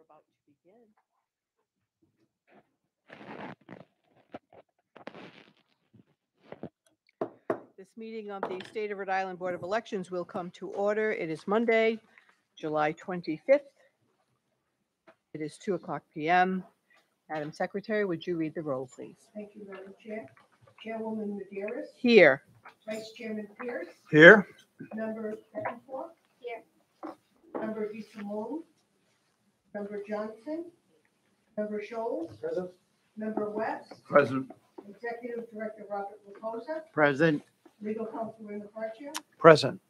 about to begin. This meeting of the State of Rhode Island Board of Elections will come to order. It is Monday, July 25th. It is 2:00 p.m. Madam Secretary, would you read the roll, please? Thank you, Madam Chair. Chairwoman Medeiros. Here. Vice Chairman Pierce. Here. Member Betancourt. Here. Member DeSimone. Member Johnson. Member Scholes. Present. Member West. Present. Executive Director Robert Laposa. Present. Legal Counsel Raymond Carchio. Present.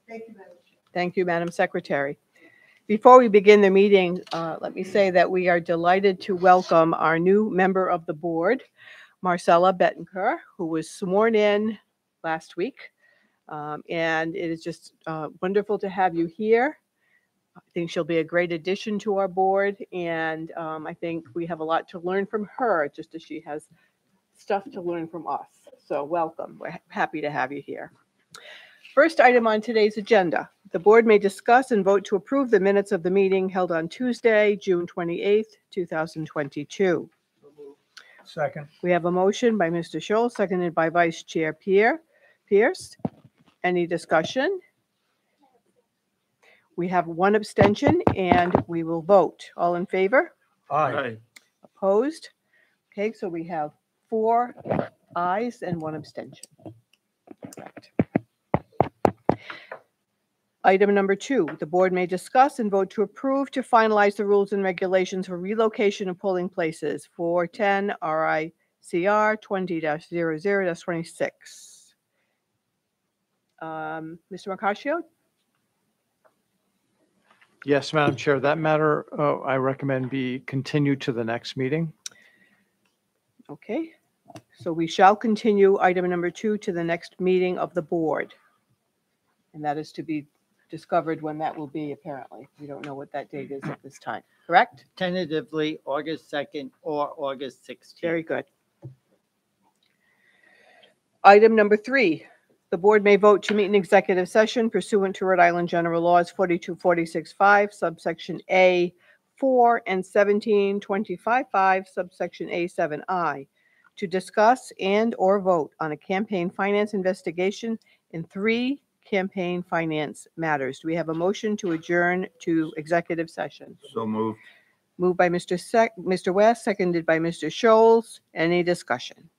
Thank you, Madam Chair. Thank you, Madam Secretary. Before we begin the meeting, let me say that we are delighted to welcome our new member of the board, Marcella Betancourt, who was sworn in last week. And it is just wonderful to have you here. I think she'll be a great addition to our board, and I think we have a lot to learn from her, just as she has stuff to learn from us. So welcome. We're happy to have you here. First item on today's agenda, the board may discuss and vote to approve the minutes of the meeting held on Tuesday, June 28th, 2022. Second. We have a motion by Mr. Scholl, seconded by Vice Chair Pierce. Any discussion? We have one abstention, and we will vote. All in favor? Aye. Opposed? Okay, so we have 4 ayes and 1 abstention. Correct. Item number 2, the board may discuss and vote to approve to finalize the rules and regulations for relocation of polling places for 10 RICR 20-00-26. Mr. Mercatio? Yes, Madam Chair, that matter I recommend be continued to the next meeting. Okay, so we shall continue item number 2 to the next meeting of the board. And that is to be discovered when that will be, apparently. We don't know what that date is at this time, correct? Tentatively August 2nd or August 16th. Very good. Item number 3, the board may vote to meet in executive session pursuant to Rhode Island General Laws 4246(5), subsection A 4 and 1725(5), subsection A 7I, to discuss and or vote on a campaign finance investigation in 3 campaign finance matters. Do we have a motion to adjourn to executive session? So moved. Moved by Mr. West, seconded by Mr. Scholes. Any discussion?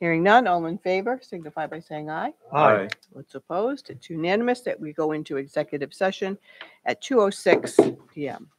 Hearing none, all in favor signify by saying aye. Aye. What's opposed? It's unanimous that we go into executive session at 2:06 p.m.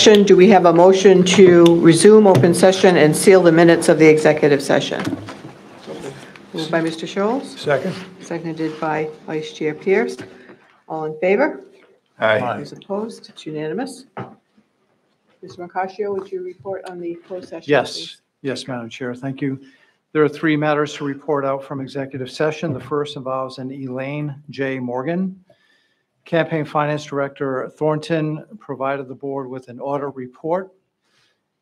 session. Do we have a motion to resume open session and seal the minutes of the executive session? Moved by Mr. Scholes, Second? seconded by Vice Chair Pierce. All in favor? Aye. Those opposed? It's unanimous. Mr. Mercatio, would you report on the closed session, Yes, please? yes, Madam Chair, thank you. There are 3 matters to report out from executive session. The first involves an Elaine J. Morgan. Campaign Finance Director Thornton provided the board with an audit report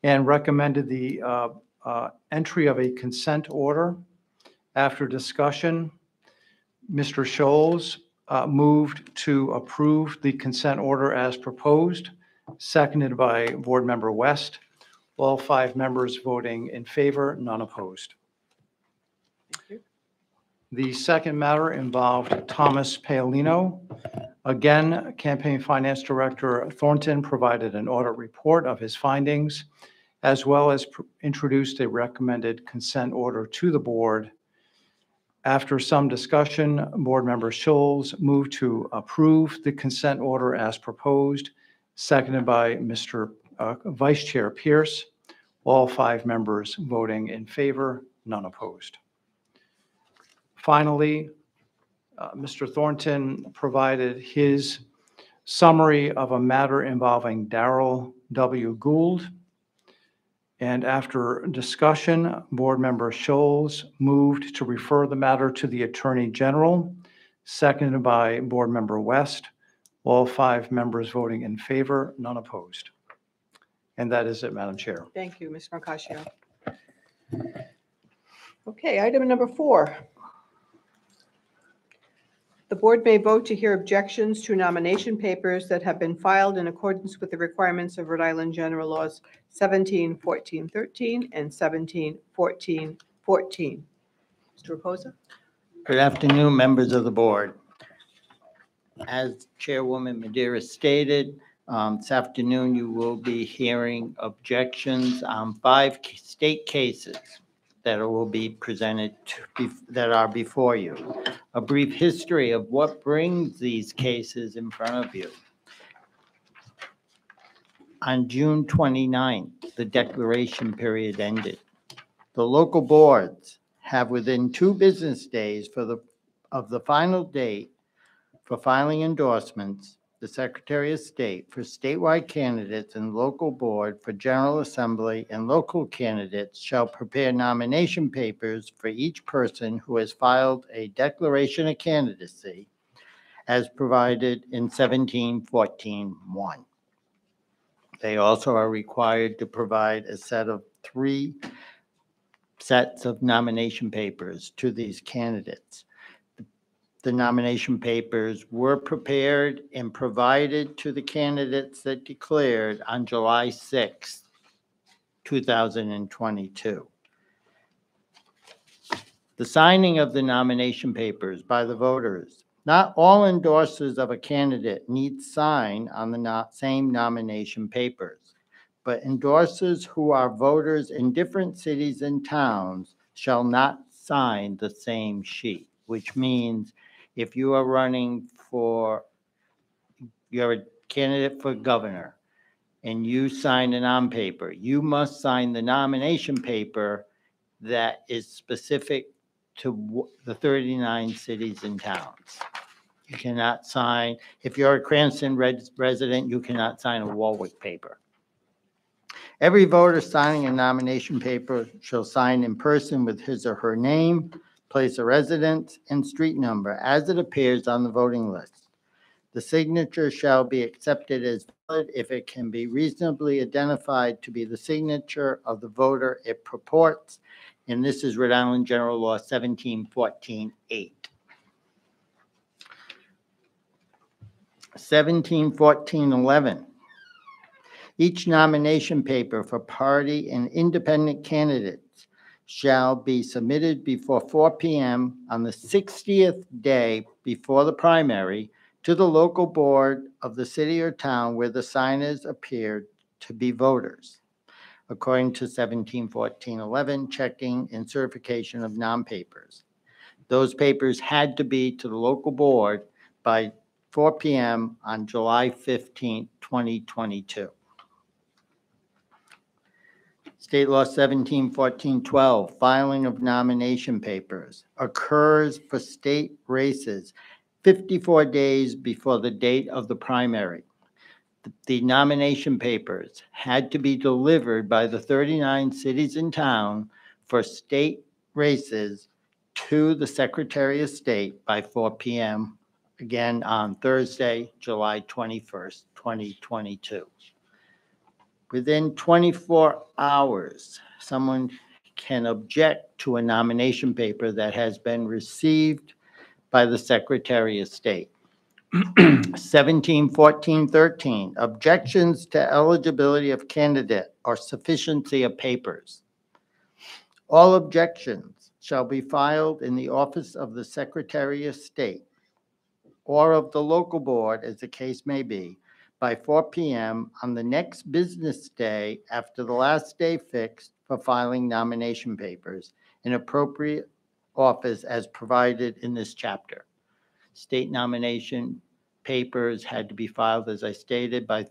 and recommended the entry of a consent order. After discussion, Mr. Scholes moved to approve the consent order as proposed, seconded by Board Member West. All 5 members voting in favor, none opposed. Thank you. The second matter involved Thomas Paolino. Again, Campaign Finance Director Thornton provided an audit report of his findings, as well as introduced a recommended consent order to the board. After some discussion, Board Member Scholes moved to approve the consent order as proposed, seconded by Mr. Vice Chair Pierce. All 5 members voting in favor, none opposed. Finally, Mr. Thornton provided his summary of a matter involving Darrell W. Gould. And after discussion, Board Member Scholes moved to refer the matter to the Attorney General, seconded by Board Member West. All 5 members voting in favor, none opposed. And that is it, Madam Chair. Thank you, Mr. Mercatio. Okay, item number 4. The board may vote to hear objections to nomination papers that have been filed in accordance with the requirements of Rhode Island General Laws 17-14-13 and 17-14-14. Mr. Reposa? Good afternoon, members of the board. As Chairwoman Madeira stated, this afternoon you will be hearing objections on 5 state cases that will be presented that are before you. A brief history of what brings these cases in front of you. On June 29th, the declaration period ended. The local boards have within 2 business days of the final date for filing endorsements, the Secretary of State for statewide candidates and local board for General Assembly and local candidates shall prepare nomination papers for each person who has filed a declaration of candidacy as provided in 17-14-1. They also are required to provide a set of 3 sets of nomination papers to these candidates. The nomination papers were prepared and provided to the candidates that declared on July 6, 2022. The signing of the nomination papers by the voters. Not all endorsers of a candidate need sign on the same nomination papers, but endorsers who are voters in different cities and towns shall not sign the same sheet, which means if you are you're a candidate for governor and you sign a non-paper, you must sign the nomination paper that is specific to the 39 cities and towns. You cannot sign, if you're a Cranston resident, you cannot sign a Warwick paper. Every voter signing a nomination paper shall sign in person with his or her name, place of residence, and street number as it appears on the voting list. The signature shall be accepted as valid if it can be reasonably identified to be the signature of the voter it purports, and this is Rhode Island General Law 17-14-8. 17-14-11. Each nomination paper for party and independent candidates shall be submitted before 4 p.m. on the 60th day before the primary to the local board of the city or town where the signers appeared to be voters, according to 17-14-11, checking and certification of non-papers. Those papers had to be to the local board by 4 p.m. on July 15, 2022. State Law 17-14-12, filing of nomination papers, occurs for state races 54 days before the date of the primary. The nomination papers had to be delivered by the 39 cities in town for state races to the Secretary of State by 4 p.m., again on Thursday, July 21st, 2022. Within 24 hours, someone can object to a nomination paper that has been received by the Secretary of State. 17-14-13, objections to eligibility of candidate or sufficiency of papers. All objections shall be filed in the office of the Secretary of State or of the local board, as the case may be, by 4 p.m. on the next business day after the last day fixed for filing nomination papers in appropriate office as provided in this chapter. State nomination papers had to be filed, as I stated, by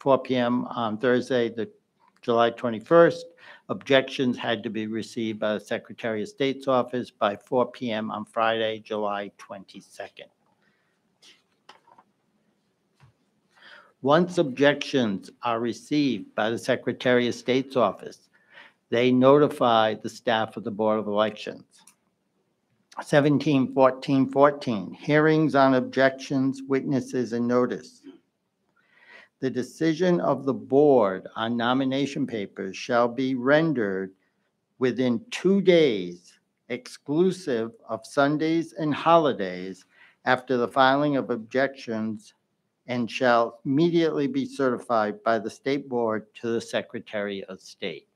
4 p.m. on Thursday, the July 21st. Objections had to be received by the Secretary of State's office by 4 p.m. on Friday, July 22nd. Once objections are received by the Secretary of State's office, they notify the staff of the Board of Elections. 17-14-14, hearings on objections, witnesses, and notice. The decision of the board on nomination papers shall be rendered within 2 days, exclusive of Sundays and holidays, after the filing of objections, and shall immediately be certified by the state board to the Secretary of State.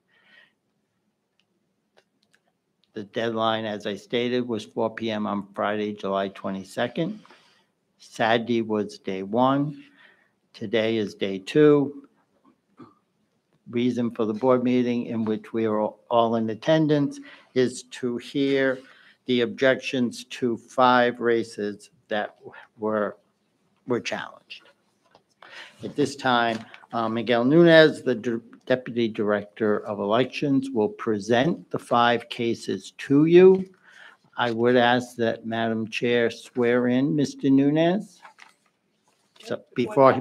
The deadline, as I stated, was 4 p.m. on Friday, July 22nd. Saturday was day 1. Today is day 2. Reason for the board meeting, in which we are all in attendance, is to hear the objections to 5 races that were challenged. At this time, Miguel Nunez, the Deputy Director of Elections, will present the 5 cases to you. I would ask that Madam Chair swear in Mr. Nunez so before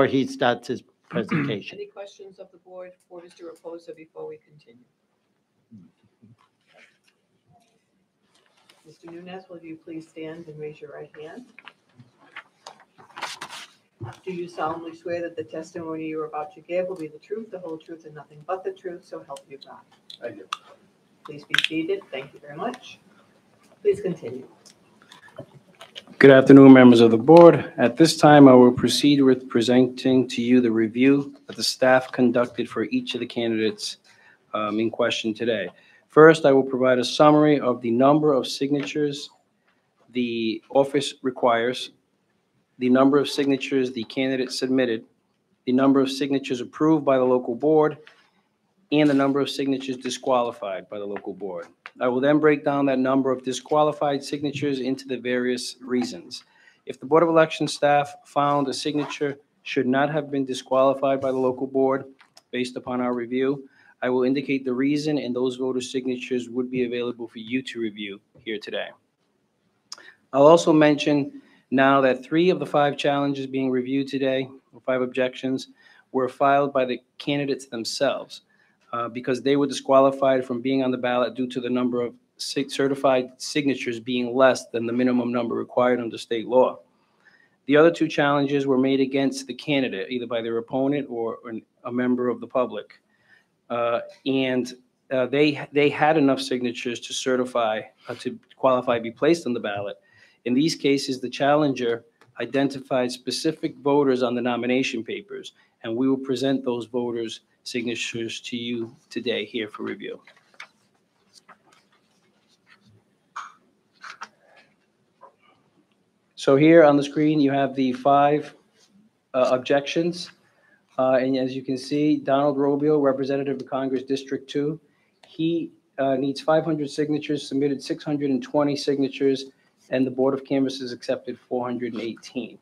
he starts his presentation. Any questions of the board for Mr. Raposa before we continue? Mr. Nunez, will you please stand and raise your right hand? Do you solemnly swear that the testimony you're about to give will be the truth, the whole truth, and nothing but the truth, so help you God? I do. Please be seated. Thank you very much. Please continue. Good afternoon, members of the board. At this time, I will proceed with presenting to you the review that the staff conducted for each of the candidates in question today. First, I will provide a summary of the number of signatures the office requires, the number of signatures the candidate submitted, the number of signatures approved by the local board, and the number of signatures disqualified by the local board. I will then break down that number of disqualified signatures into the various reasons. If the Board of Election staff found a signature should not have been disqualified by the local board based upon our review, I will indicate the reason, and those voter signatures would be available for you to review here today. I'll also mention now that 3 of the 5 challenges being reviewed today, or 5 objections, were filed by the candidates themselves because they were disqualified from being on the ballot due to the number of certified signatures being less than the minimum number required under state law. The other 2 challenges were made against the candidate, either by their opponent or a member of the public. They had enough signatures to certify, to qualify to be placed on the ballot. In these cases, the challenger identified specific voters on the nomination papers, and we will present those voters' signatures to you today here for review. So here on the screen, you have the 5 objections. And as you can see, Donald Robio, representative of Congress District 2, he needs 500 signatures, submitted 620 signatures, and the Board of Canvassers accepted 418.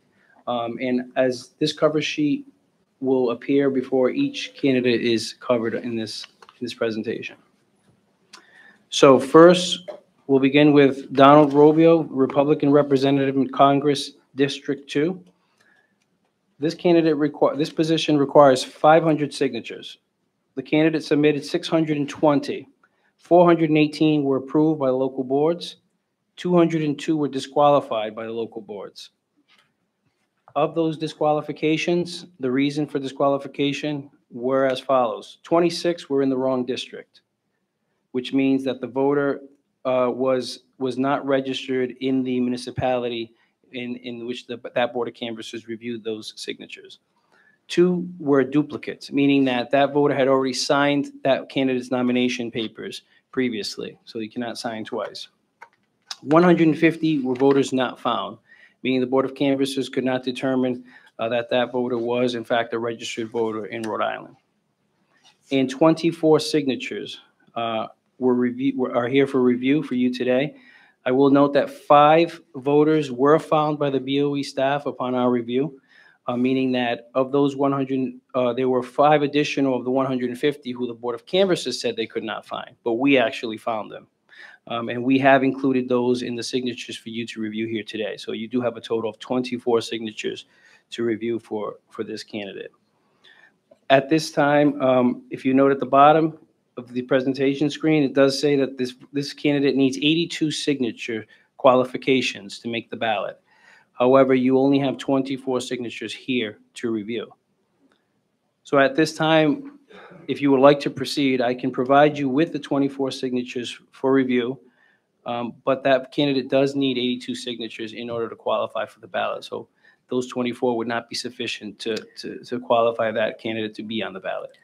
And as this cover sheet will appear before each candidate is covered in this this presentation. So first, we'll begin with Donald Robio, Republican Representative in Congress, District 2. This this position requires 500 signatures. The candidate submitted 620. 418 were approved by the local boards. 202 were disqualified by the local boards. Of those disqualifications, the reason for disqualification were as follows. 26 were in the wrong district, which means that the voter was not registered in the municipality in which that Board of Canvassers reviewed those signatures. 2 were duplicates, meaning that voter had already signed that candidate's nomination papers previously, so you cannot sign twice. 150 were voters not found, meaning the Board of Canvassers could not determine that voter was, in fact, a registered voter in Rhode Island. And 24 signatures are here for review for you today. I will note that 5 voters were found by the BOE staff upon our review, meaning that of those 100, there were 5 additional of the 150 who the Board of Canvassers said they could not find, but we actually found them. And we have included those in the signatures for you to review here today. So you do have a total of 24 signatures to review for this candidate. At this time, if you note at the bottom of the presentation screen, it does say that this candidate needs 82 signature qualifications to make the ballot. However, you only have 24 signatures here to review. So at this time, if you would like to proceed, I can provide you with the 24 signatures for review, but that candidate does need 82 signatures in order to qualify for the ballot. So those 24 would not be sufficient to qualify that candidate to be on the ballot.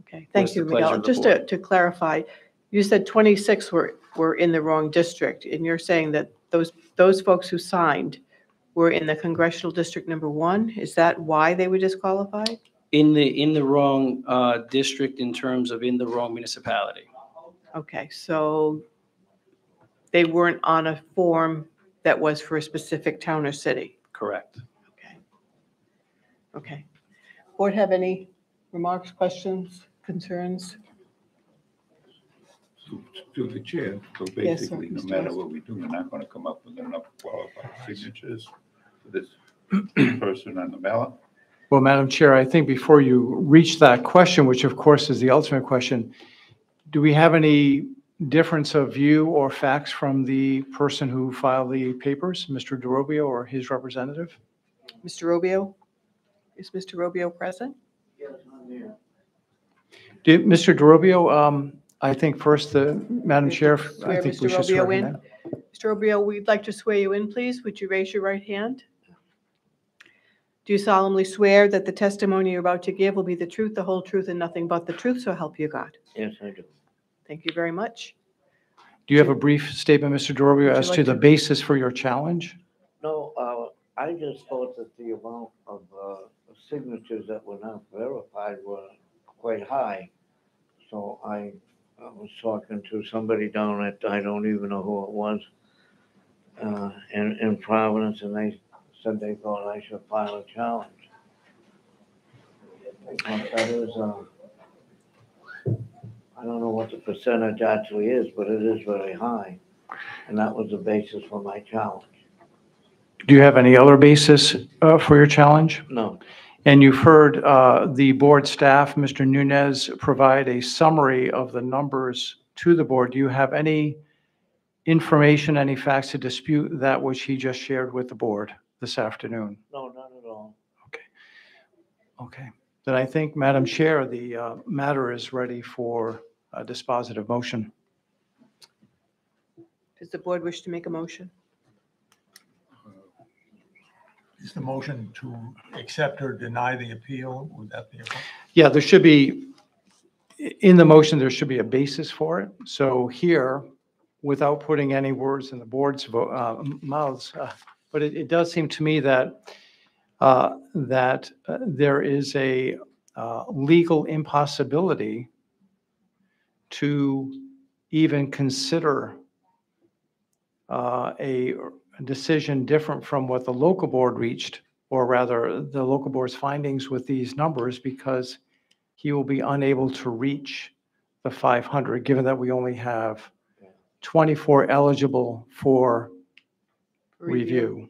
Okay, thank you, Miguel. Just to clarify, you said 26 were in the wrong district, and you're saying that those folks who signed were in the congressional district number 1. Is that why they were disqualified? In the wrong district in terms of in the wrong municipality. Okay, so they weren't on a form that was for a specific town or city. Correct. Okay. Okay. Board have any remarks, questions, concerns? To the chair, so Yes, sir, basically, no Mr. matter West. what we do, we're not gonna come up with enough qualified signatures for this person on the ballot. Well, Madam Chair, I think before you reach that question, which of course is the ultimate question, do we have any difference of view or facts from the person who filed the papers, Mr. DeRobio or his representative? Mr. Rubio? Is Mr. Rubio present? Mr. DeRobio, I think first, Madam Chair, I Swear think we Mr. should swear Rubio him in. in. Mr. Rubio, we'd like to swear you in, please. Would you raise your right hand? Do you solemnly swear that the testimony you're about to give will be the truth, the whole truth, and nothing but the truth, so help you God? Yes, I do. Thank you very much. Do you have a brief statement, Mr. DeRobio, Would you as like to the to- basis for your challenge? No, I just thought that the amount of signatures that were not verified were quite high. So I was talking to somebody down at, I don't even know who it was, in Providence, and they said they thought I should file a challenge. Because that is, I don't know what the percentage actually is, but it is very high. And that was the basis for my challenge. Do you have any other basis for your challenge? No, And you've heard the board staff, Mr. Nunez, provide a summary of the numbers to the board. Do you have any information, any facts to dispute that which he just shared with the board this afternoon? no, not at all. Okay. Then I think, Madam Chair, the matter is ready for a dispositive motion. Does the board wish to make a motion? Is the motion to accept or deny the appeal? Would that be? Yeah, there should be, in the motion, there should be a basis for it. So here, without putting any words in the board's mouths, but it does seem to me that there is a legal impossibility to even consider a decision different from what the local board reached, or rather the local board's findings with these numbers, because he will be unable to reach the 500, given that we only have 24 eligible for review.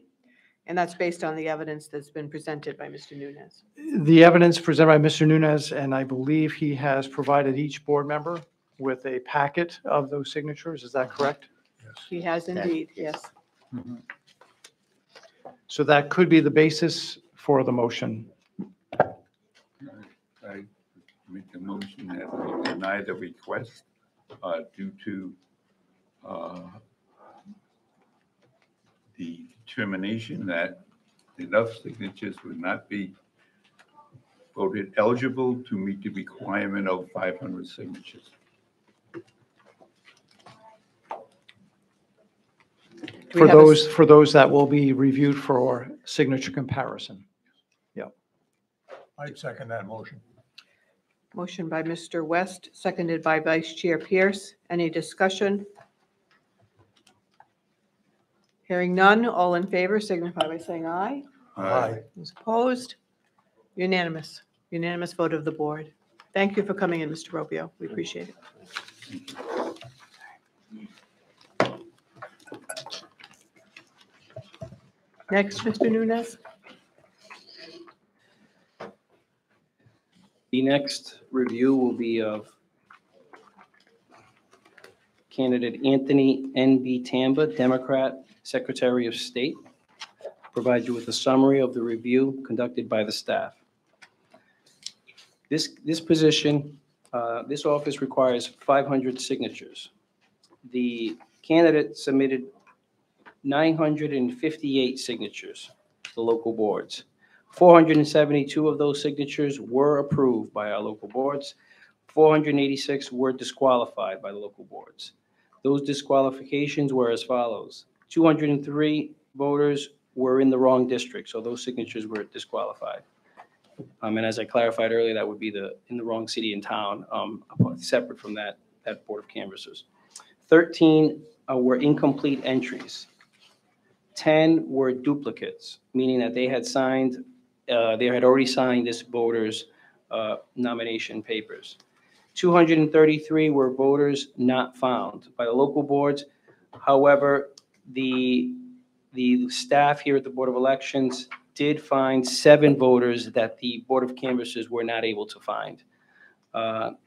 And that's based on the evidence that's been presented by Mr. Nunes. The evidence presented by Mr. Nunes, and I believe he has provided each board member with a packet of those signatures. Is that correct? He has indeed, yes. So that could be the basis for the motion. I make the motion that we deny the request due to the determination that enough signatures would not be voted eligible to meet the requirement of 500 signatures. Do we have a For those that will be reviewed for signature comparison. I'd second that motion. motion by Mr. West, seconded by Vice Chair Pierce. Any discussion? Hearing none, all in favor signify by saying aye. Those opposed? Unanimous. Unanimous vote of the board. Thank you for coming in, Mr. Robio. We appreciate it. Next, Mr. Nunes. The next review will be of candidate Anthony N.B. Tamba, Democrat, Secretary of State. Provide you with a summary of the review conducted by the staff. This position, this office requires 500 signatures. The candidate submitted 958 signatures to the local boards. 472 of those signatures were approved by our local boards. 486 were disqualified by the local boards. Those disqualifications were as follows. 203 voters were in the wrong district, so those signatures were disqualified. And as I clarified earlier, that would be in the wrong city and town, separate from that board of canvassers. 13 were incomplete entries. 10 were duplicates, meaning that they had already signed this voter's nomination papers. 233 were voters not found by the local boards. However, the staff here at the Board of Elections did find 7 voters that the Board of Canvassers were not able to find.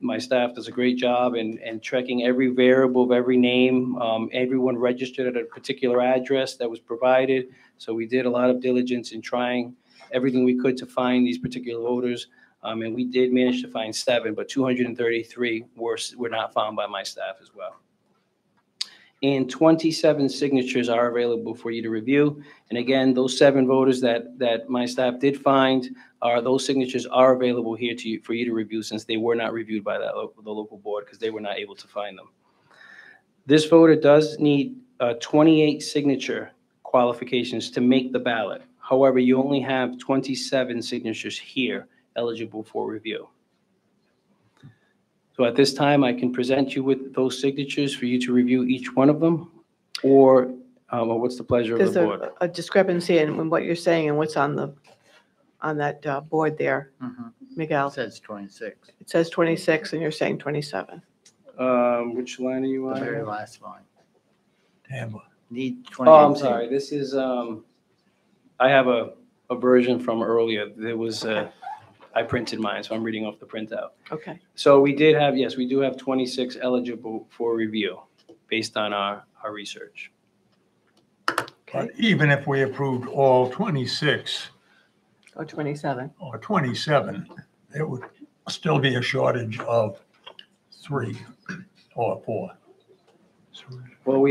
My staff does a great job in checking every variable of every name. Everyone registered at a particular address that was provided. So we did a lot of diligence in trying everything we could to find these particular voters. And we did manage to find 7, but 233 were not found by my staff as well. And 27 signatures are available for you to review. And again, those 7 voters that my staff did find, those signatures are available here for you to review, since they were not reviewed by the local board because they were not able to find them. This voter does need 28 signature qualifications to make the ballot. However, you only have 27 signatures here eligible for review. So at this time, I can present you with those signatures for you to review each one of them, or what's the pleasure of the There's board? a discrepancy in what you're saying and what's on that board there, Miguel. It says 26, It says 26 and you're saying 27. Which line are you the very on? last line. Tamba. Need 28. Oh, I'm sorry. This is, I have a version from earlier. There was, I printed mine, so I'm reading off the printout. Okay. So we did have, yes, we do have 26 eligible for review based on our research. But even if we approved all 26 Or 27. or 27, it would still be a shortage of 3 or 4. Well,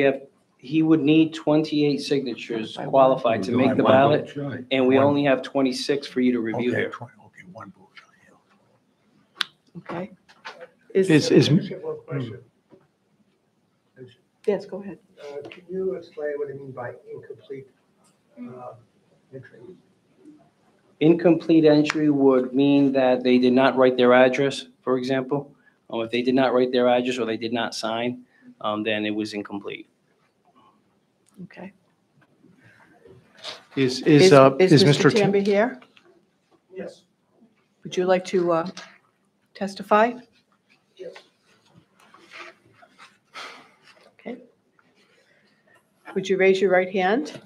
he would need 28 signatures qualified to make the ballot, and we only have 26 for you to review Okay, here. 20, okay, 1 vote. Okay. One question. Yes, go ahead. Can you explain what you mean by incomplete entry? Incomplete entry would mean that they did not write their address, for example. If they did not write their address or they did not sign, then it was incomplete. Okay. Is Mr. Mr. Tamba here? Yes. Would you like to testify? Yes. Would you raise your right hand?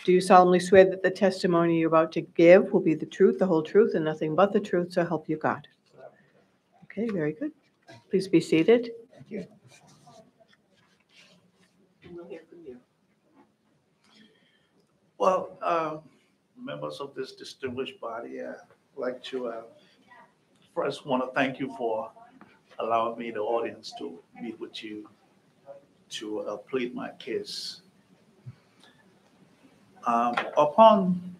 Do you solemnly swear that the testimony you're about to give will be the truth, the whole truth, and nothing but the truth, so help you God? Okay, very good. Please be seated. Thank you. We'll hear from you. Well, members of this distinguished body, I'd like to first want to thank you for allowing me, the audience, to meet with you to plead my case. Upon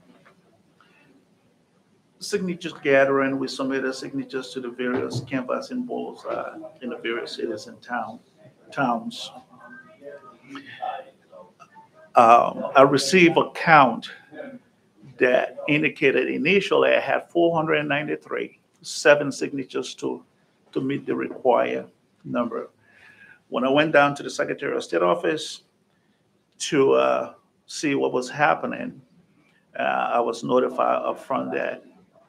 signatures gathering, we submitted signatures to the various canvassing boards in the various cities and towns. I received a count that indicated initially I had 493, 7 signatures to meet the required number. When I went down to the Secretary of State office to see what was happening, I was notified upfront that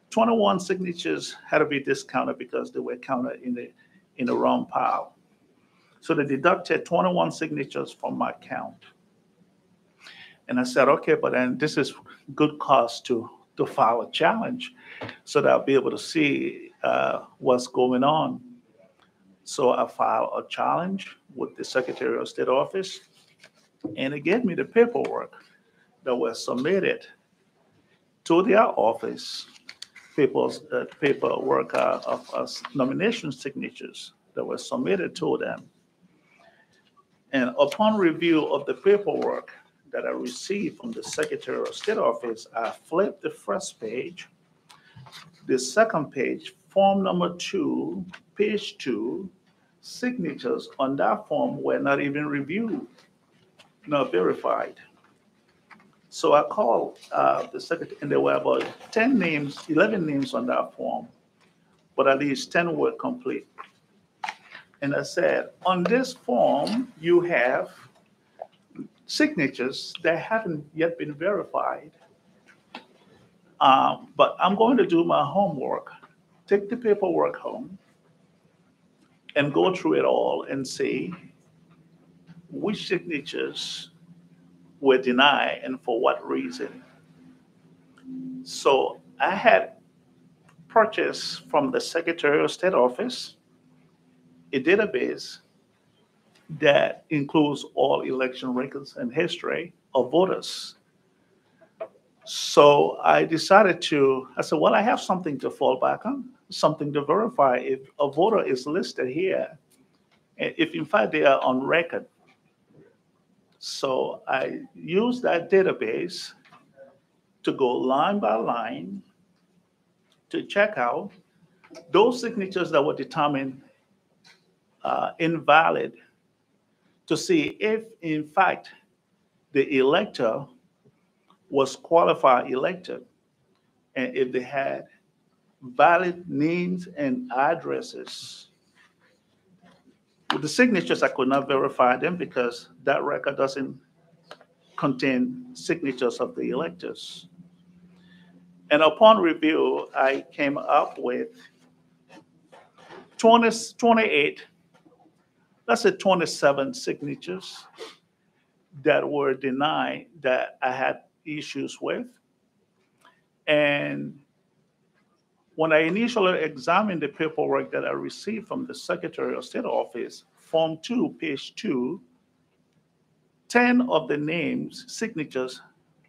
21 signatures had to be discounted because they were counted in the wrong pile. So they deducted 21 signatures from my count. And I said, okay, but then this is good cause to file a challenge so that I'll be able to see what's going on. So I filed a challenge with the Secretary of State office, and it gave me the paperwork that was submitted to their office, paperwork of nomination signatures that were submitted to them. And upon review of the paperwork that I received from the Secretary of State office, I flipped the first page. The second page, form number 2, page 2, signatures on that form were not even reviewed, not verified. So I called the secretary, and there were about 10 names, 11 names on that form, but at least 10 were complete. And I said, on this form, you have signatures that haven't yet been verified. But I'm going to do my homework, take the paperwork home, and go through it all and see which signatures were denied and for what reason. So I had purchased from the Secretary of State office a database that includes all election records and history of voters. So I decided I said, well, I have something to fall back on, something to verify if a voter is listed here, if in fact they are on record. So I used that database to go line by line to check out those signatures that were determined invalid, to see if in fact the elector was qualified elected and if they had valid names and addresses. With the signatures, I could not verify them because that record doesn't contain signatures of the electors. And upon review, I came up with 28, let's say 27 signatures that were denied that I had issues with. And when I initially examined the paperwork that I received from the Secretary of State office, Form 2, page 2, 10 of the names, signatures,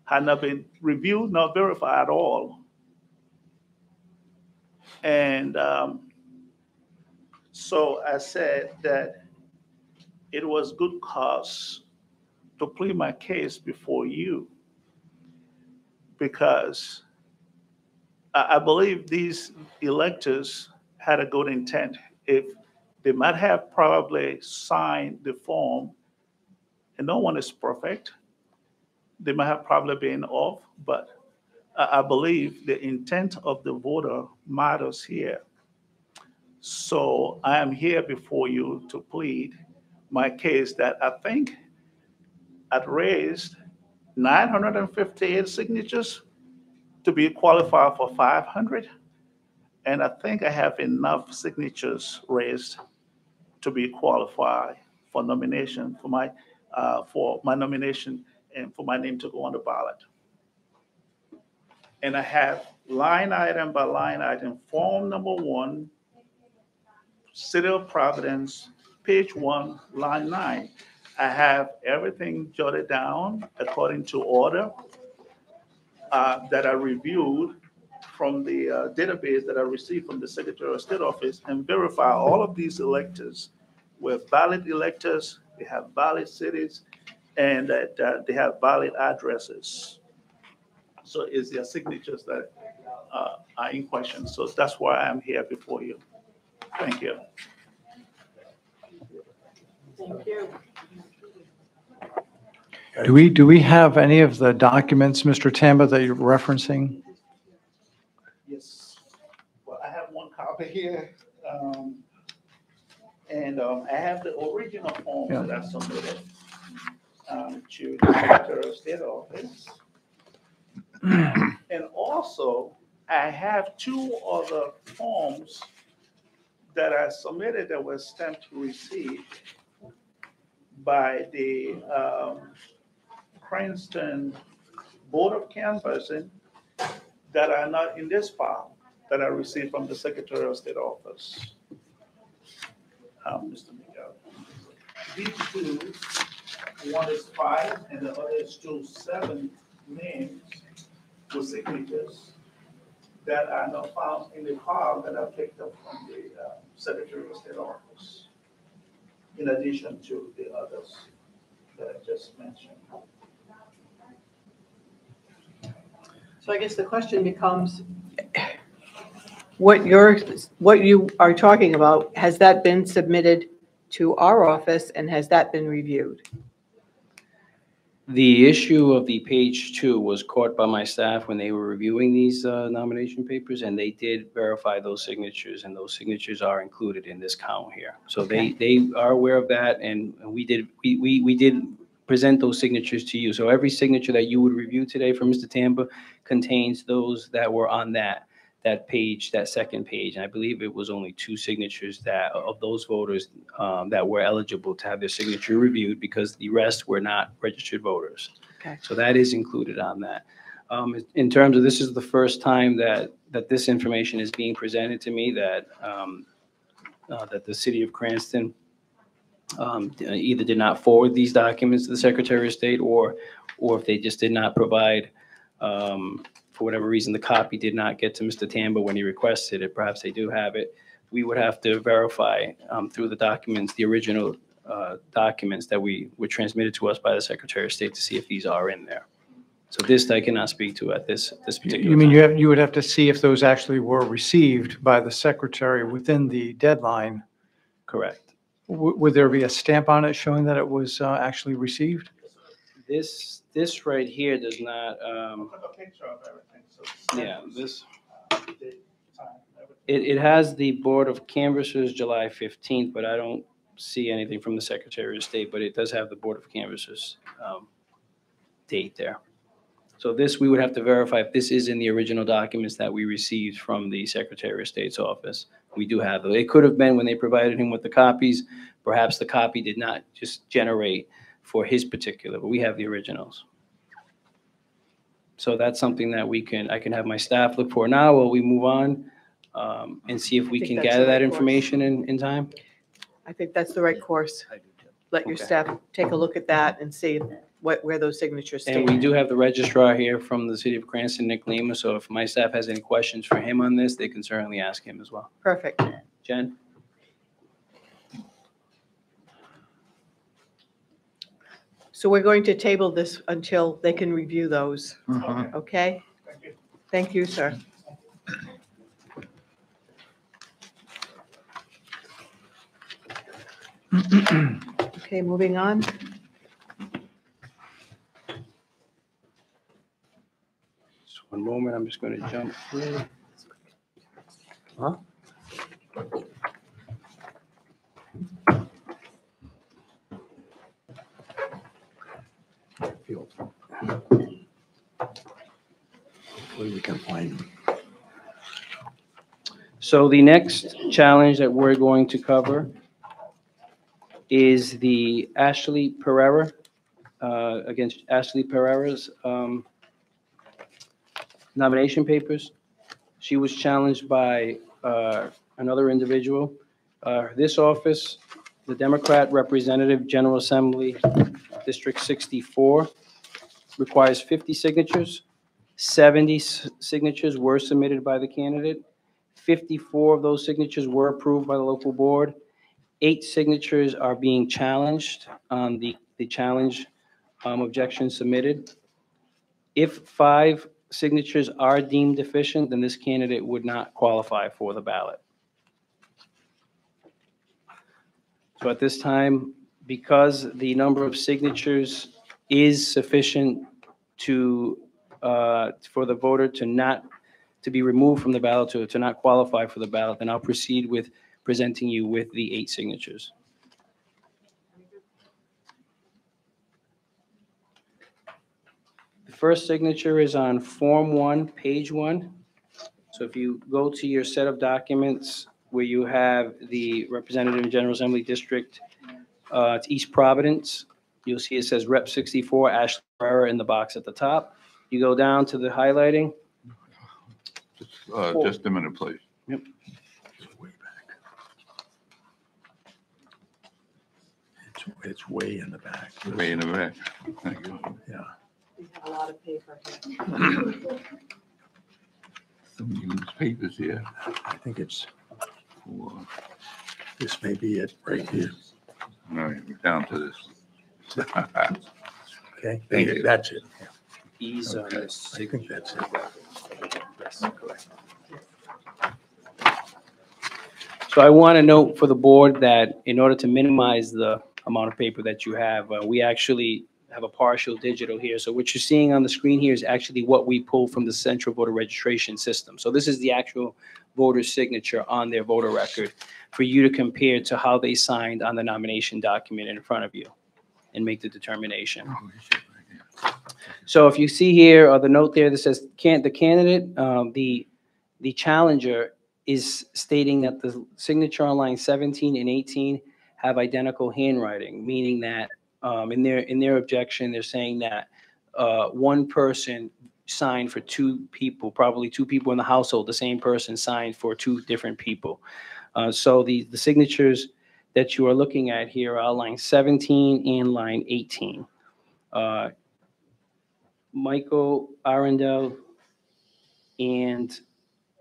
had not been reviewed, nor verified at all. And so I said that it was good cause to plead my case before you, because I believe these electors had a good intent. If they might have probably signed the form, and no one is perfect, they might have probably been off, but I believe the intent of the voter matters here. So I am here before you to plead my case that I think I'd raised 958 signatures to be qualified for 500. And I think I have enough signatures raised to be qualified for nomination for my for my nomination and for my name to go on the ballot. And I have line item by line item, form number 1, City of Providence, page 1, line 9. I have everything jotted down according to order that I reviewed from the database that I received from the Secretary of State office, and verify all of these electors were valid electors, they have valid cities, and that they have valid addresses. So it's their signatures that are in question. So that's why I'm here before you. Thank you. Thank you. Do we have any of the documents, Mr. Tamba, that you're referencing? Yes. Well, I have one copy here. And I have the original forms that I submitted to the Secretary of State office. And also, I have 2 other forms that I submitted that were stamped receipt by the Cranston Board of Canvassing that are not in this file that I received from the Secretary of State office. Mr. Miguel. These 2, one is 5 and the other is 7 names with signatures that are not found in the file that I picked up from the Secretary of State office, in addition to the others that I just mentioned. So I guess the question becomes, what you are talking about, has that been submitted to our office and has that been reviewed? The issue of the page 2 was caught by my staff when they were reviewing these nomination papers, and they did verify those signatures, and those signatures are included in this count here. So Okay. they are aware of that, and we did present those signatures to you. So every signature that you would review today from Mr. Tamba contains those that were on that page, that second page. And I believe it was only 2 signatures that of those voters that were eligible to have their signature reviewed, because the rest were not registered voters. Okay. So that is included on that. In terms of, this is the first time that this information is being presented to me, that that the city of Cranston either did not forward these documents to the Secretary of State, or if they just did not provide, for whatever reason, the copy did not get to Mr. Tamba when he requested it. Perhaps they do have it. We would have to verify through the documents, the original documents that were transmitted to us by the Secretary of State, to see if these are in there. So this I cannot speak to at this particular You mean time. you would have to see if those actually were received by the secretary within the deadline? Correct. Would there be a stamp on it showing that it was actually received? This right here does not, I took a picture of everything, so. yeah, this, Date, time, everything. it has the Board of Canvassers July 15th, but I don't see anything from the Secretary of State, but it does have the Board of Canvassers date there. So this, we would have to verify if this is in the original documents that we received from the Secretary of State's office. We do have them. It could have been when they provided him with the copies, perhaps the copy did not just generate for his particular, but we have the originals. So that's something that I can have my staff look for now while we move on, and see if we think can that's gather the right that course. information in time. I think that's the right course. Let your Okay. staff take a look at that and see where those signatures And we stand. do have the registrar here from the city of Cranston, Nick Lima, so if my staff has any questions for him on this, they can certainly ask him as well. Perfect. Jen? So we're going to table this until they can review those, Mhm. okay? Thank you. Thank you, sir. Okay, moving on. Just one moment, I'm just going to jump through. Huh? Hopefully we can find them. So the next challenge that we're going to cover is the Ashley Pereira against Ashley Pereira's nomination papers. She was challenged by another individual. This office, the Democrat Representative, General Assembly, District 64, requires 50 signatures. 70 signatures were submitted by the candidate. 54 of those signatures were approved by the local board. 8 signatures are being challenged on the challenge objection submitted. If 5 signatures are deemed deficient, then this candidate would not qualify for the ballot. So at this time, because the number of signatures is sufficient to, for the voter to be removed from the ballot, to not qualify for the ballot, then I'll proceed with presenting you with the 8 signatures. The first signature is on Form 1, Page 1. So if you go to your set of documents where you have the Representative General Assembly District, it's East Providence, you'll see it says Rep 64, Ashley Pereira in the box at the top. You go down to the highlighting. Just a minute, please. Yep. Way back. It's way in the back. Way in the back. Thank you. Yeah. We have a lot of paper here. Some used papers here. I think it's, For, this may be it right here. no, we're down to this. Okay, Thank you. that's it. These are the I think that's it. Yes, correct. So I want to note for the board that in order to minimize the amount of paper that you have, we actually have a partial digital here. So what you're seeing on the screen here is actually what we pull from the central voter registration system. So this is the actual voter's signature on their voter record for you to compare to how they signed on the nomination document in front of you and make the determination. So if you see here, or the note there that says the candidate, the challenger is stating that the signature on line 17 and 18 have identical handwriting, meaning that in their objection, they're saying that one person signed for 2 people, probably 2 people in the household, the same person signed for 2 different people. So the signatures that you are looking at here are line 17 and line 18. Michael Arundel and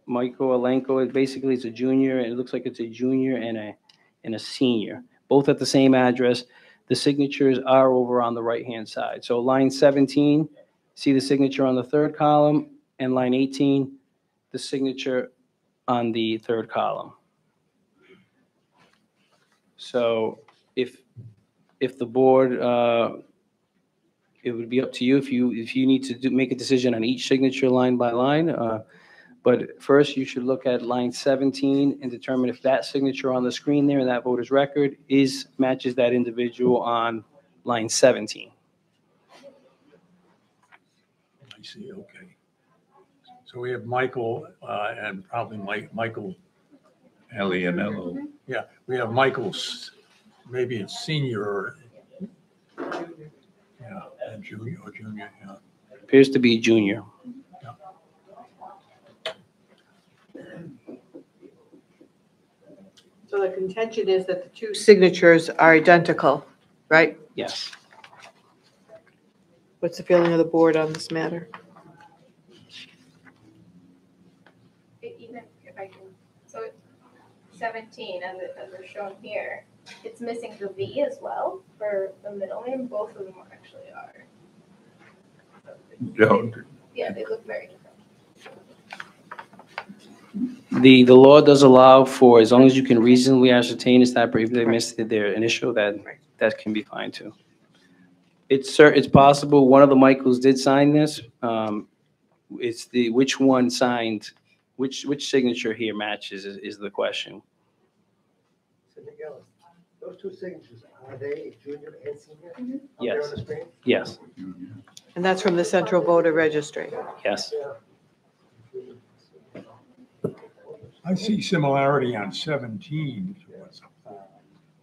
Michael Alenko, basically it's a junior, and it looks like it's a junior and a senior, both at the same address. The signatures are over on the right-hand side. So line 17, see the signature on the 3rd column, and line 18, the signature on the 3rd column. So if the board, it would be up to you if you need to make a decision on each signature line by line. But first, you should look at line 17 and determine if that signature on the screen there in that voter's record matches that individual on line 17. I see, okay. So we have Michael, and probably Michael, L-E-N-L-O. yeah, we have Michael's, maybe it's senior or, yeah, and junior, yeah. Appears to be junior. So the contention is that the 2 signatures are identical, right? Yes. What's the feeling of the board on this matter? Even if I can, so it's 17 as they're shown here, it's missing the V as well for the middle name. Both of them actually are. Don't. Yeah, they look very different. The law does allow for, as long as you can reasonably ascertain it's that, if they missed their initial, that can be fine too. It's possible one of the Michaels did sign this. It's which one signed, which signature here matches is the question. So Miguel, those 2 signatures, are they junior and senior? Up there Yes. on the screen? Yes. And that's from the central voter registry. Yes. I see similarity on 17.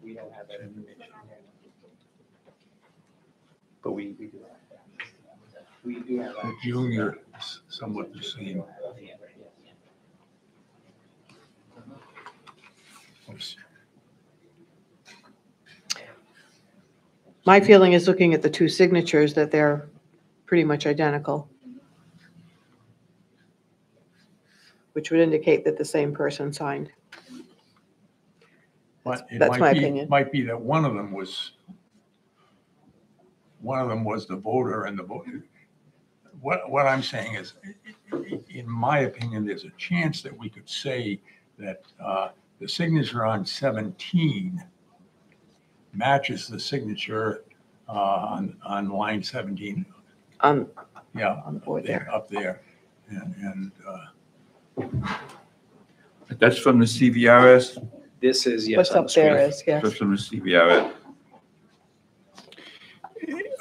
We don't have that information. but we do have that. We do have The that. junior is somewhat the same. Oops. My feeling is looking at the two signatures that they're pretty much identical, which would indicate that the same person signed. But it That's might my be- opinion. Might be that one of them was the voter and the voter. What I'm saying is, in my opinion, there's a chance that we could say that the signature on 17 matches the signature on line 17. Yeah, On the board there. up there. And That's from the CVRs? This is, yes. What's on the up there screen. is, yes. That's from the CVRs.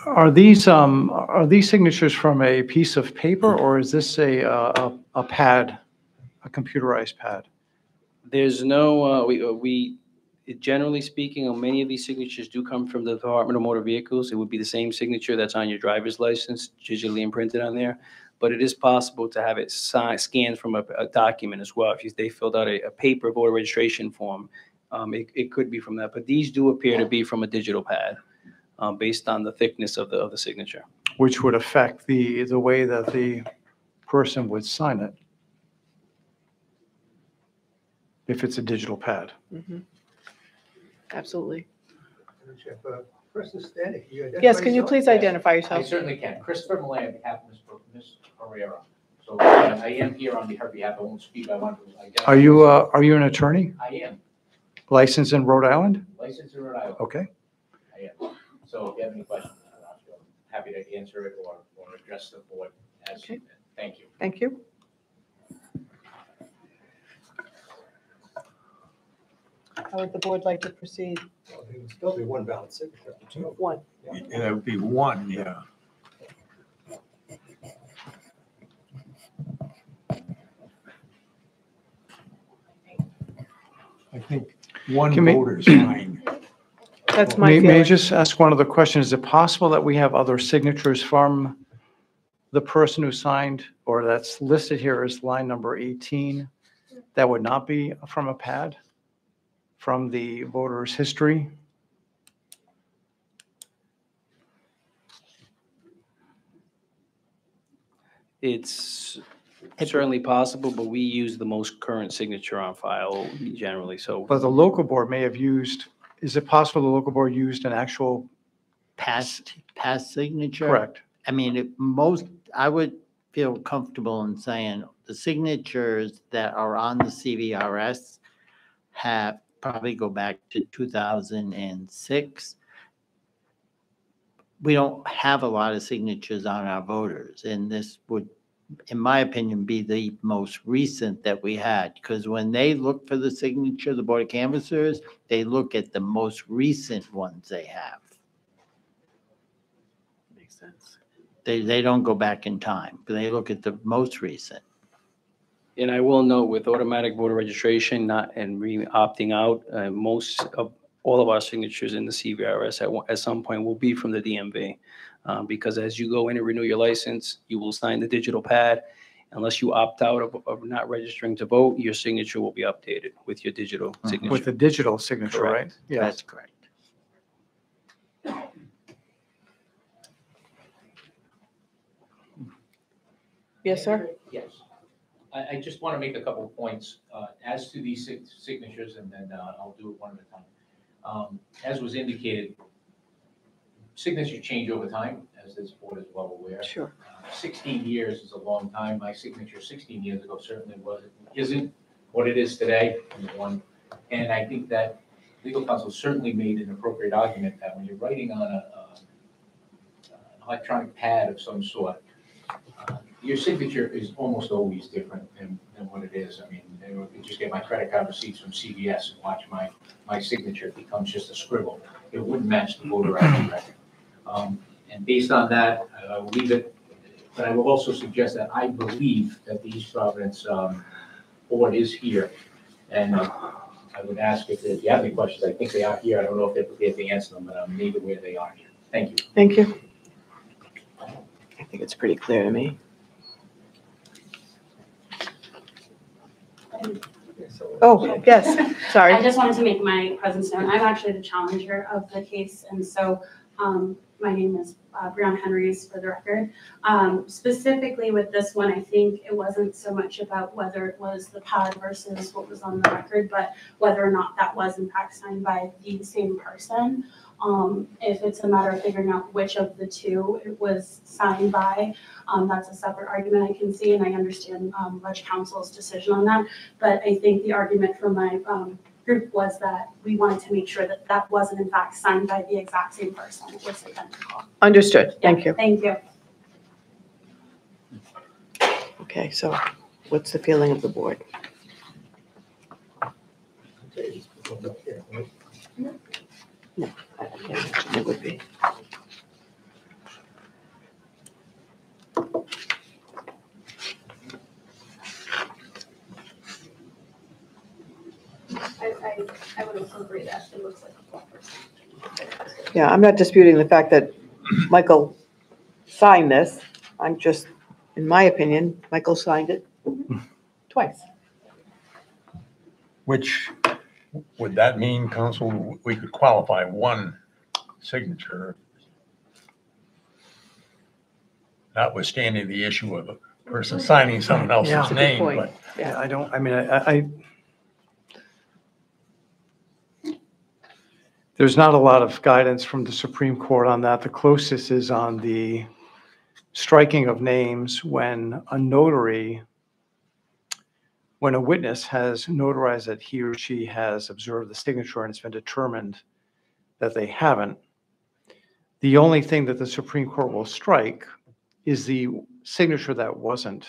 Are these signatures from a piece of paper, or is this a pad, a computerized pad? There's no, generally speaking, on many of these signatures do come from the Department of Motor Vehicles. It would be the same signature that's on your driver's license, digitally imprinted on there. But it is possible to have it scanned from a document as well. If they filled out a paper voter registration form, it could be from that. But these do appear to be from a digital pad, based on the thickness of the signature. Which would affect the way that the person would sign it if it's a digital pad. Mhm. Absolutely. If a person standing, can you identify Yes, can you yourself? please identify I yourself? certainly can. Christopher Malay on behalf of Ms. Pereira. So I am here on her behalf. I won't speak. I want to identify. Are you an attorney I am licensed in Rhode Island? licensed in Rhode Island. Okay. I am. So if you have any questions, I'm happy to answer it or address the board as. Okay. Thank you. Thank you. How would the board like to proceed? Well, there would still be one valid signature. Two. One. and it would be one, yeah. I think one Can we- voter's fine. That's my May I feeling. just ask one other question? Is it possible that we have other signatures from the person who signed, or that's listed here as line number 18, that would not be from a pad, from the voter's history? It's certainly possible, but we use the most current signature on file generally, so. But the local board may have used, is it possible the local board used an actual? Past signature? Correct. I mean, I would feel comfortable in saying the signatures that are on the CVRS probably go back to 2006. We don't have a lot of signatures on our voters, and this would, in my opinion, be the most recent that we had, because when they look for the signature, the Board of Canvassers, they look at the most recent ones they have. Makes sense. They don't go back in time, but they look at the most recent. And I will note with automatic voter registration opting out, most of all of our signatures in the CVRS at some point will be from the DMV. Because as you go in and renew your license, you will sign the digital pad. Unless you opt out of not registering to vote, your signature will be updated with your digital signature. With the digital signature, right? Correct. Yeah. That's correct. Yes, sir? Yes. I just want to make a couple of points as to these signatures, and then I'll do it one at a time. As was indicated, signatures change over time, as this board is well aware. Sure. 16 years is a long time. My signature 16 years ago certainly isn't what it is today, number one. And I think that legal counsel certainly made an appropriate argument that when you're writing on an electronic pad of some sort, your signature is almost always different than what it is. I mean, you just get my credit card receipts from CVS and watch my signature. It becomes just a scribble. It wouldn't match the voter ID record. And based on that, I will leave it. But I will also suggest that I believe that the East Providence board is here. And I would ask if you have any questions. I think they are here. I don't know if they're prepared to answer them, but I'm made aware they are here. Thank you. Thank you. think it's pretty clear to me. Oh, yes, I sorry. just wanted to make my presence known. I'm actually the challenger of the case, and so my name is Brianna Henrys for the record. Specifically with this one, I think it wasn't so much about whether it was the pad versus what was on the record, but whether or not that was in fact signed by the same person. If it's a matter of figuring out which of the two it was signed by, that's a separate argument I can see, and I understand Ledge Council's decision on that. But I think the argument from my group was that we wanted to make sure that that wasn't in fact signed by the exact same person. It was identical. Understood, thank you. Thank you. Okay, so what's the feeling of the board? No, I can't imagine it would be. I would also agree that it looks like a 12%. Yeah, I'm not disputing the fact that Michael signed this. I'm just, in my opinion, Michael signed it twice. Which, would that mean, council, we could qualify one signature, notwithstanding the issue of a person signing someone else's Yeah. name, Good but point. Yeah, I don't, I mean, I there's not a lot of guidance from the Supreme Court on that. The closest is on the striking of names when a notary, when a witness has notarized that he or she has observed the signature and it's been determined that they haven't. The only thing that the Supreme Court will strike is the signature that wasn't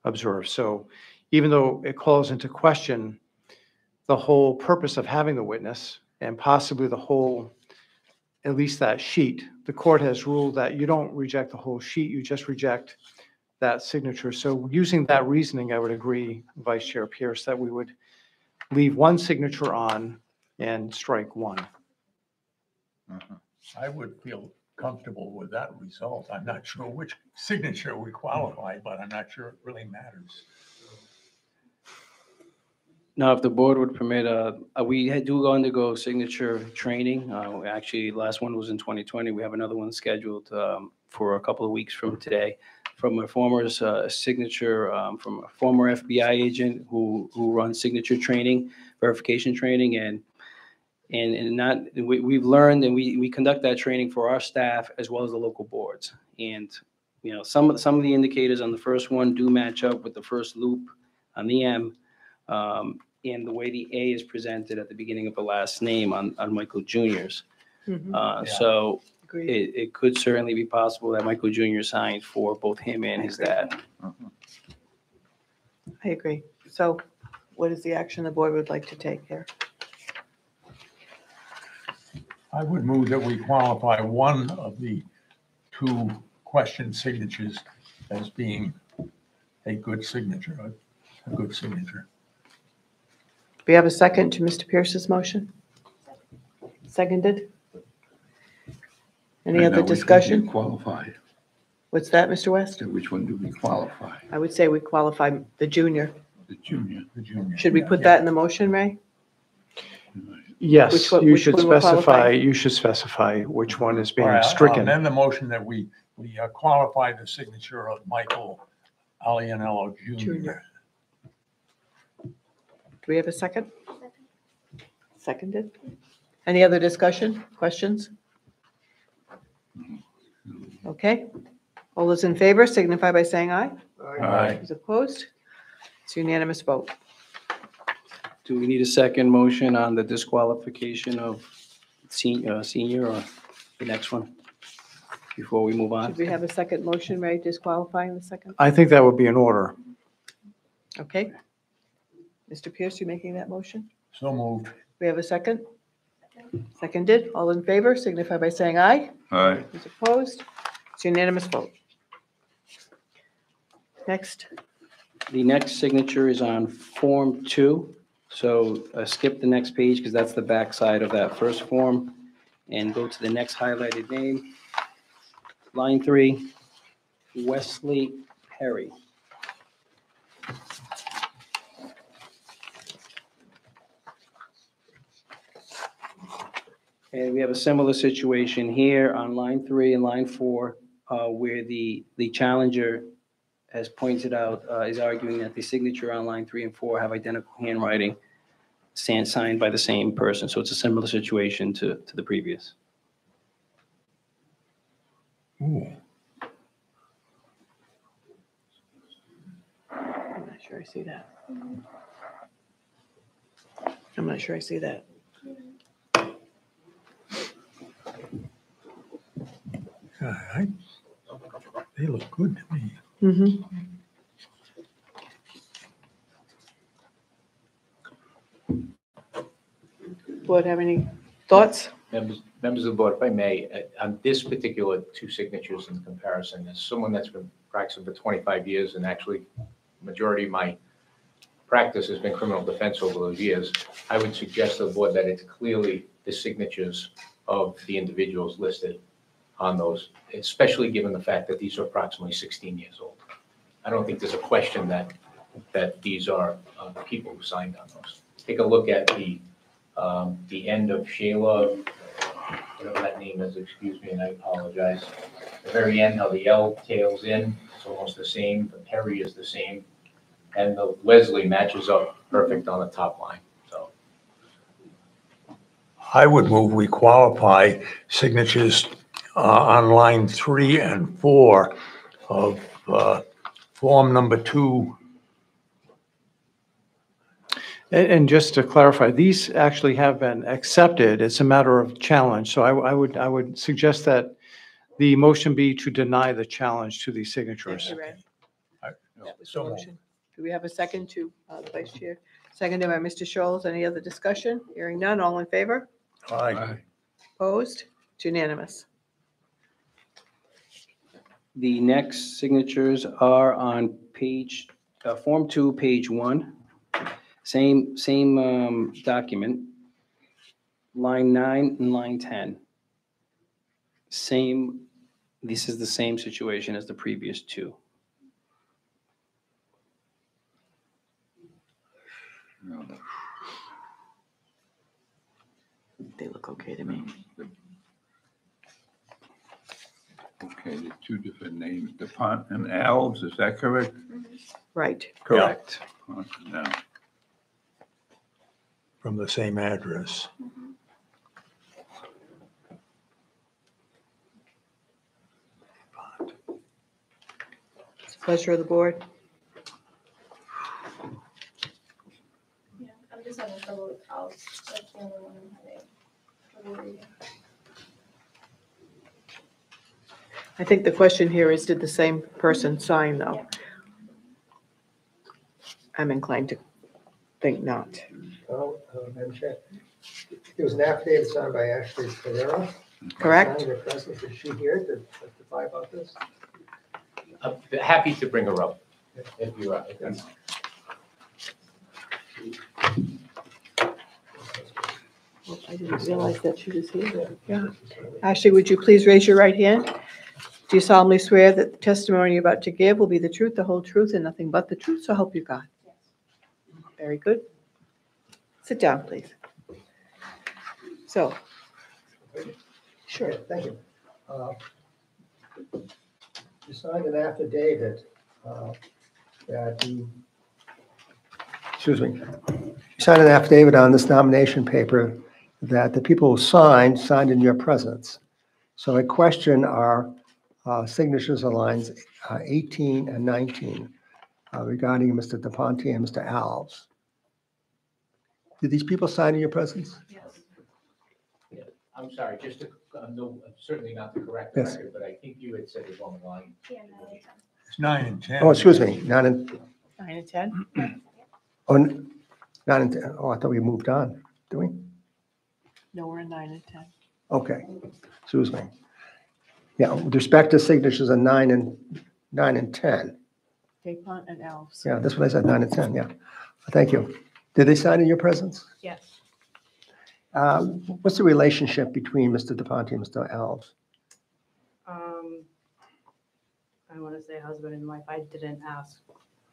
observed. So even though it calls into question the whole purpose of having the witness and possibly the whole, at least that sheet, the court has ruled that you don't reject the whole sheet, you just reject that signature. So using that reasoning, I would agree, Vice Chair Pierce, that we would leave one signature on and strike one. I would feel comfortable with that result. I'm not sure which signature we qualify, but I'm not sure it really matters. Now, if the board would permit, we do undergo signature training. Actually, last one was in 2020. We have another one scheduled for a couple of weeks from today from a former signature, from a former FBI agent who runs signature training, verification training, and we've learned, and we conduct that training for our staff as well as the local boards. And you know, some of the indicators on the first one do match up with the first loop on the M. And the way the A is presented at the beginning of the last name on Michael Jr.'s. So Agreed. it could certainly be possible that Michael Jr. signed for both him and his dad. I agree. So what is the action the board would like to take here? I would move that we qualify one of the two question signatures as being a good signature, a good signature. Do we have a second to Mr. Pierce's motion? Seconded? Any other discussion? Qualify. What's that, Mr. West? Which one do we qualify? I would say we qualify the junior. The junior. The junior. Should we put that in the motion, Ray? Yes, Which one- you which should one will specify, qualify? you should specify which one is All being right, I'll stricken. amend the motion that we qualify the signature of Michael Alianello Jr. Junior. Do we have a second? Seconded? Any other discussion, questions? Okay. All those in favor signify by saying aye. Aye. Those opposed? It's unanimous vote. Do we need a second motion on the disqualification of senior or the next one before we move on? Should we have a second motion, Ray, disqualifying the second? I think that would be in order. Okay. Mr. Pierce, you making that motion? So moved. We have a second? Seconded. All in favor signify by saying aye. Aye. Those opposed? It's unanimous vote. Next. The next signature is on Form 2. So skip the next page because that's the back side of that first form and go to the next highlighted name. Line 3, Wesley Perry. And we have a similar situation here on line 3 and line 4, where the challenger has pointed out, is arguing that the signature on line 3 and 4 have identical handwriting, signed by the same person. So it's a similar situation to the previous. Ooh, I'm not sure I see that. I'm not sure I see that. God, they look good to me. Mm-hmm. Board have any thoughts? Members of the board, if I may, on this particular two signatures in comparison, as someone that's been practicing for 25 years and actually majority of my practice has been criminal defense over those years, I would suggest to the board that it's clearly the signatures of the individuals listed on those, especially given the fact that these are approximately 16 years old. I don't think there's a question that these are people who signed on those. Take a look at the end of Shayla, whatever that name is, excuse me, and I apologize. The very end, how the L tails in, it's almost the same. The Perry is the same. And the Wesley matches up perfect on the top line, so. I would move we qualify signatures on line 3 and 4 of form number 2. And just to clarify, these actually have been accepted. It's a matter of challenge. So I would suggest that the motion be to deny the challenge to these signatures. Thank you, Red. That was the So moved. motion. Do we have a second to the vice chair? Seconded by Mr. Scholes. Any other discussion? Hearing none. All in favor? Aye. Opposed? It's unanimous. The next signatures are on page, Form 2, page 1. Same document, line 9 and line 10. This is the same situation as the previous two. They look okay to me. Okay, the two different names, DuPont and Alves, is that correct? Right. Correct. No. From the same address. It's a pleasure of the board. Yeah, I'm just having trouble with house. That's the only one I'm having trouble reading. I think the question here is, did the same person sign though? I'm inclined to think not. Well, Madam Chair, there was an affidavit signed by Ashley Ferrero. Correct? Signed her presence. Is she here to testify about this? I'm happy to bring her up if you are. Well, I didn't realize that she was here. Yeah. Ashley, would you please raise your right hand? Do you solemnly swear that the testimony you're about to give will be the truth, the whole truth, and nothing but the truth, so help you God? Very good. Sit down, please. So, sure. Yeah, thank you. You signed an affidavit that you, excuse me, you signed an affidavit on this nomination paper that the people who signed in your presence. So I question our signatures on lines 18 and 19 regarding Mr. DePonte and Mr. Alves. Did these people sign in your presence? Yeah, I'm sorry, just to, no, certainly not to correct the Yes. record, but I think you had said it on the line. Yeah, no, it's It's 9 and 10. Oh, excuse me, 9 and, 9 and 10? oh, 9 and 10. Oh, I thought we moved on. Do we? No, we're in 9 and 10. Okay, excuse me. Yeah, with respect to signatures on 9 and 10. Dupont and Alves. Yeah, that's what I said, 9 and 10, yeah. Thank you. Did they sign in your presence? Yes. What's the relationship between Mr. DePonte and Mr. Alves? I I want to say husband and wife. I didn't ask,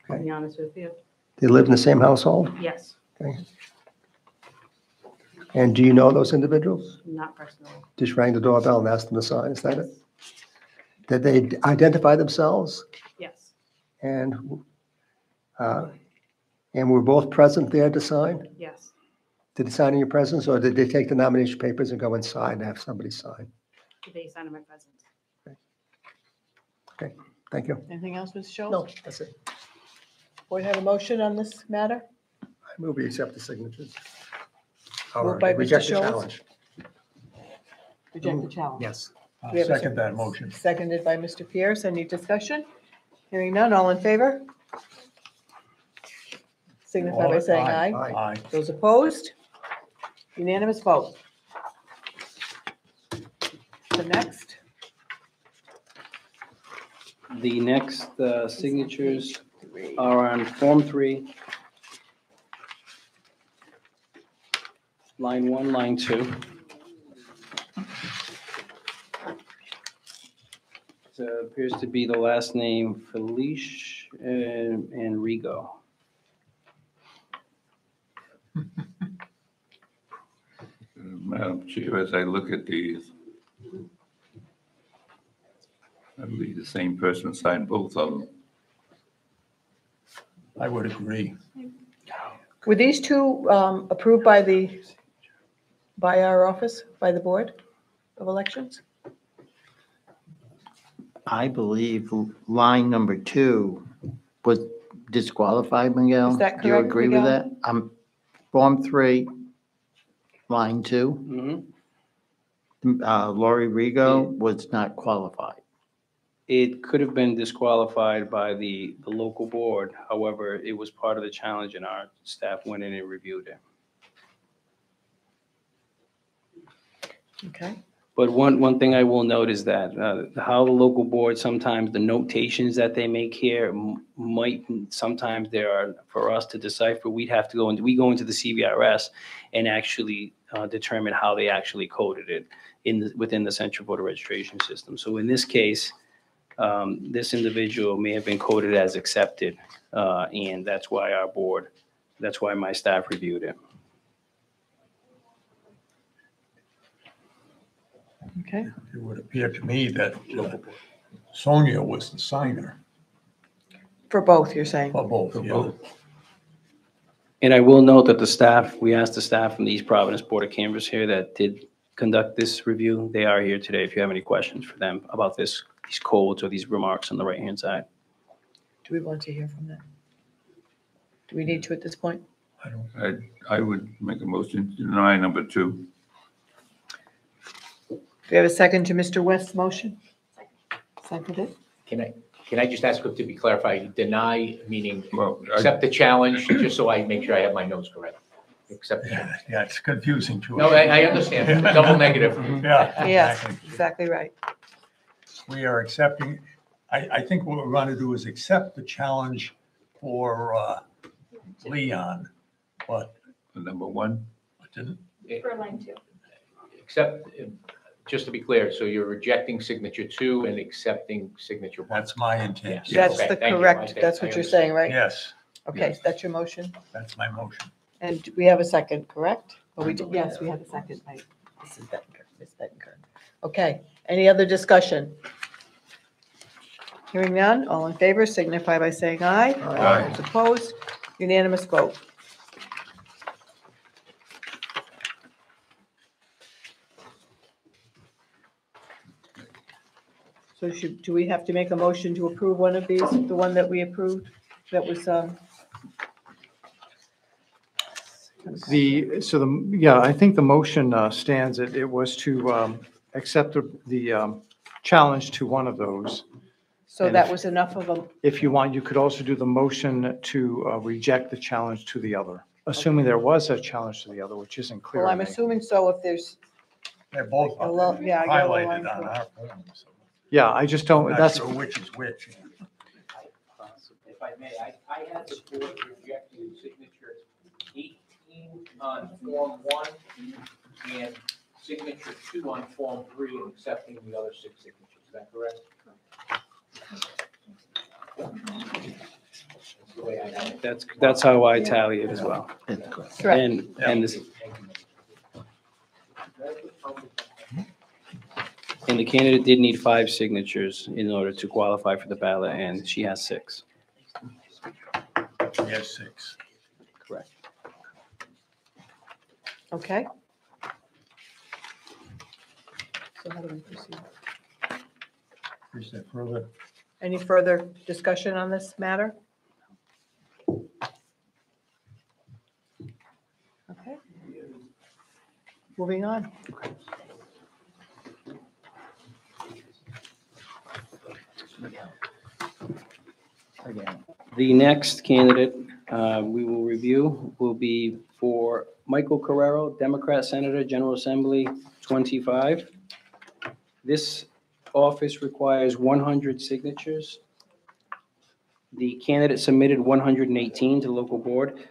to be honest with you. They live in the same household? Yes, And do you know those individuals? not personally. Just rang the doorbell and asked them to sign, is that it? Did they identify themselves? Yes, And were both present there to sign? yes. Did they sign in your presence, or did they take the nomination papers and go inside and have somebody sign? They signed in my presence. Okay, thank you. Anything else, Ms. Schultz? No, that's it. Board have a motion on this matter? I move we accept the signatures. Moved by Mr. Reject the Schultz. challenge. Reject the challenge. Yes. We have a Second that motion. Seconded by Mr. Pierce. Any discussion? Hearing none, all in favor? Signify by saying aye. Aye. Those opposed? Unanimous vote. The next, The next signatures are on Form 3, line 1, line 2. It appears to be the last name Felice and Rigo. Madam Chair, as I look at these, I believe the same person signed both of them. I would agree. were these two approved by our office, by the Board of Elections? I believe line number 2 was disqualified, Miguel. Is that Do you correct, agree with Miguel? that? Form 3, line 2, Lori Rigo was not qualified. It could have been disqualified by the local board. However, it was part of the challenge and our staff went in and reviewed it. Okay. But one thing I will note is that how the local board, sometimes the notations that they make here sometimes there are, for us to decipher, we go into the CVRS and actually determine how they actually coded it within the central voter registration system. So in this case, this individual may have been coded as accepted, and that's why my staff reviewed it. Okay. It would appear to me that Sonia was the signer For both, you're saying? for both, yeah. And I will note that we asked the staff from the East Providence Board of Canvass here that did conduct this review. They are here today if you have any questions for them about these codes or these remarks on the right-hand side. Do we want to hear from them? Do we need to at this point? I would make a motion to deny number 2. Do we have a second to Mr. West's motion? Seconded. Can I just ask to be clarified, deny meaning Well, accept the challenge, just so I make sure I have my notes correct? Accept. Yeah, it's confusing to us. No, I understand, double negative. Yeah. Yes, exactly. exactly right. We are accepting, I think what we're going to do is accept the challenge for Leon, but number 1. For line 2. Except, just to be clear, so you're rejecting signature 2 and accepting signature 1? that's my intent. Yeah. That's Okay, the thank you. correct, I that's what you're understand. saying, right? Yes, Okay, that's your motion. that's my motion. And we have a second, correct? Oh, we did, yes, we have a second by Mrs. Bettenker, Ms. Bettenker. Okay, any other discussion? Hearing none, all in favor signify by saying aye. Aye. Those opposed, unanimous vote. So do we have to make a motion to approve one of these, the one that we approved, that was, I think the motion stands, it was to accept the challenge to one of those. so And that if- was enough of a, If you want, you could also do the motion to reject the challenge to the other, assuming there was a challenge to the other, which isn't clear. well, to I'm me. assuming so if there's, They're both A lo- yeah, yellow line highlighted on too. our form, so Yeah, I just don't, I'm not that's, sure which is which. If I may, I had the board rejecting signature 18 on Form 1 and signature 2 on Form 3 and accepting the other 6 signatures. Is that correct? That's how I tally it as well. Correct. And this, and the candidate did need 5 signatures in order to qualify for the ballot, and she has 6. Yes, 6. Correct. Okay. So how do we proceed? Is there further? Any further discussion on this matter? Okay. Moving on. The next candidate we will review will be for Michael Carrero, Democrat Senator, General Assembly 25. This office requires 100 signatures. The candidate submitted 118 to the local board.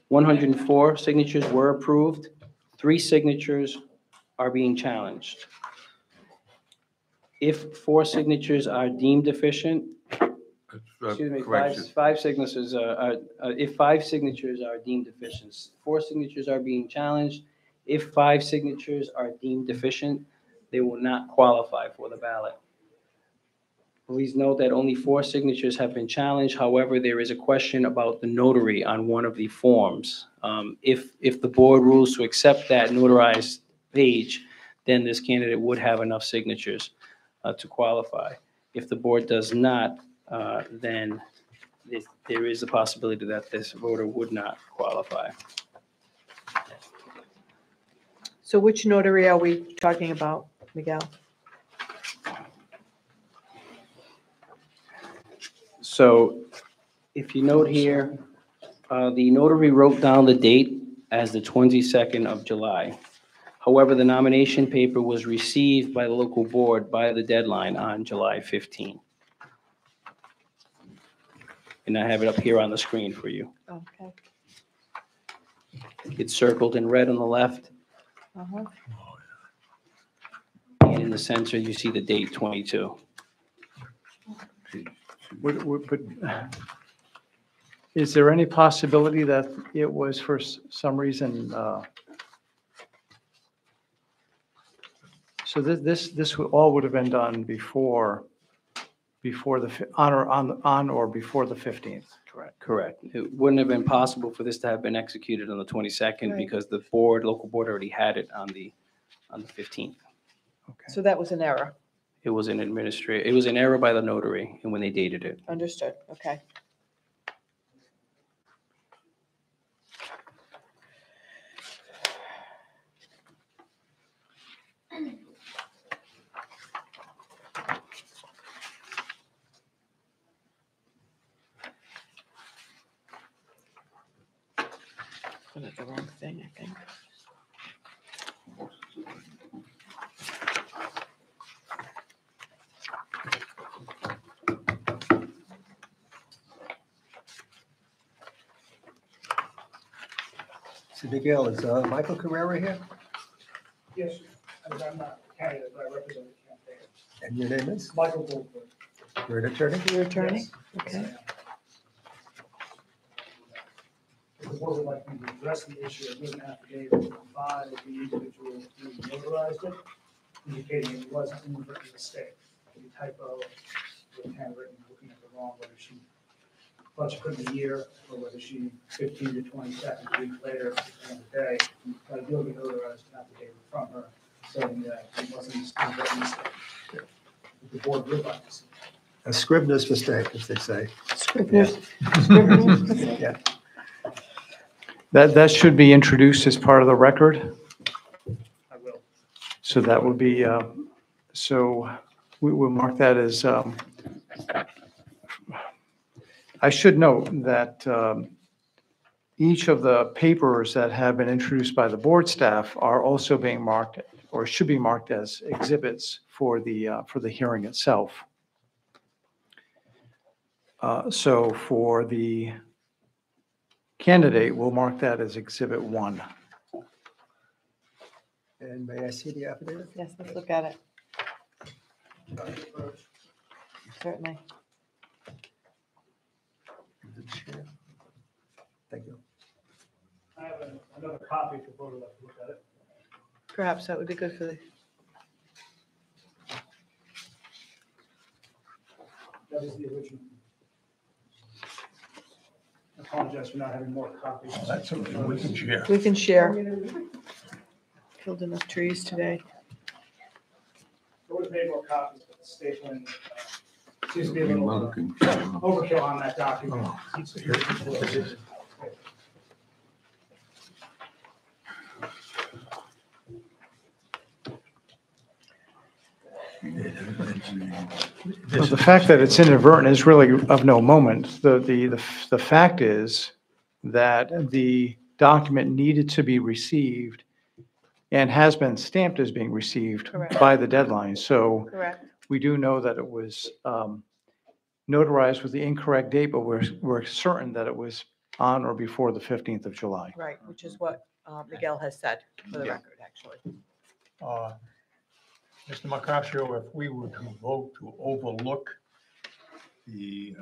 104 signatures were approved. 3 signatures are being challenged. If 4 signatures are deemed deficient, excuse me, five signatures if 5 signatures are deemed deficient, 4 signatures are being challenged. If 5 signatures are deemed deficient, they will not qualify for the ballot. Please note that only 4 signatures have been challenged. However, there is a question about the notary on one of the forms. If the board rules to accept that notarized page, then this candidate would have enough signatures to qualify. If the board does not, then there is a possibility that this voter would not qualify. So which notary are we talking about, Miguel? So if you note here, the notary wrote down the date as the 22nd of July. However, the nomination paper was received by the local board by the deadline on July 15. And I have it up here on the screen for you. Okay. It's circled in red on the left, Uh-huh. and in the center, you see the date 22. But is there any possibility that it was for some reason? So this all would have been done before on or before the 15th. Correct. It wouldn't have been possible for this to have been executed on the 22nd Right. because the local board already had it on the 15th. So that was an error. It was an error by the notary and when they dated it. Understood. Okay. I did the wrong thing, I think. So Miguel, is Michael Carrera here? Yes, I'm not a candidate, but I represent the campaign. And your name is? Michael Goldberg. You're an attorney? Your attorney? Yes. Okay. If the board would like me to address the issue, I give an affidavit by the individual who notarized it, indicating it was an inadvertent mistake, a typo, with handwritten, looking at the wrong, whether she thought she put in a year, or whether she 15 to 20 seconds, a week later, at the end of the day, I do notarized an affidavit from her, saying that it wasn't an inadvertent mistake. If the board would like to see. A Scribner's mistake, as they say. Scribner's. Yeah. That should be introduced as part of the record. I will. So that would be, so we will mark that as, I should note that each of the papers that have been introduced by the board staff are also being marked or should be marked as exhibits for the hearing itself. So for the candidate, we'll mark that as Exhibit 1. And may I see the affidavit? Yes, let's look at it. Certainly. The chair. copy if the board would like to look at it. Perhaps that would be good for the, That is the original. I apologize for not having more copies. That's okay, we can share. we can share. Killed enough trees today. I would have made more copies, but the stapling seems to be a Your little mother can- overkill on that document. Oh. Well, the fact that it's inadvertent is really of no moment. The fact is that the document needed to be received and has been stamped as being received Correct. by the deadline. So Correct. we do know that it was notarized with the incorrect date, but we're certain that it was on or before the 15th of July. Right, which is what Miguel has said for the Yeah. record, actually. Mr. Marcascio, if we were to vote to overlook the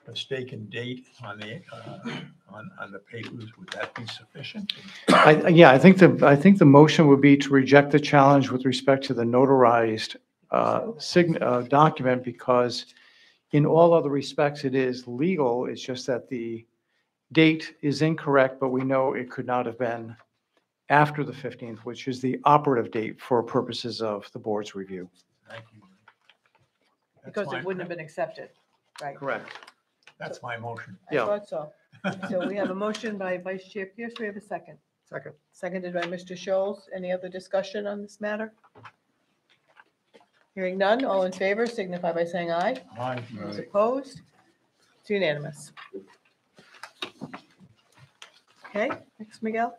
mistaken date on the papers, would that be sufficient? Yeah, I think the motion would be to reject the challenge with respect to the notarized document, because in all other respects, it is legal. It's just that the date is incorrect, but we know it could not have been after the 15th, which is the operative date for purposes of the board's review. Thank you. That's Because my- it wouldn't have been accepted, right? Correct. That's my motion. I Yeah. thought so. So we have a motion by Vice Chair Pierce. We have a second. Second. Seconded by Mr. Scholes. Any other discussion on this matter? Hearing none, all in favor signify by saying aye. Aye. Those opposed? It's unanimous. Okay, next, Miguel.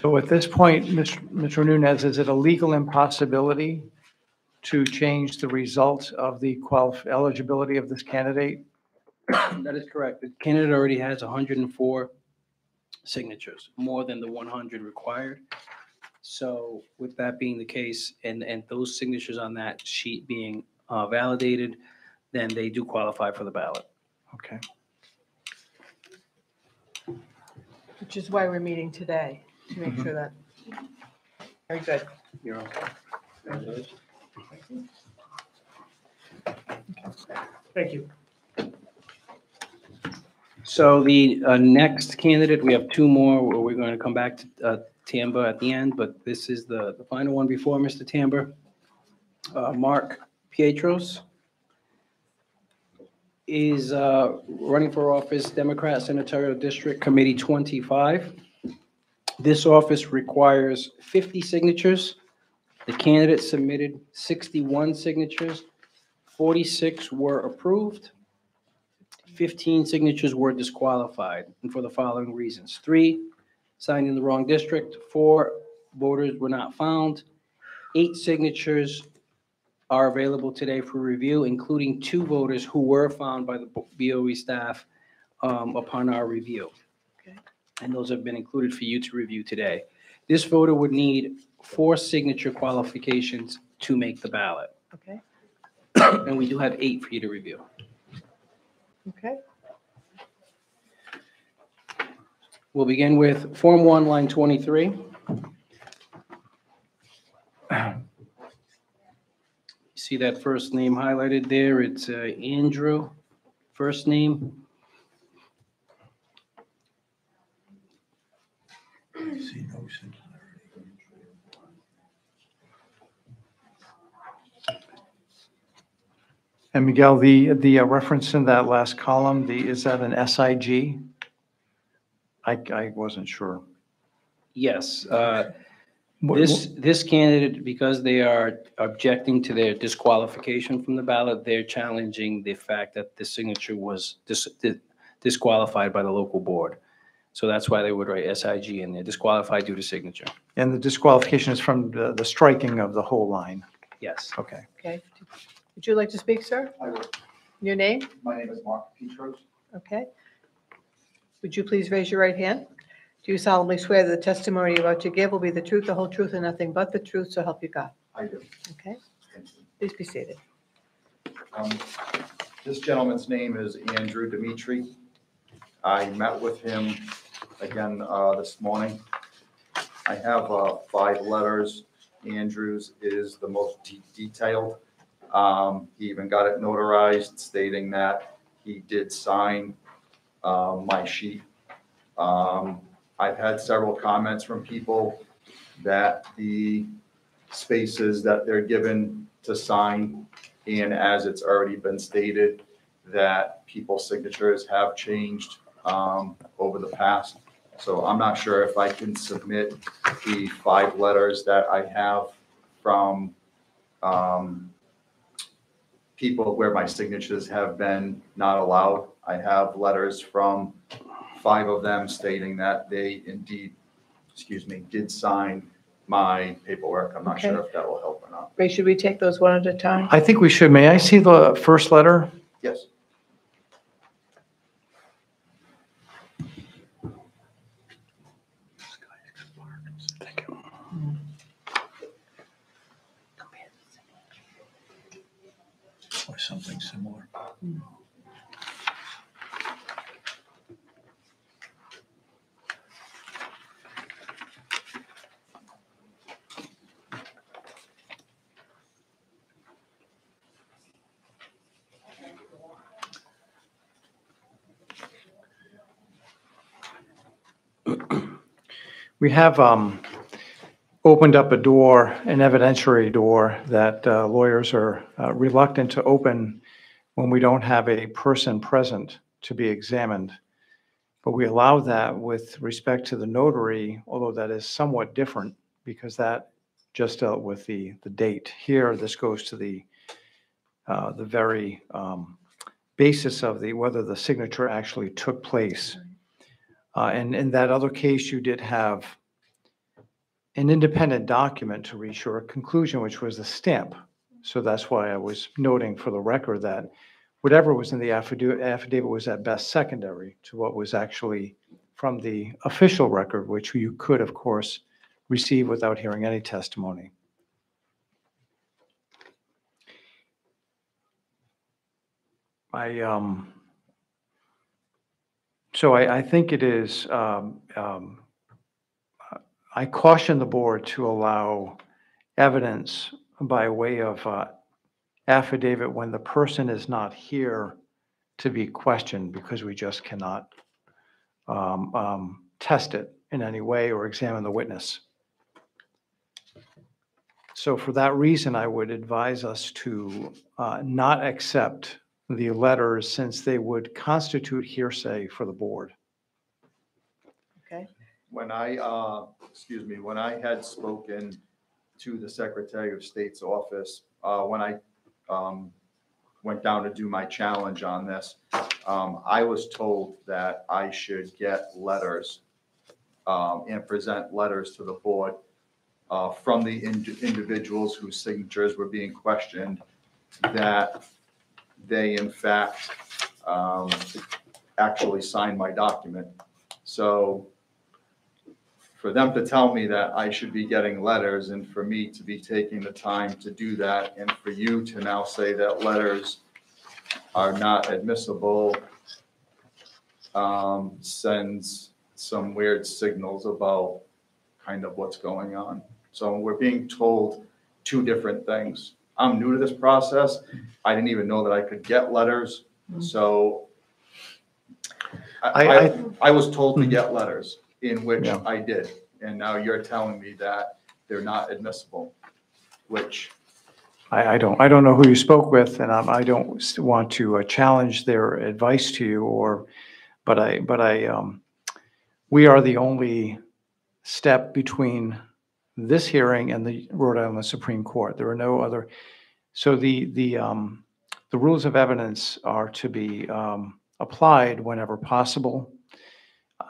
So at this point, Mr. Nunez, is it a legal impossibility to change the result of the eligibility of this candidate? That is correct. The candidate already has 104 signatures, more than the 100 required. So with that being the case, and those signatures on that sheet being validated, then they do qualify for the ballot. Okay. Which is why we're meeting today, to make sure that. Very good. You're okay. Thank you. So the next candidate, we have two more. We're going to come back to Tamba at the end, but this is the final one before Mr. Tamba. Mark Pietros is running for office, Democrat Senatorial District Committee 25. This office requires 50 signatures. The candidate submitted 61 signatures. 46 were approved. 15 signatures were disqualified, and for the following reasons. 3, signed in the wrong district. 4, voters were not found. 8 signatures are available today for review, including 2 voters who were found by the BOE staff upon our review. Okay. And those have been included for you to review today. This voter would need 4 signature qualifications to make the ballot. Okay, And we do have 8 for you to review. okay. We'll begin with Form 1, line 23. See that first name highlighted there? It's Andrew, first name. I see no similarity. And Miguel, the reference in that last column, is that an SIG? I wasn't sure. Yes. What- This candidate, because they are objecting to their disqualification from the ballot, they're challenging the fact that the signature was disqualified by the local board. So that's why they would write SIG in there, disqualified due to signature. And the disqualification is from the striking of the whole line. Yes. Okay. Okay. Would you like to speak, sir? I will. Your name? My name is Mark Petros. Okay. Would you please raise your right hand? Do you solemnly swear that the testimony you're about to give will be the truth, the whole truth, and nothing but the truth, so help you God? I do. Okay, Thank you. please be seated. This gentleman's name is Andrew Dimitri. I met with him again this morning. I have 5 letters. Andrew's is the most detailed. He even got it notarized stating that he did sign my sheet. I've had several comments from people that the spaces that they're given to sign, and as it's already been stated, that people's signatures have changed over the past. So I'm not sure if I can submit the 5 letters that I have from people where my signatures have been not allowed. I have letters from 5 of them stating that they indeed, did sign my paperwork. I'm not sure if that will help or not. Ray, should we take those one at a time? I think we should. May I see the first letter? Yes. Thank you. Or something similar. We have opened up a door, an evidentiary door, that lawyers are reluctant to open when we don't have a person present to be examined. But we allow that with respect to the notary, although that is somewhat different because that just dealt with the date. Here, this goes to the very basis of whether the signature actually took place. And in that other case, you did have an independent document to reach your conclusion, which was the stamp. So that's why I was noting for the record that whatever was in the affidavit was at best secondary to what was actually from the official record, which you could, of course, receive without hearing any testimony. So I think it is, I caution the board to allow evidence by way of affidavit when the person is not here to be questioned, because we just cannot test it in any way or examine the witness. So for that reason, I would advise us to not accept the letters since they would constitute hearsay for the board. Okay. When I, when I had spoken to the Secretary of State's office, when I went down to do my challenge on this, I was told that I should get letters and present letters to the board from the individuals whose signatures were being questioned, that they in fact actually signed my document. So for them to tell me that I should be getting letters and for me to be taking the time to do that, and for you to now say that letters are not admissible, sends some weird signals about kind of what's going on. So we're being told 2 different things. I'm new to this process. I didn't even know that I could get letters. So I was told to get letters, in which I did. And now you're telling me that they're not admissible, which I don't know who you spoke with, and I don't want to challenge their advice to you, but we are the only step between this hearing and the Rhode Island Supreme Court. There are no other. So the rules of evidence are to be applied whenever possible.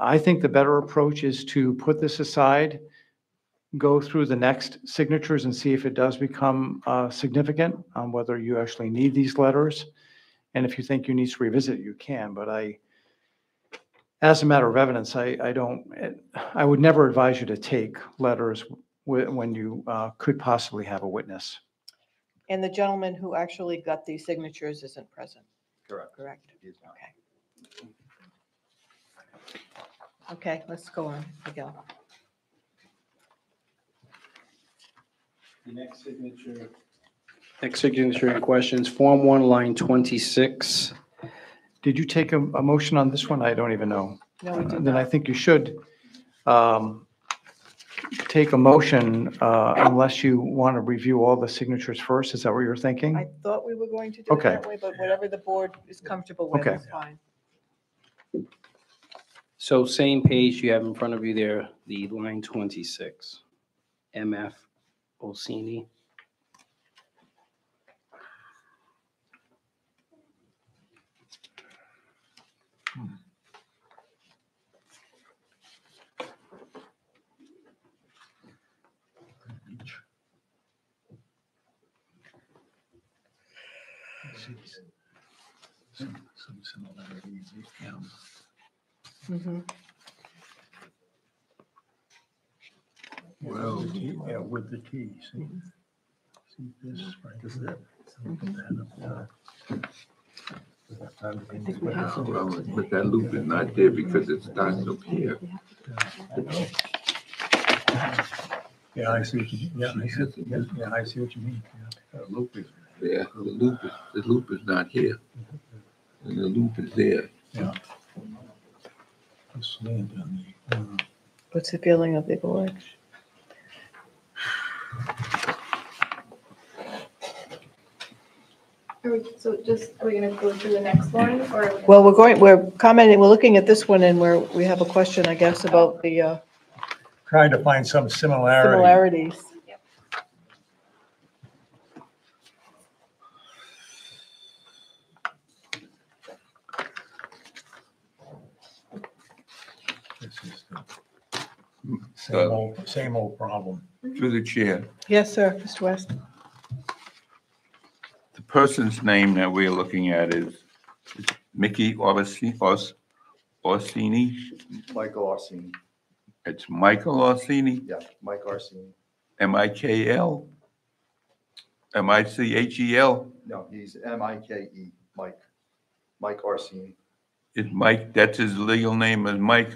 I think the better approach is to put this aside, go through the next signatures and see if it does become significant on whether you actually need these letters. And if you think you need to revisit, you can. But as a matter of evidence, I would never advise you to take letters when you could possibly have a witness. And the gentleman who actually got these signatures isn't present. Correct. Correct. He is not. Okay, let's go on, Miguel. The next signature in questions, Form 1, line 26. Did you take a motion on this one? I don't even know. No, we did Then I not. think you should take a motion unless you want to review all the signatures first. Is that what you're thinking? I thought we were going to do it Okay. that way, but whatever the board is comfortable with Okay. is fine. So same page you have in front of you there, the line 26, MF Olsini. Some similarities, yeah. Mhm. Well, yeah, with the T, see? See this, right? This is it. Well, but that loop is not there because it starts up here. Yeah, I see what you, yeah, I see, yeah, I see what you mean. Yeah. Loop is. Yeah, the loop is not here. And the loop is there. Yeah. Let's land on the, What's the feeling of the board? Are we gonna go through the next one, or? Well, we're commenting, we're looking at this one and we have a question, I guess, about the trying to find some similarity. similarities. This is the same old problem. Through the chair, Yes, sir, Mr. West. the person's name that we're looking at is Mickey Orsini. Michael Orsini. It's Michael Orsini, Yeah, Mike Orsini. Mikl, Michel. No, he's Mike. Mike. Mike Orsini. Is Mike, that's his legal name is Mike?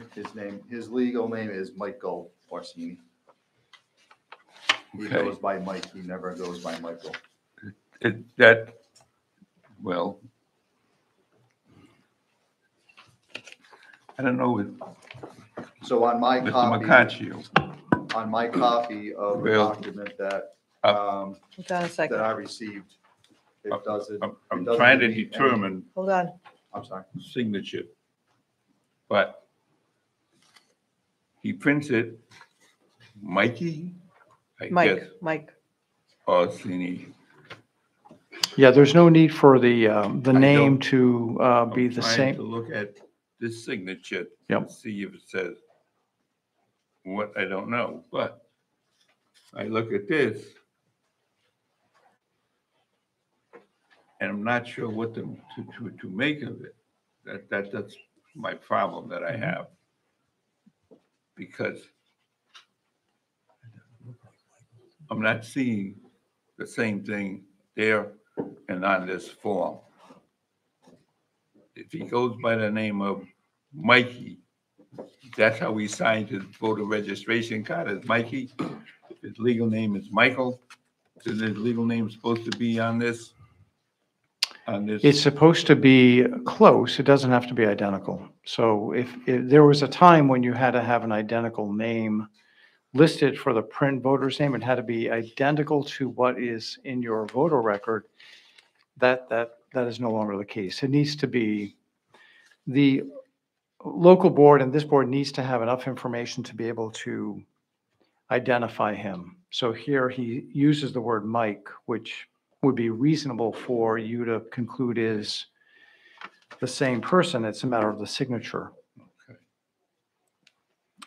His legal name is Michael Orsini. He Okay. goes by Mike. He never goes by Michael. Well, I don't know, So on my Mr. copy, Macaccio. on my copy of the Well, document that, Hold on a that second. I received, it doesn't. I'm it doesn't trying to give me any- determine Hold on. I'm sorry. signature. But he prints it Mikey, I guess, Mike. Orsini. Yeah, there's no need for the name don't- to be I'm the trying same. to look at this signature. Yep. To see if it says what I don't know, but I look at this and I'm not sure what to make of it. That's my problem that I have. Because I'm not seeing the same thing there and on this form. If he goes by the name of Mikey, that's how we signed his voter registration card, as Mikey. If his legal name is Michael, is his legal name supposed to be on this? It's supposed to be close. It doesn't have to be identical. So if there was a time when you had to have an identical name listed for the print voter's name, it had to be identical to what is in your voter record. That is no longer the case. It needs to be, the local board and this board needs to have enough information to be able to identify him. So here he uses the word Mike, which would be reasonable for you to conclude is the same person. It's a matter of the signature. Okay.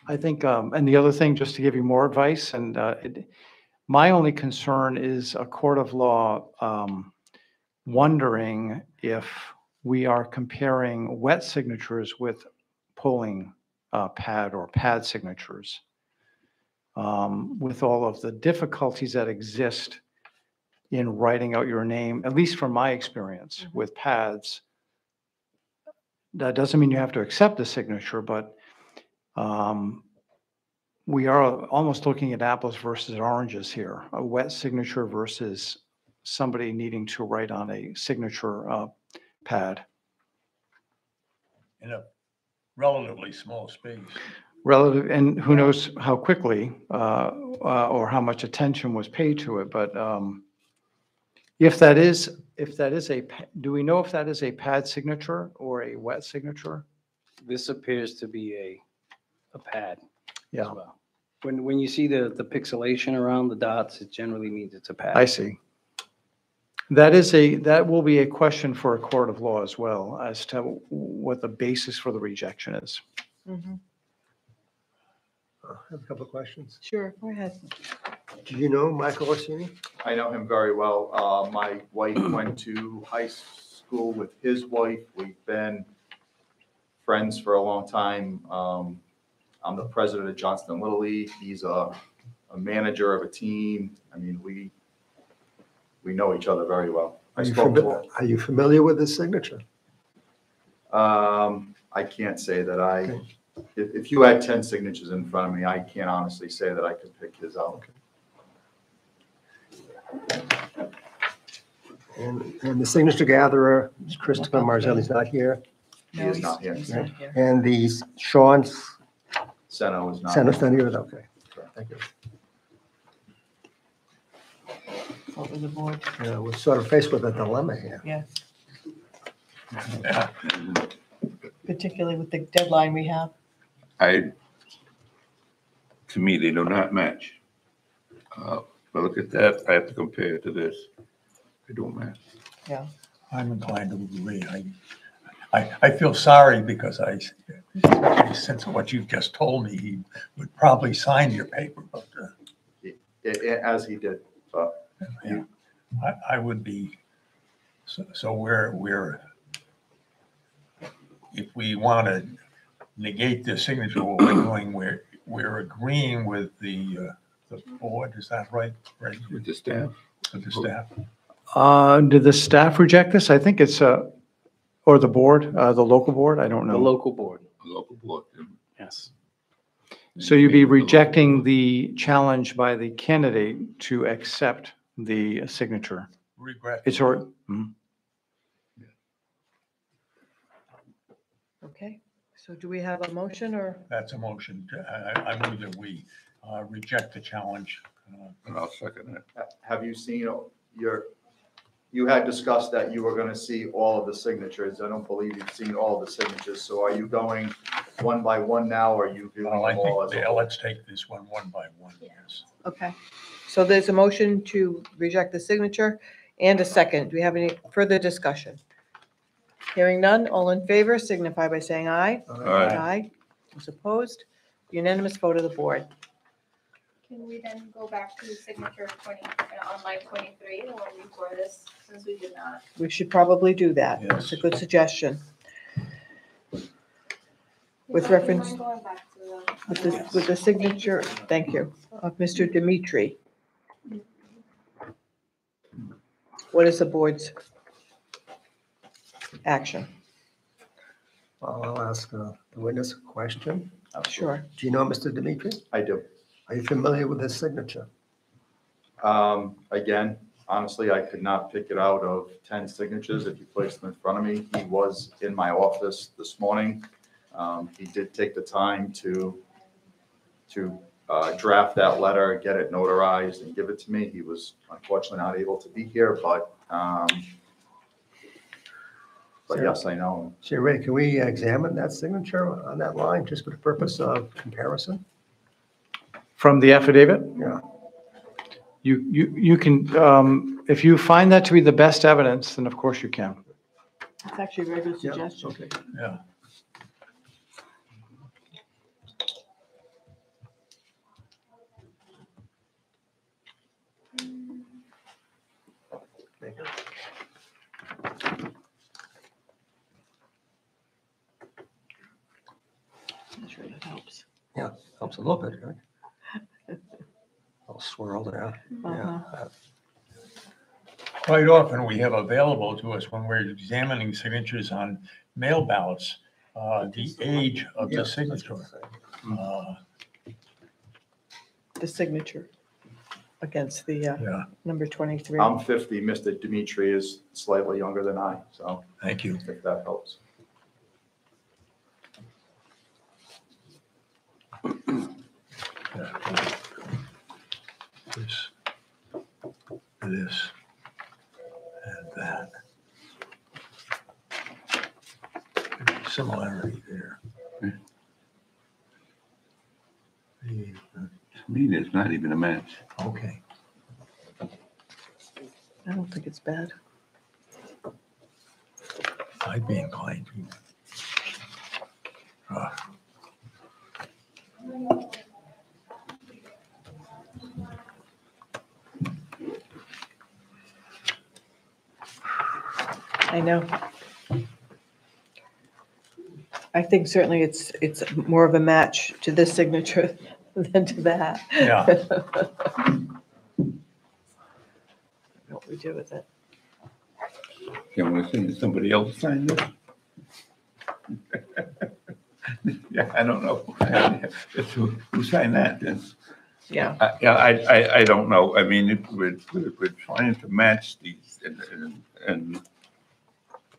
I think, and the other thing, just to give you more advice, and my only concern is a court of law wondering if we are comparing wet signatures with polling pad or pad signatures. With all of the difficulties that exist in writing out your name, at least from my experience with pads, that doesn't mean you have to accept the signature, but we are almost looking at apples versus oranges here. A wet signature versus somebody needing to write on a signature pad. In a relatively small space. Relative, and who knows how quickly or how much attention was paid to it, but if that is do we know if that is a pad signature or a wet signature? This appears to be a pad as Yeah, well. When you see the pixelation around the dots, it generally means it's a pad. I see. That will be a question for a court of law as well, as to what the basis for the rejection is. Mhm. I have a couple of questions. Sure, go ahead. Do you know Michael Orsini? I know him very well. My wife went to high school with his wife. We've been friends for a long time. I'm the president of Johnston Little League. He's a manager of a team. I mean, we know each other very well. I spoke to him. Are you familiar with his signature? I can't say that if you had 10 signatures in front of me, I can't honestly say that I could pick his out. And the signature gatherer, Christopher Marzelli's not here. He is not here. He's not here. And the Sean Seno is not. Sena's not here, okay. Thank you. What was the board? Yeah, we're sort of faced with a dilemma here. Yes. Particularly with the deadline we have. To me, they do not match. But look at that, I have to compare it to this. They don't match. Yeah. I'm inclined to agree. I feel sorry because especially since what you just told me, he would probably sign your paper, but As he did. yeah, I would be, so we're, if we want to negate the signature, what we're doing, we're agreeing with the board, is that right? Right. With the staff. With the staff. Did the staff reject this? I think it's, or the board, the local board? I don't The know. local board, Local board. yes. So you'd be rejecting the challenge by the candidate to accept the signature. Regret. It's or, mhm. Okay, so do we have a motion or? That's a motion. I move that we reject the challenge. And I'll second it. Have you seen you had discussed that you were going to see all of the signatures. I don't believe you've seen all of the signatures. So are you going one by one now, or are you viewing Well, I them all as a think, whole? let's take this one by one, yes. Okay, so there's a motion to reject the signature and a second. Do we have any further discussion? Hearing none, all in favor signify by saying aye. Aye. Aye. Those opposed? Unanimous vote of the board. Can we then go back to signature 20, on line 23, the one before this, since we did not? We should probably do that. Yes. That's a good suggestion. With Do you reference- mind going back to the- With the signature, thank you, of Mr. Dimitri. What is the board's action? Well, I'll ask the witness a question. Sure. Do you know Mr. Dimitri? I do. Are you familiar with his signature? Again, honestly, I could not pick it out of 10 signatures if you placed them in front of me. He was in my office this morning. He did take the time to draft that letter, get it notarized and give it to me. He was unfortunately not able to be here, but yes, I know him. So, Ray, can we examine that signature on that line just for the purpose of comparison? From the affidavit? Yeah. You can, if you find that to be the best evidence, then of course you can. It's actually a very good Yeah, suggestion. okay. Yeah. Thank you. I'm sure that helps. Yeah, helps a little bit, right? All swirled out. Yeah. Uh-huh. Quite often, we have available to us when we're examining signatures on mail ballots, the age of the signature. The signature against the Yeah, number 23. I'm 50, Mr. Dimitri is slightly younger than I, so thank you. if that helps. This, and that. Similarity there. The- To me, there's not even a match. Okay. I don't think it's bad. I'd be inclined to. I know. I think certainly it's more of a match to this signature than to that. Yeah. What we do with it. Can we send somebody else sign this? Yeah, I don't know. It's who signed that then? Yeah. Yeah, I don't know. I mean, we're trying to match these and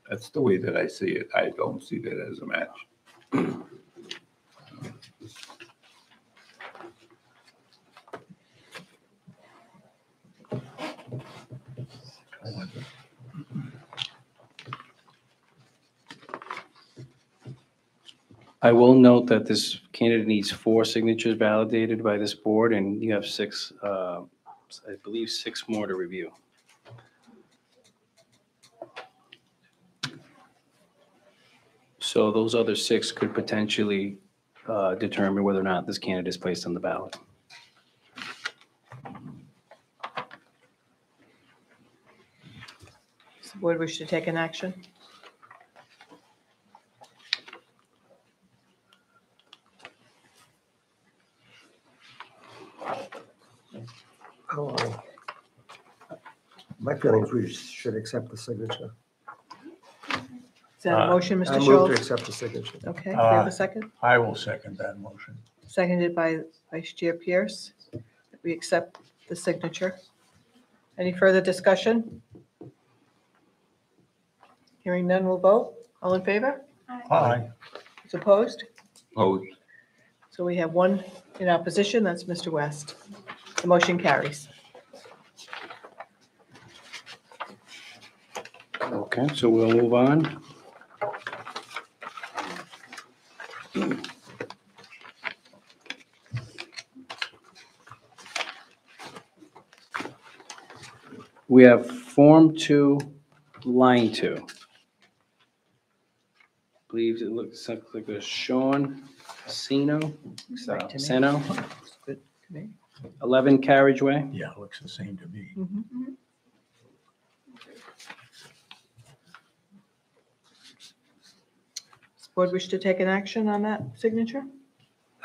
that's the way that I see it. I don't see that as a match. I will note that this candidate needs 4 signatures validated by this board, and you have 6, I believe 6 more to review. So those other 6 could potentially determine whether or not this candidate is placed on the ballot. Does the board wish to take an action? Oh, my feeling is we should accept the signature. Is that a motion, Mr. I move to Schultz? accept the signature. Okay, do we have a second? I will second that motion. Seconded by Vice Chair Pierce. We accept the signature. Any further discussion? Hearing none, we'll vote. All in favor? Aye. Is opposed? Opposed? So we have 1 in opposition, that's Mr. West. The motion carries. Okay, so we'll move on. We have Form 2, Line 2. Believe it looks like a Sean Seno, Right to me. Seno, Good to me. 11 Carriageway. Yeah, it looks the same to me. Mhm. Does the board wish to take an action on that signature?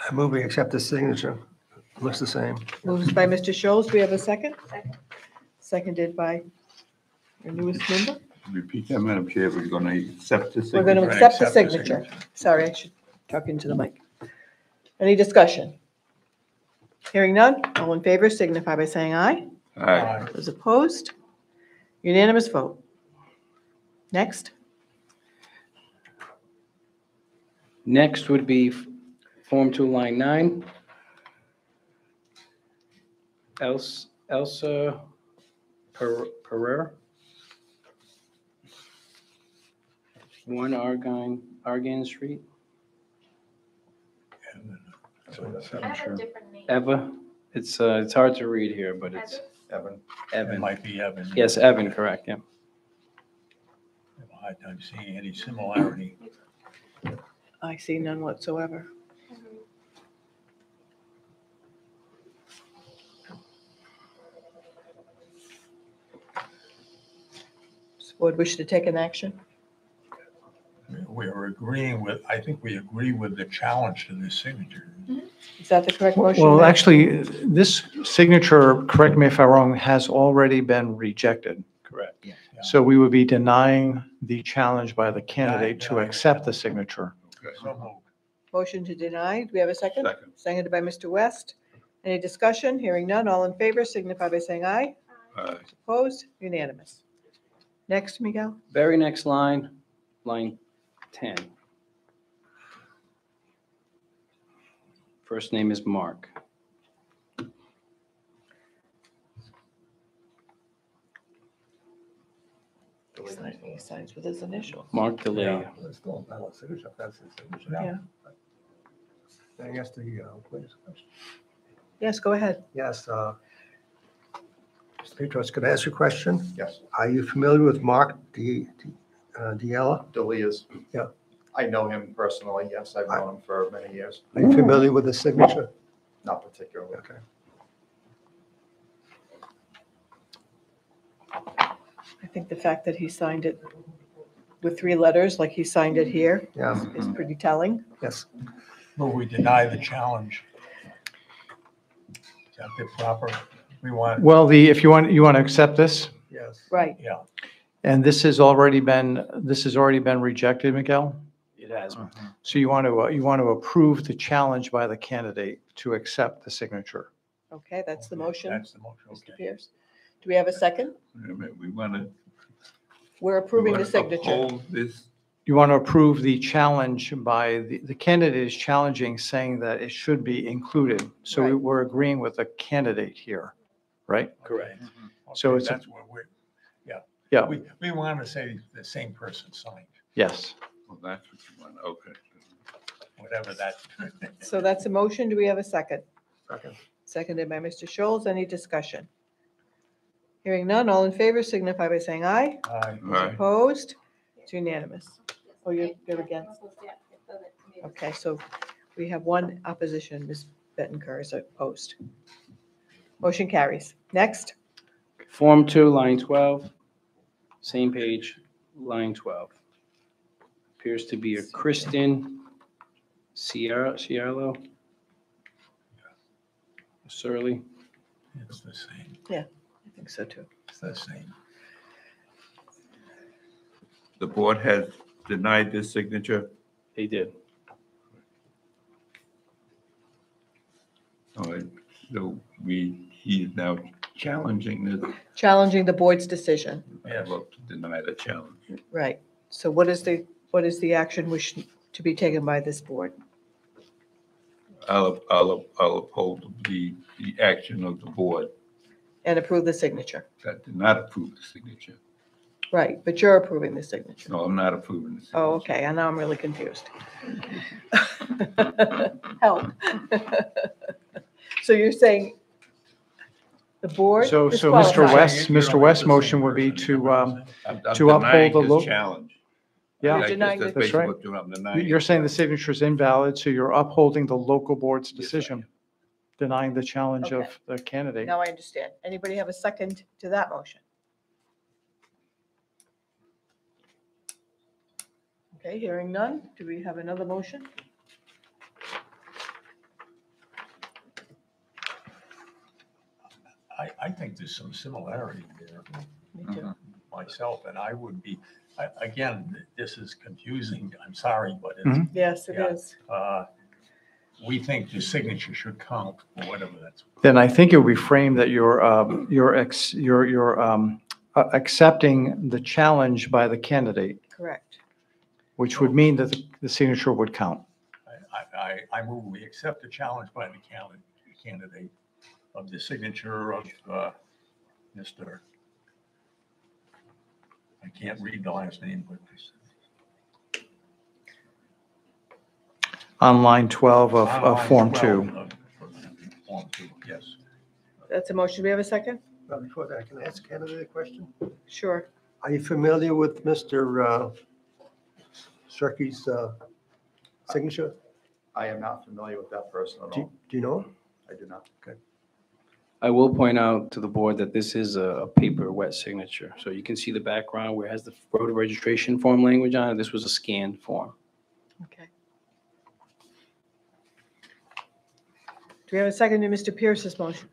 I move we accept the signature. Looks the same. Moved by Mr. Schultz, do we have a second? Second. Seconded by your newest member. Repeat that, Madam Chair. We're going to accept this. We're going to accept the signature. Sorry, I should talk into the mic. Any discussion? Hearing none, all in favor signify by saying aye. Aye. Those opposed? Unanimous vote. Next, Next would be Form 2, Line 9. Elsa Pereira. 1 Argyle Street. So that's- I have a different name. Eva, it's hard to read here, but it's Evan? Evan. It Evan. might be Evan. Yes, Evan, correct, yeah. I have a hard time seeing any similarity. I see none whatsoever. Does the board wish to take an action? We're agreeing with, I think we agree with the challenge to this signature. Is that the correct motion? Well, Mayor? actually, this signature, correct me if I'm wrong, has already been rejected. Correct. So we would be denying the challenge by the candidate to Denying. accept the signature. Okay. So moved. Motion to deny. Do we have a second? Second. Seconded by Mr. West. Any discussion? Hearing none. All in favor signify by saying aye. Aye. Opposed? Unanimous. Next, Miguel. Very next line, line 10. First name is Mark. He signs with his initials. Mark DeLeo. It's still a valid signature, that's his signature. Yeah. I guess please. Yes, go ahead. Yes, Mr. Petros, could I ask you a question? Yes, Are you familiar with Mark Diella? Delia's. Yeah. I know him personally, yes, I've known him for many years, Are you familiar with his signature? not particularly. Okay. I think the fact that he signed it with 3 letters, like he signed it here, Yeah, is pretty telling. yes. Will we deny the challenge? Is that the proper, we want, Well, if you want to accept this, Yes. Right. yeah. and this has already been rejected, Miguel? It has. So you want to approve the challenge by the candidate to accept the signature. Okay, that's the Okay, motion, That's the motion, Mr. okay. Pierce. Do we have a second? Wait a minute, we want to. We're approving the signature. Hold this, You want to approve the challenge by, the candidate is challenging, saying that it should be included. So Right. we're agreeing with the candidate here, right? Correct. So Okay, it's a- that's what we're, Yeah, we want to say the same person signed, yes. well, that's what you want, okay. whatever that. So that's a motion. Do we have a second? Second. Seconded by Mr. Scholes. Any discussion? Hearing none. All in favor signify by saying aye. Aye. Aye. Opposed? It's unanimous. Oh, you're against? Yeah, it doesn't need- Okay, so we have 1 opposition. Ms. Bettenker is opposed. Motion carries. Next. Form 2, line 12, same page, line 12. Appears to be a Kristen Ciarlo. Surly. It's the same, I think so too. it's the same. The board has denied this signature. They did. All right, so he is now challenging this. Challenging the board's decision. Yes. I vote to deny the challenge. Right. So what is the action wish to be taken by this board? I'll uphold the action of the board And approve the signature. that did not approve the signature. Right, but you're approving the signature. No, I'm not approving the signature. Oh, okay, and now I'm really confused. Help. So you're saying the board? So Mr. disqualifies? West's motion would be to, I'm to uphold denying the his challenge. yeah, You're denying That's the- That's basically right. what I'm denying. you're saying the signature is invalid, so you're upholding the local board's decision, denying the challenge of the candidate. Now I understand. Anybody have a second to that motion? Okay, hearing none. Do we have another motion? I think there's some similarity there Me too. myself, and I would be, again, this is confusing, I'm sorry, but Mhm. Yes, it Yeah. is. we think the signature should count, or whatever that's. Then I think it would be framed that you're accepting the challenge by the candidate, Correct. which would mean that the signature would count. I move we accept the challenge by the candidate of the signature of Mr. I can't read the last name, but On line 12 of Online Form 12 2. of Form 2, yes. That's a motion. Do we have a second? Before that, can I ask the candidate a question? Sure. Are you familiar with Mr. Shirky's signature? I am not familiar with that person at Do all. do you know him? I do not. I will point out to the board that this is a paper wet signature. So you can see the background where it has the voter registration form language on it. This was a scanned form. Okay. Do we have a second to Mr. Pierce's motion?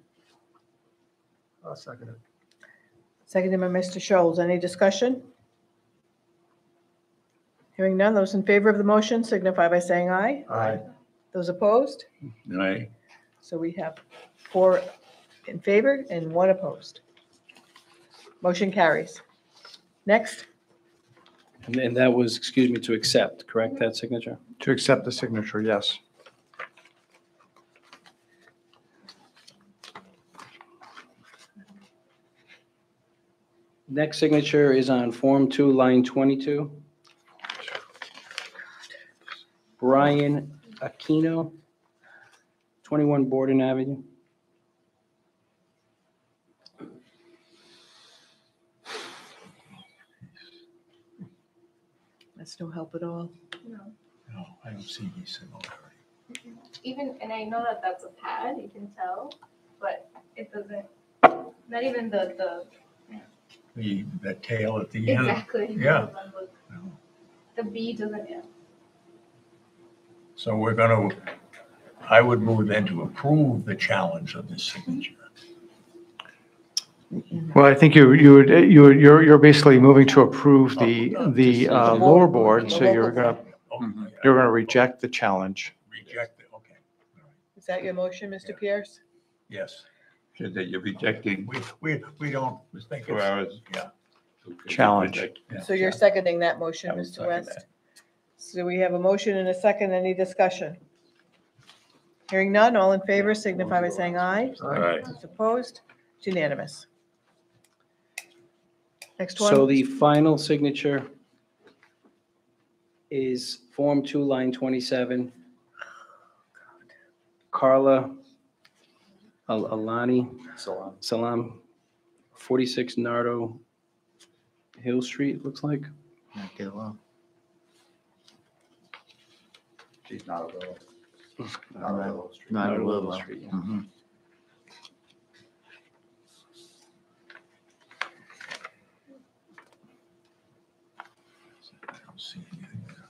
I'll second it. Seconded by Mr. Scholes. Any discussion? Hearing none, those in favor of the motion signify by saying aye. Aye. Those opposed? Aye. So we have 4 in favor and 1 opposed. Motion carries. Next, And that was, excuse me, to accept, correct, that signature? To accept the signature, yes. Next signature is on Form 2, line 22. Brian Aquino, 21 Borden Avenue. that's no help at all. No. No, I don't see any similarity. Even, and I know that that's a pad, you can tell, but it doesn't, not even the The tail at the end. exactly. Yeah. The B doesn't, yeah. So we're gonna, I would move then to approve the challenge of this signature. Well, I think you're basically moving to approve the lower board, so you're gonna reject the challenge. Reject it, okay. Is that your motion, Mr. Pierce? Yes. Said that you're rejecting We don't think 2 it's, hours. yeah. Challenge. Yeah. So you're seconding that motion, I would Mr. second West? that. So we have a motion and a second. Any discussion? Hearing none, all in favor signify by saying aye. Aye. Those opposed? It's unanimous. Next one. So the final signature is Form 2, line 27. Carla Alani Salam, 46 Nardo Hill Street, looks like. Not get along. She's not available. Not Not available. Not a Willow little. Street, yeah. Mhm. I don't see anything there.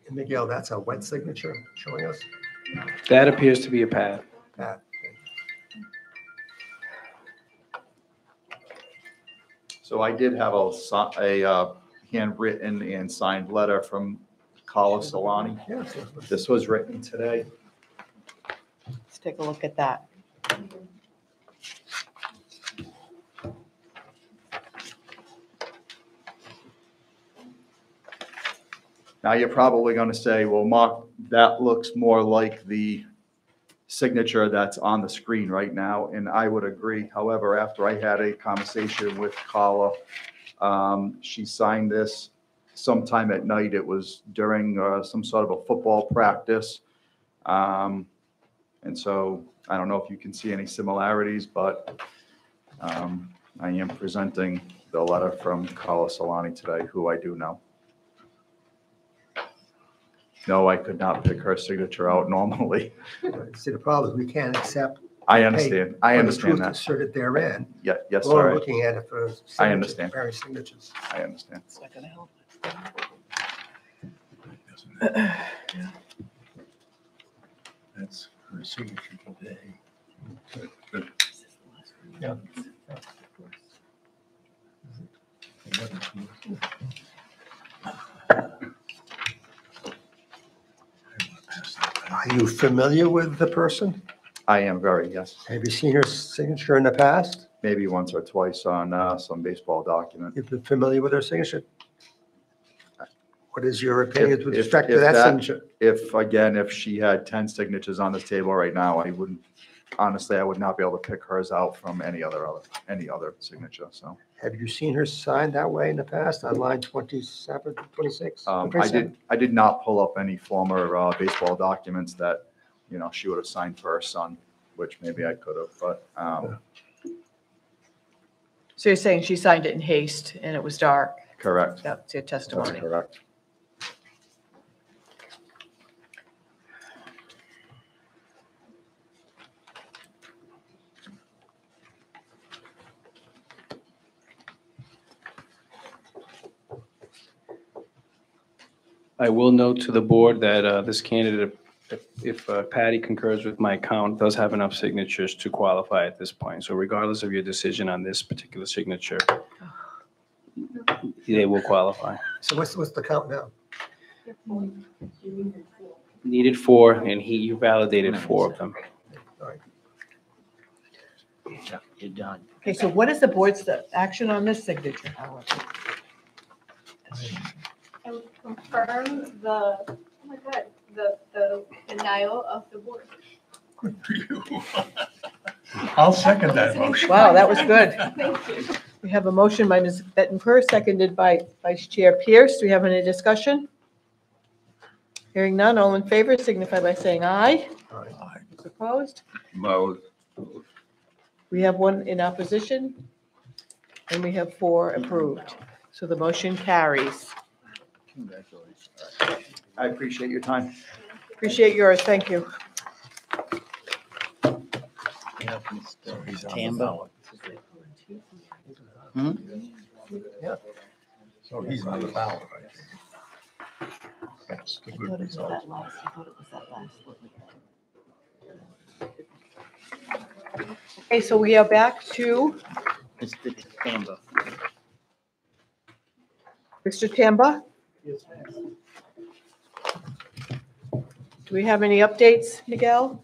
And Miguel, that's a wet signature showing us? That appears to be a pad. Pat. So I did have a handwritten and signed letter from Carla Solani. Yeah. This was written today. Let's take a look at that. Now, you're probably going to say, well, Mark, that looks more like the signature that's on the screen right now, and I would agree. However, after I had a conversation with Carla, she signed this sometime at night. It was during some sort of a football practice. And so I don't know if you can see any similarities, but I am presenting the letter from Carla Solani today, who I do know. No, I could not pick her signature out normally. See, the problem is we can't accept. I understand. I for the understand truth that. asserted therein. Yeah, yes, Or sir. looking at it for. I signatures, understand. Various signatures. I understand. It's not gonna help. That's her signature today. Yeah. Are you familiar with the person? I am very, yes. Have you seen her signature in the past? Maybe once or twice on some baseball document. You've been familiar with her signature? What is your opinion with If- respect to if that that- signature? If she had 10 signatures on this table right now, I wouldn't, honestly, I would not be able to pick hers out from any other signature, so. Have you seen her signed that way in the past on line 27, 26? I did not pull up any former baseball documents that, she would have signed for her son, which maybe I could have, but, So you're saying she signed it in haste and it was dark? correct. That's your That's testimony. correct. I will note to the board that this candidate if Patty concurs with my count, does have enough signatures to qualify at this point. So regardless of your decision on this particular signature, they will qualify. So what's the count now? Needed 4, and you validated 4 of them. You're done. Okay, so what is the board's action on this signature? I would confirm the, oh my God, the denial of the board. Good for you. I'll second that motion. Wow, that was good. Thank you. We have a motion by Ms. Bettenker, seconded by Vice Chair Pierce. Do we have any discussion? Hearing none, all in favor signify by saying aye. Aye. Opposed? Most, We have 1 in opposition, and we have 4 approved. So the motion carries. Congratulations. I appreciate your time. Appreciate yours, thank you. Yeah, So Mr. he's on the Tamba. ballot. Hmm? So he's on the ballot, I think. That's the good result. Okay, so we are back to Mr. Tamba. Mr. Tamba. Yes, ma'am. Do we have any updates, Miguel?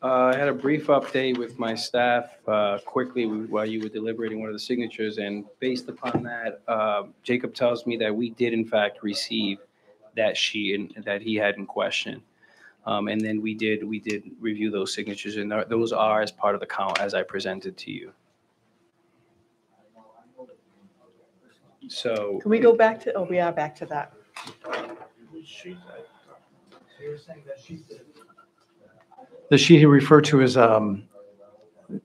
I had a brief update with my staff quickly while you were deliberating one of the signatures, and based upon that, Jacob tells me that we did in fact receive that sheet that he had in question. And then we did review those signatures, and those are as part of the count as I presented to you. So. Can we go back to, oh, we are back to that. The sheet he referred to as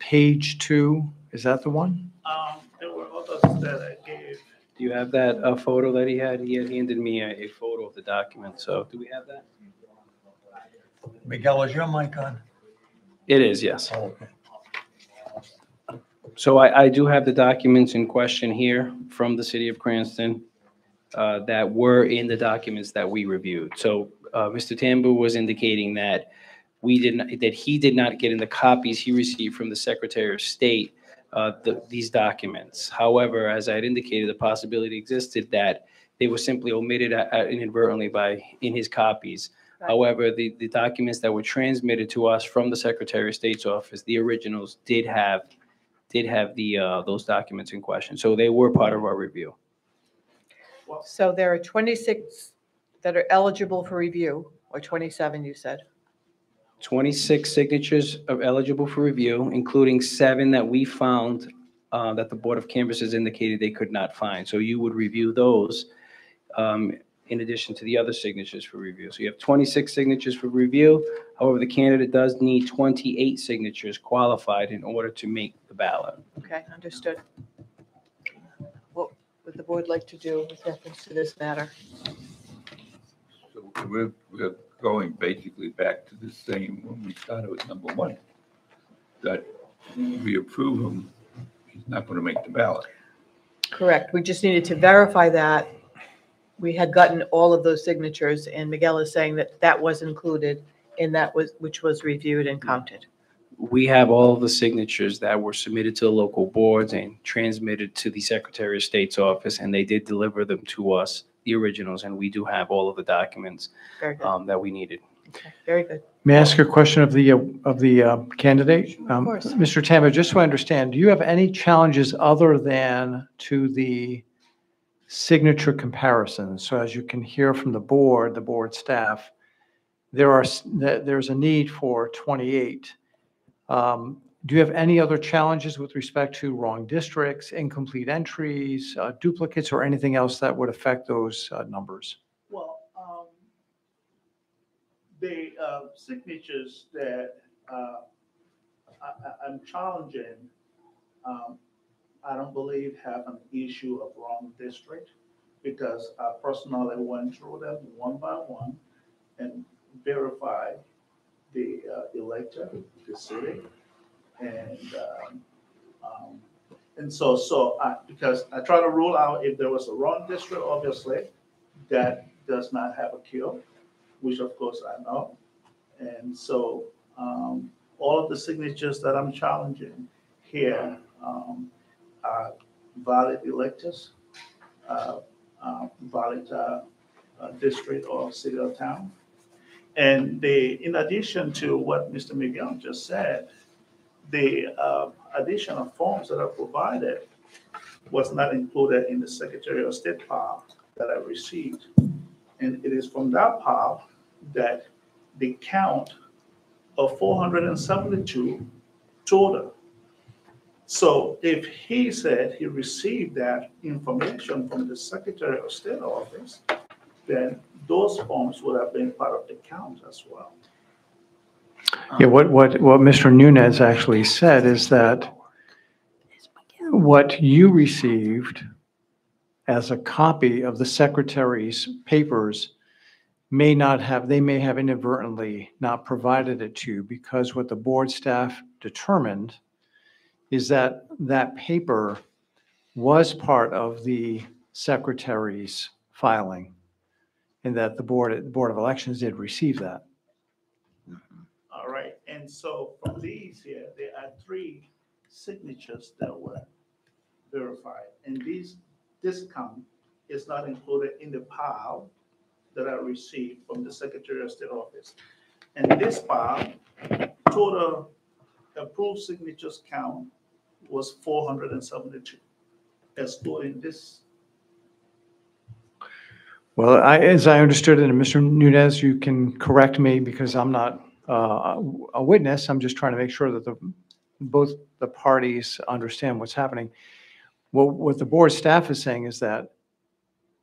page 2, is that the one? There were others that I gave. Do you have that photo that he had? He had handed me a photo of the document. So do we have that? Miguel, is your mic on? It is, yes. Oh, okay. So I do have the documents in question here from the city of Cranston that were in the documents that we reviewed. So Mr. Tambu was indicating that he did not get in the copies he received from the Secretary of State these documents. However, as I had indicated, the possibility existed that they were simply omitted inadvertently in his copies. Right. However, the documents that were transmitted to us from the Secretary of State's office, the originals did have those documents in question. So they were part of our review. So there are 26 that are eligible for review, or 27, you said? 26 signatures are eligible for review, including 7 that we found that the Board of Canvassers indicated they could not find. So you would review those in addition to the other signatures for review. So you have 26 signatures for review. However, the candidate does need 28 signatures qualified in order to make the ballot. Okay, understood. What would the board like to do with reference to this matter? so we're going basically back to the same when we started with number 1. That we approve him, he's not going to make the ballot. Correct, we just needed to verify that we had gotten all of those signatures, and Miguel is saying that that was included in which was reviewed and counted. We have all of the signatures that were submitted to the local boards and transmitted to the Secretary of State's office, and they did deliver them to us, the originals, and we do have all of the documents Very good. that we needed. Okay, very good. May I ask a question of the candidate? Of course. Mr. Tamba, just so I understand, do you have any challenges other than to the signature comparisons? So as you can hear from the board staff, there's a need for 28. Do you have any other challenges with respect to wrong districts, incomplete entries, duplicates, or anything else that would affect those numbers? Well, the signatures that I'm challenging, I don't believe have an issue of wrong district, because I personally went through them one by one and verified the elector, the city, and so because I try to rule out if there was a wrong district, obviously, that does not have a cure. which of course I know. And so all of the signatures that I'm challenging here are valid electors, valid district or city or town. And in addition to what Mr. Miguel just said, the additional forms that are provided was not included in the Secretary of State file that I received. And it is from that file that the count of 472 total. So if he said he received that information from the Secretary of State office, then those forms would have been part of the count as well. Yeah, what Mr. Nunez actually said is that what you received as a copy of the secretary's papers may have inadvertently not provided it to you, because what the board staff determined is that that paper was part of the secretary's filing, and that the Board of Elections did receive that. All right, and so from these here, there are 3 signatures that were verified. And this count is not included in the pile that I received from the Secretary of State office. And this pile, total approved signatures count was 472, excluding this. Well, as I understood it, and Mr. Nunez, you can correct me because I'm not a witness. I'm just trying to make sure that both the parties understand what's happening. What the board staff is saying is that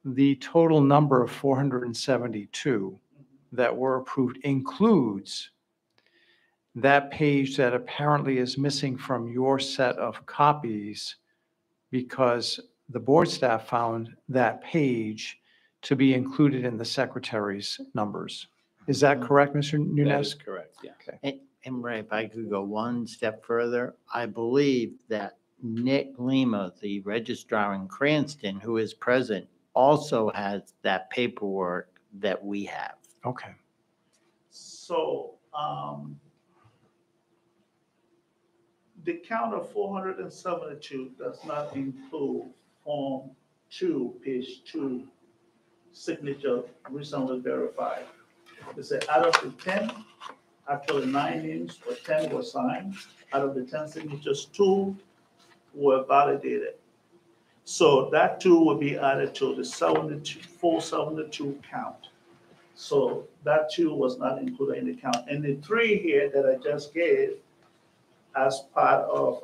the total number of 472 that were approved includes that page that apparently is missing from your set of copies, because the board staff found that page to be included in the secretary's numbers. Is that correct, Mr. Nunez? That is correct, yeah. Okay. And Ray, if I could go one step further, I believe that Nick Lima, the registrar in Cranston, who is present, also has that paperwork that we have. Okay. So the count of 472 does not include Form 2, page 2, signature recently verified. They say out of the 10, actually 9 names or 10 were signed. Out of the 10 signatures, 2 were validated. So that 2 will be added to the 472 count. So that 2 was not included in the count. And the 3 here that I just gave as part of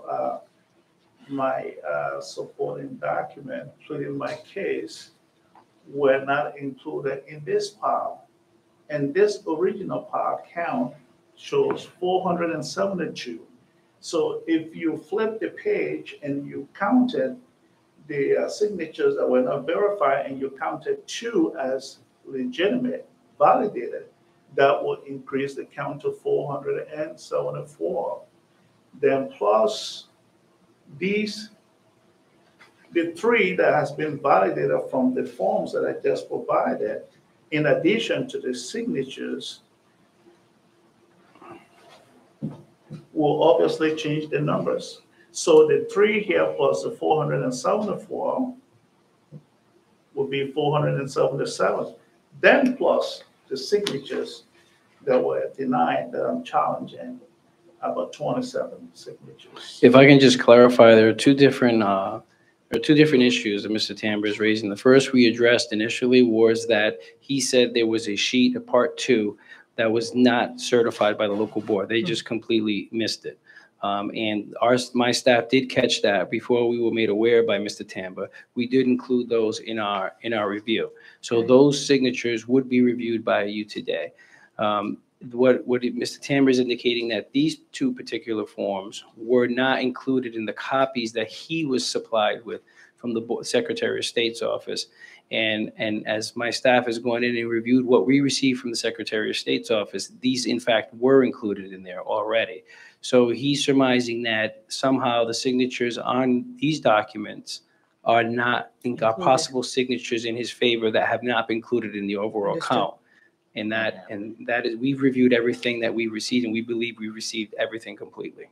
my supporting document, including my case, were not included in this pile. And this original pile count shows 472. So if you flip the page and you counted the signatures that were not verified and you counted 2 as legitimate, validated, that would increase the count to 474. Then plus the 3 that has been validated from the forms that I just provided, in addition to the signatures, will obviously change the numbers. So the 3 here plus the 474 will be 477. Then plus the signatures that were denied that I'm challenging, about 27 signatures. If I can just clarify, there are two different issues that Mr. Tambor is raising. The first we addressed initially was that he said there was a sheet, a part 2, that was not certified by the local board. They just completely missed it. And my staff did catch that before we were made aware by Mr. Tambor. We did include those in our review. So those signatures would be reviewed by you today. What Mr. Tambor is indicating that these 2 particular forms were not included in the copies that he was supplied with from the Secretary of State's office. And as my staff has gone in and reviewed what we received from the Secretary of State's office, these in fact were included in there already. So he's surmising that somehow the signatures on these documents are not, possible signatures in his favor that have not been included in the overall count. And that is, we've reviewed everything that we received, and we believe we received everything completely.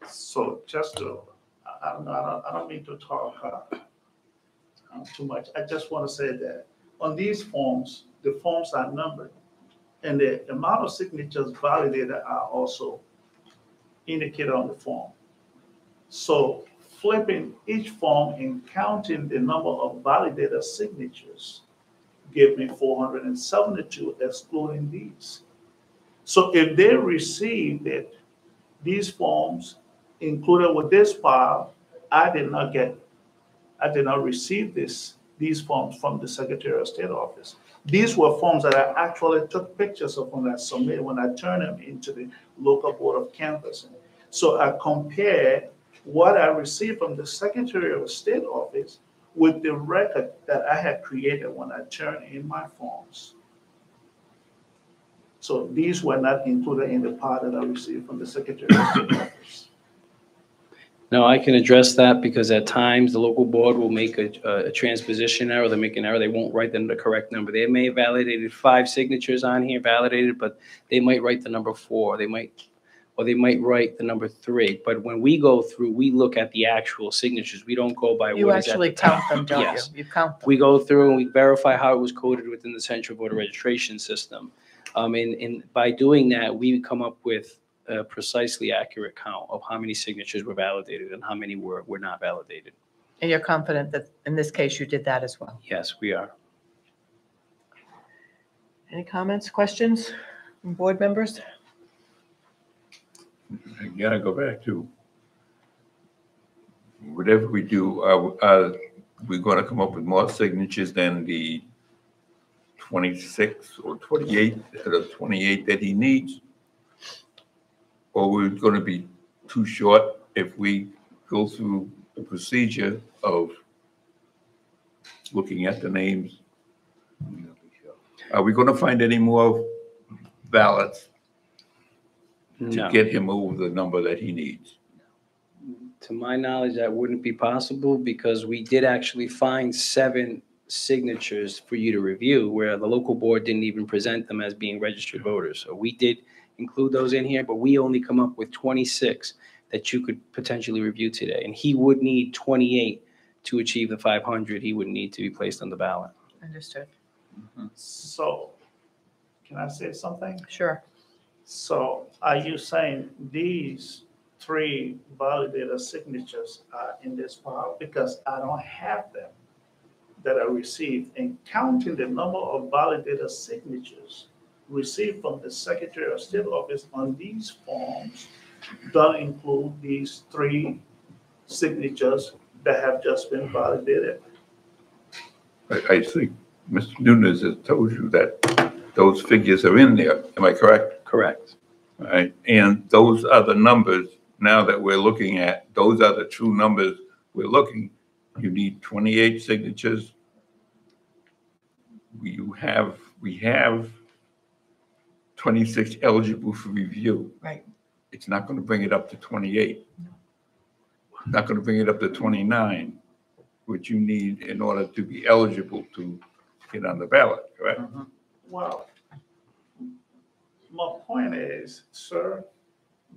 So just to, I don't mean to talk too much. I just want to say that on these forms, the forms are numbered, and the amount of signatures validated are also indicated on the form. So flipping each form and counting the number of validated signatures gave me 472, excluding these. So if they received it, these forms included with this file, I did not receive these forms from the Secretary of State office. These were forms that I actually took pictures of when I submitted, when I turned them into the local board of canvassing. So I compared what I received from the Secretary of State office with the record that I had created when I turned in my forms. So these were not included in the part that I received from the Secretary of State office. No, I can address that because at times the local board will make a transposition error, they'll make an error, they won't write the correct number. They may have validated 5 signatures on here, validated, but they might write the number 4, they might write the number 3. But when we go through, we look at the actual signatures. We don't go by You what is at actually the top. count them, don't you? Yes. You count them. We go through and we verify how it was coded within the central voter registration system. And by doing that, we come up with a precisely accurate count of how many signatures were validated and how many were not validated. And you're confident that in this case you did that as well? Yes, we are. Any comments, questions from board members? Again, I go back to whatever we do, we're going to come up with more signatures than the 26 or 28, the 28 that he needs? Or we're going to be too short if we go through the procedure of looking at the names? Are we going to find any more ballots to No. get him over the number that he needs? To my knowledge, that wouldn't be possible because we did actually find 7 signatures for you to review where the local board didn't even present them as being registered voters. So we did include those in here, but we only come up with 26 that you could potentially review today. And he would need 28 to achieve the 500 he would need to be placed on the ballot. Understood. So, can I say something? Sure. So are you saying these 3 validated signatures are in this file? Because I don't have them that I received, and counting the number of validated signatures received from the Secretary of State office on these forms don't include these 3 signatures that have just been validated. I think Mr. Nunes has told you that those figures are in there. Am I correct? Correct. All right. And those are the numbers now that we're looking at. Those are the true numbers we're looking. You need 28 signatures. We have 26 eligible for review. Right. It's not going to bring it up to 28. Not going to bring it up to 29, which you need in order to be eligible to get on the ballot, correct? Well, my point is, sir,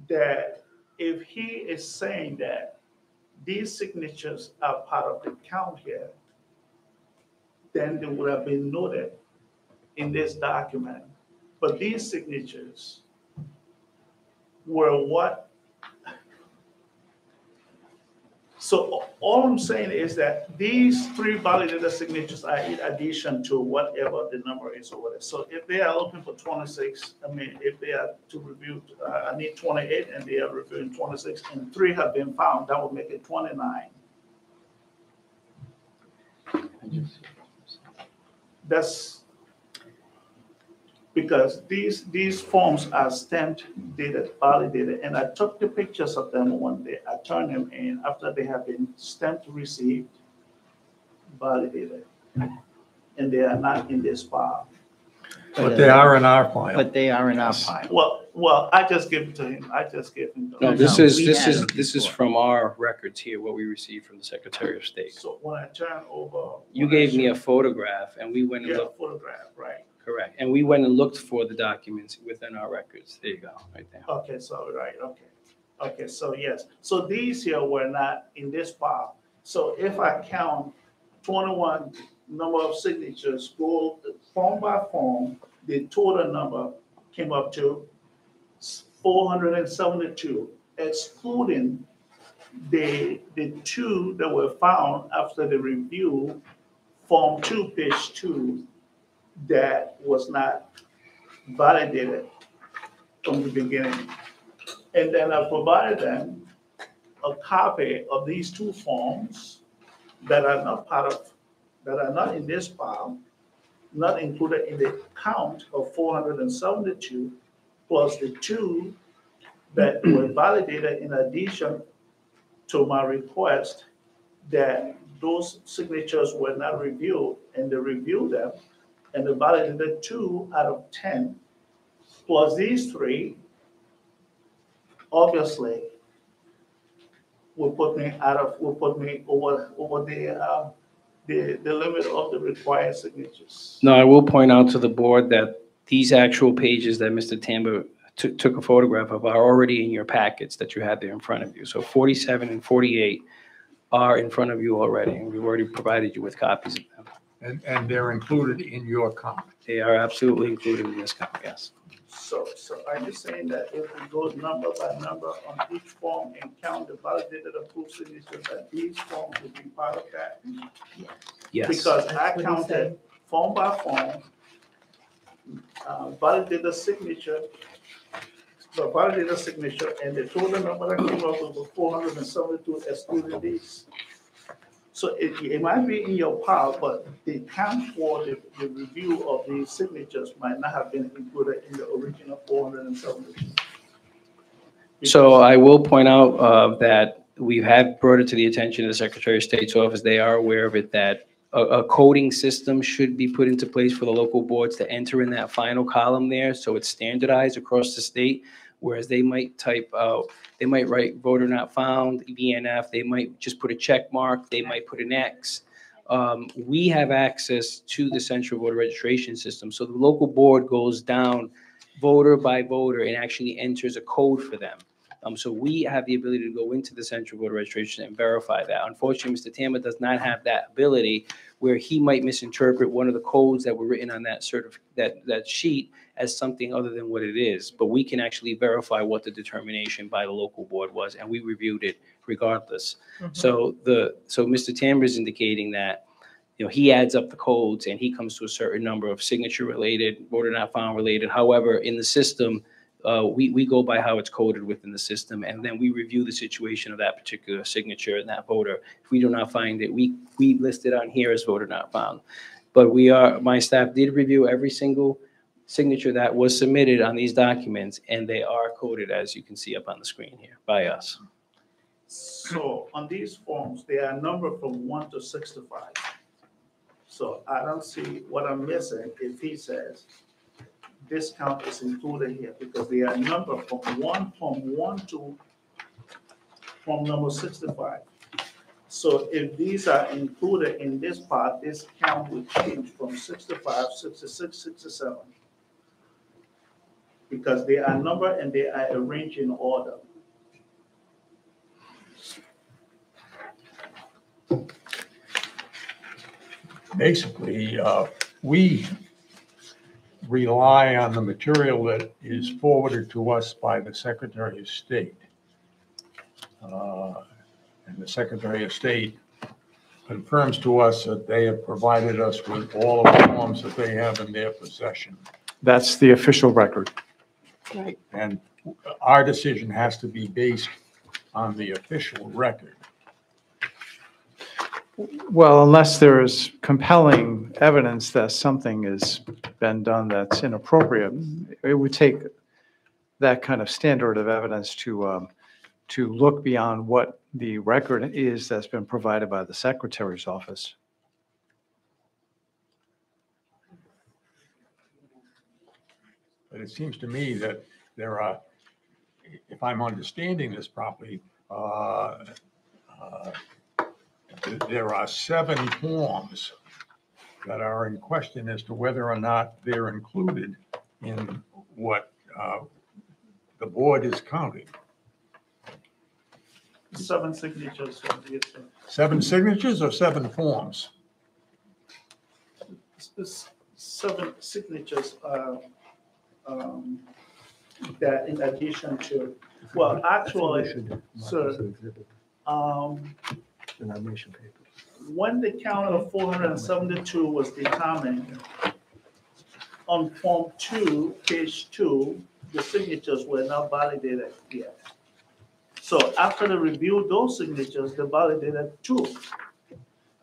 that if he is saying that these signatures are part of the count here, then they would have been noted in this document. But these signatures were what? So all I'm saying is that these 3 validated signatures are in addition to whatever the number is or whatever. So if they are looking for 26, I mean, if they are to review, I need 28 and they are reviewing 26 and 3 have been found, that would make it 29. That's because these forms are stamped, dated, validated, and I took the pictures of them one day. I turned them in after they have been stamped, received, validated, and they are not in this file. But they are in our file. But they are in our file. Well, I just gave it to him. I just gave him. No, this is from our records here, what we received from the Secretary of State. So when I turn over. You gave me a photograph and we went and Yeah, looked. photograph, right. Correct. And we went and looked for the documents within our records. There you go, right there. Okay, so, right, okay. Okay, so yes, so these here were not in this file. So if I count 21 number of signatures, go form by form, the total number came up to 472, excluding the two that were found after the review, Form 2, page 2, that was not validated from the beginning. And then I provided them a copy of these two forms that are not part of, that are not in this file, not included in the count of 472, plus the two that were validated in addition to my request that those signatures were not reviewed, and they reviewed them, and they validated 2 out of 10, plus these 3, obviously, will put me over the limit of the required signatures. No, I will point out to the board that these actual pages that Mr. Tamba took a photograph of are already in your packets that you have there in front of you. So 47 and 48 are in front of you already, and we've already provided you with copies of them. And they're included in your count. They are absolutely included in this count, yes. So I'm just saying that if we go number by number on each form and count the validated approved signatures, that these forms will be part of that? Yes. Because I counted form by form, validated signature, and the total number that came up was 472 excluding these. So it might be in your pile, but the count for the review of the signatures might not have been included in the original 472. So I will point out that we have brought it to the attention of the Secretary of State's office. They are aware of it, that a coding system should be put into place for the local boards to enter in that final column there, so it's standardized across the state, whereas they might type out, they might write voter not found, VNF, they might just put a check mark, they might put an X. We have access to the central voter registration system, so the local board goes down voter by voter and actually enters a code for them. So we have the ability to go into the central voter registration and verify that. Unfortunately, Mr. Tama does not have that ability, where he might misinterpret one of the codes that were written on that that sheet as something other than what it is. But we can actually verify what the determination by the local board was, and we reviewed it regardless. So Mr. Tama is indicating that, you know, he adds up the codes and he comes to a certain number of signature related, voter not found related. However, in the system, we go by how it's coded within the system, and then we review the situation of that particular signature and that voter. If we do not find it, we list it on here as voter not found. But my staff did review every single signature that was submitted on these documents, and they are coded, as you can see up on the screen here, by us. So on these forms, they are numbered from 1 to 65. So I don't see what I'm missing if he says this count is included here, because they are numbered from one to form number 65. So if these are included in this part, this count will change from 65, 66, 67. Because they are numbered and they are arranged in order. Basically, we rely on the material that is forwarded to us by the Secretary of State. And the Secretary of State confirms to us that they have provided us with all of the forms that they have in their possession. That's the official record. Right. And our decision has to be based on the official record. Well, unless there's compelling evidence that something has been done that's inappropriate, it would take that kind of standard of evidence to look beyond what the record is that's been provided by the Secretary's office. But it seems to me that there are, if I'm understanding this properly, there are 7 forms that are in question as to whether or not they're included in what the board is counting. 7 signatures. Yes, sir. 7 signatures or 7 forms? It's 7 signatures that in addition to, well, actually, sir, The nomination paper. when the count of 472 was determined, on Form 2, page 2, the signatures were not validated yet. So after the review, those signatures, they validated 2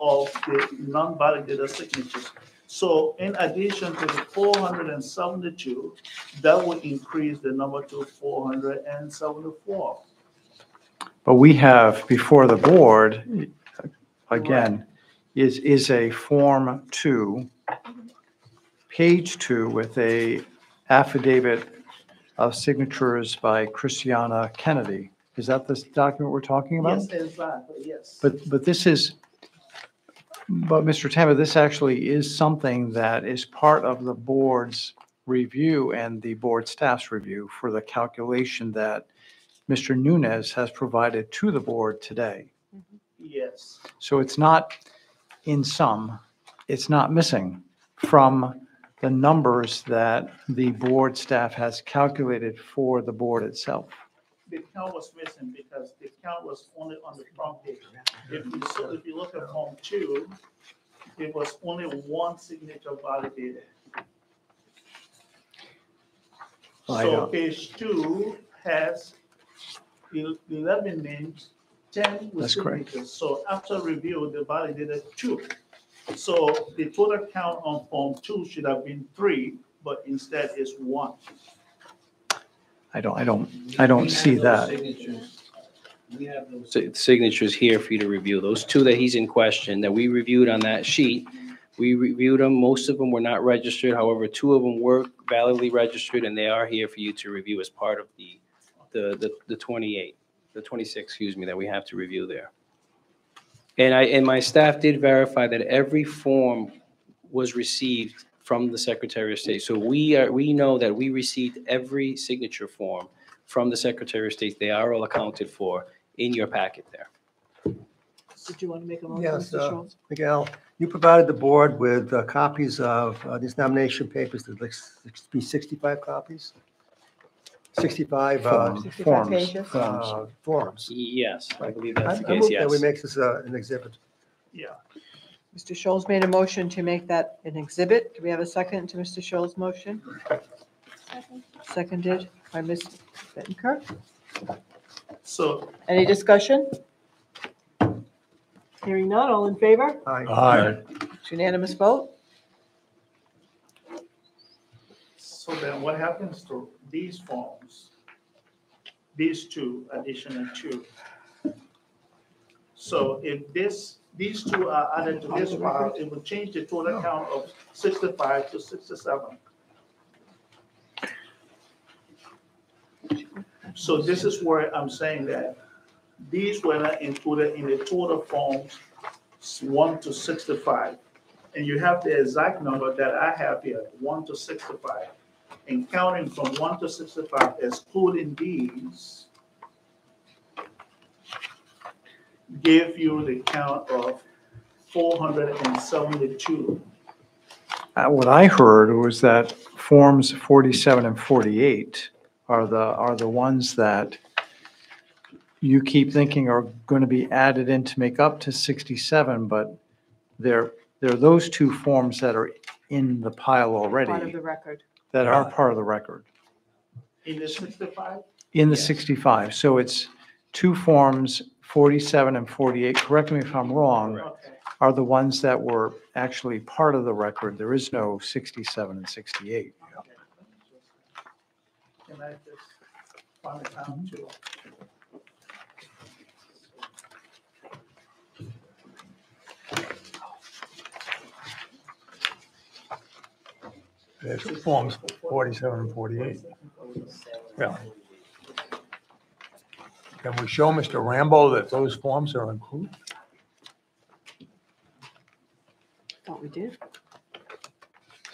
of the non-validated signatures. So in addition to the 472, that would increase the number to 474. But we have before the board, again, is a Form 2, page 2, with a affidavit of signatures by Christiana Kennedy. Is that this document we're talking about? Yes, exactly, yes. But this is, but Mr. Tama, this actually is something that is part of the board's review and the board staff's review for the calculation that Mr. Nunes has provided to the board today. Yes. So it's not, in sum, it's not missing from the numbers that the board staff has calculated for the board itself. The count was missing because the count was only on the front page. If you look at Form 2, it was only 1 signature validated. So page 2 has 11 names, 10 with That's correct. signatures. So after review, they validated 2. So the total count on Form 2 should have been 3, but instead it's 1. I don't see that. We have those signatures here for you to review. Those 2 that he's in question, that we reviewed on that sheet, we reviewed them. Most of them were not registered. However, 2 of them were validly registered, and they are here for you to review as part of the 26, excuse me, that we have to review there. And my staff did verify that every form was received from the Secretary of State. So we know that we received every signature form from the Secretary of State. They are all accounted for in your packet there. Did you want to make a motion, Yes, Mr. Schultz? Miguel, you provided the board with copies of these nomination papers, there'd like be 65 copies? 65 65 pages? forms. Yes, I believe I that's the move case, that we yes. make this an exhibit. Yeah. Mr. Schultz made a motion to make that an exhibit. Do we have a second to Mr. Schultz's motion? Seconded by Ms. Bettenker. So Any discussion? Hearing none, all in favor? Aye. It's unanimous vote. So then what happens to these forms? These 2, additional 2. So if these 2 are added to this file, it will change the total count of 65 to 67. So this is where I'm saying that these were not included in the total forms 1 to 65. And you have the exact number that I have here, 1 to 65. And counting from 1 to 65, excluding these, gave you the count of 472. What I heard was that Forms 47 and 48 are the ones that you keep thinking are going to be added in to make up to 67, but they're those 2 forms that are in the pile already. Part of the record. That are part of the record. In the 65? In the 65. So it's 2 forms, 47 and 48, correct me if I'm wrong, Okay. are the ones that were actually part of the record. There is no 67 and 68. Can I just find it out too? There's forms 47 and 48. Yeah. Can we show Mr. Rambo that those forms are included? Thought we did.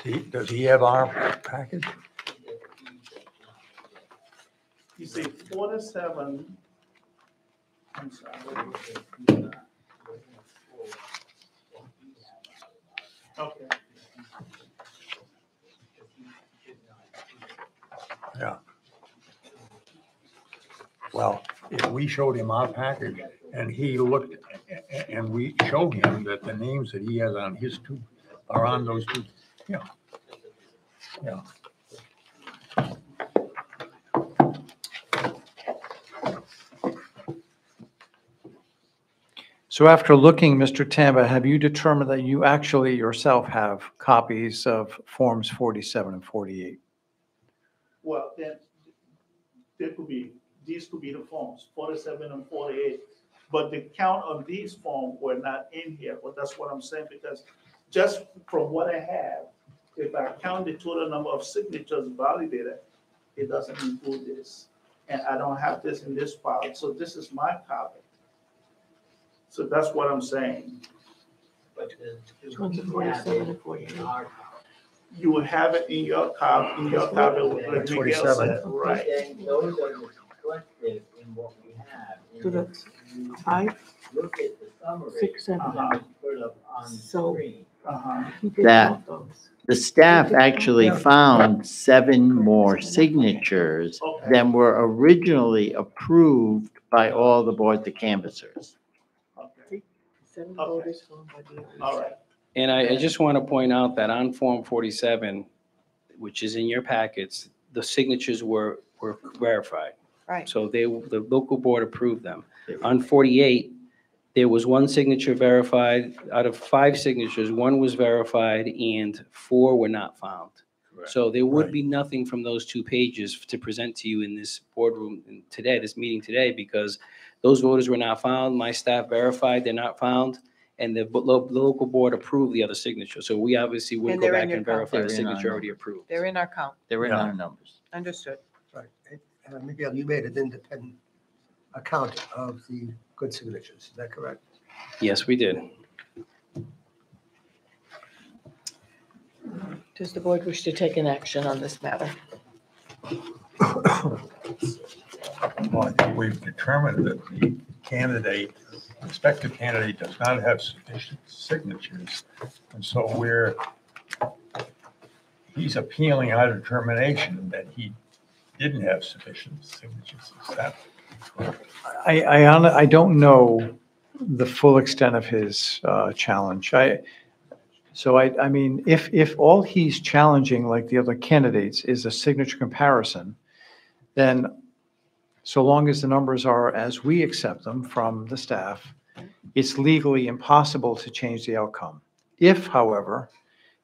Does he have our package? You say 47. I'm sorry. Okay. Yeah. Well, if we showed him our package and he looked, and we showed him that the names that he has on his two are on those two, yeah. Yeah. So after looking, Mr. Tamba, have you determined that you actually yourself have copies of Forms 47 and 48? Well, then, these could be the forms, 47 and 48. But the count on these forms were not in here, but that's what I'm saying, because just from what I have, if I count the total number of signatures validated, it doesn't include this. And I don't have this in this file, so this is my copy. So that's what I'm saying. But Which one's the 47 and 48? You will have it in your copy, like Miguel 47. said, right? Then those are reflected in what we have. And So that's 5, look at the summary. 6, 7. Uh-huh. Put up on the So- screen. He did That- count those. The staff actually found 7 more signatures Okay. than were originally approved by all the boards of canvassers. Okay, 7 Okay. voters found by the. all right. And I just want to point out that on Form 47, which is in your packets, the signatures were verified. Right. So the local board approved them. On 48, there was 1 signature verified. Out of 5 signatures, 1 was verified and 4 were not found. So there would be nothing from those 2 pages to present to you in this boardroom today, this meeting today, because those voters were not found. My staff verified they're not found, and the local board approved the other signature. So we obviously wouldn't And go they're in back your and verify the They're in our signature already approved. They're in our count. They're in Yeah. our numbers. Understood. Right. Miguel, you made an independent account of the good signatures, is that correct? Yes, we did. Does the board wish to take an action on this matter? Well, I think we've determined that the candidate, respective candidate does not have sufficient signatures. And so he's appealing our determination that he didn't have sufficient signatures. Is that correct? I don't know the full extent of his challenge. I mean, if all he's challenging, like the other candidates, is a signature comparison, then so long as the numbers are as we accept them from the staff, it's legally impossible to change the outcome. If, however,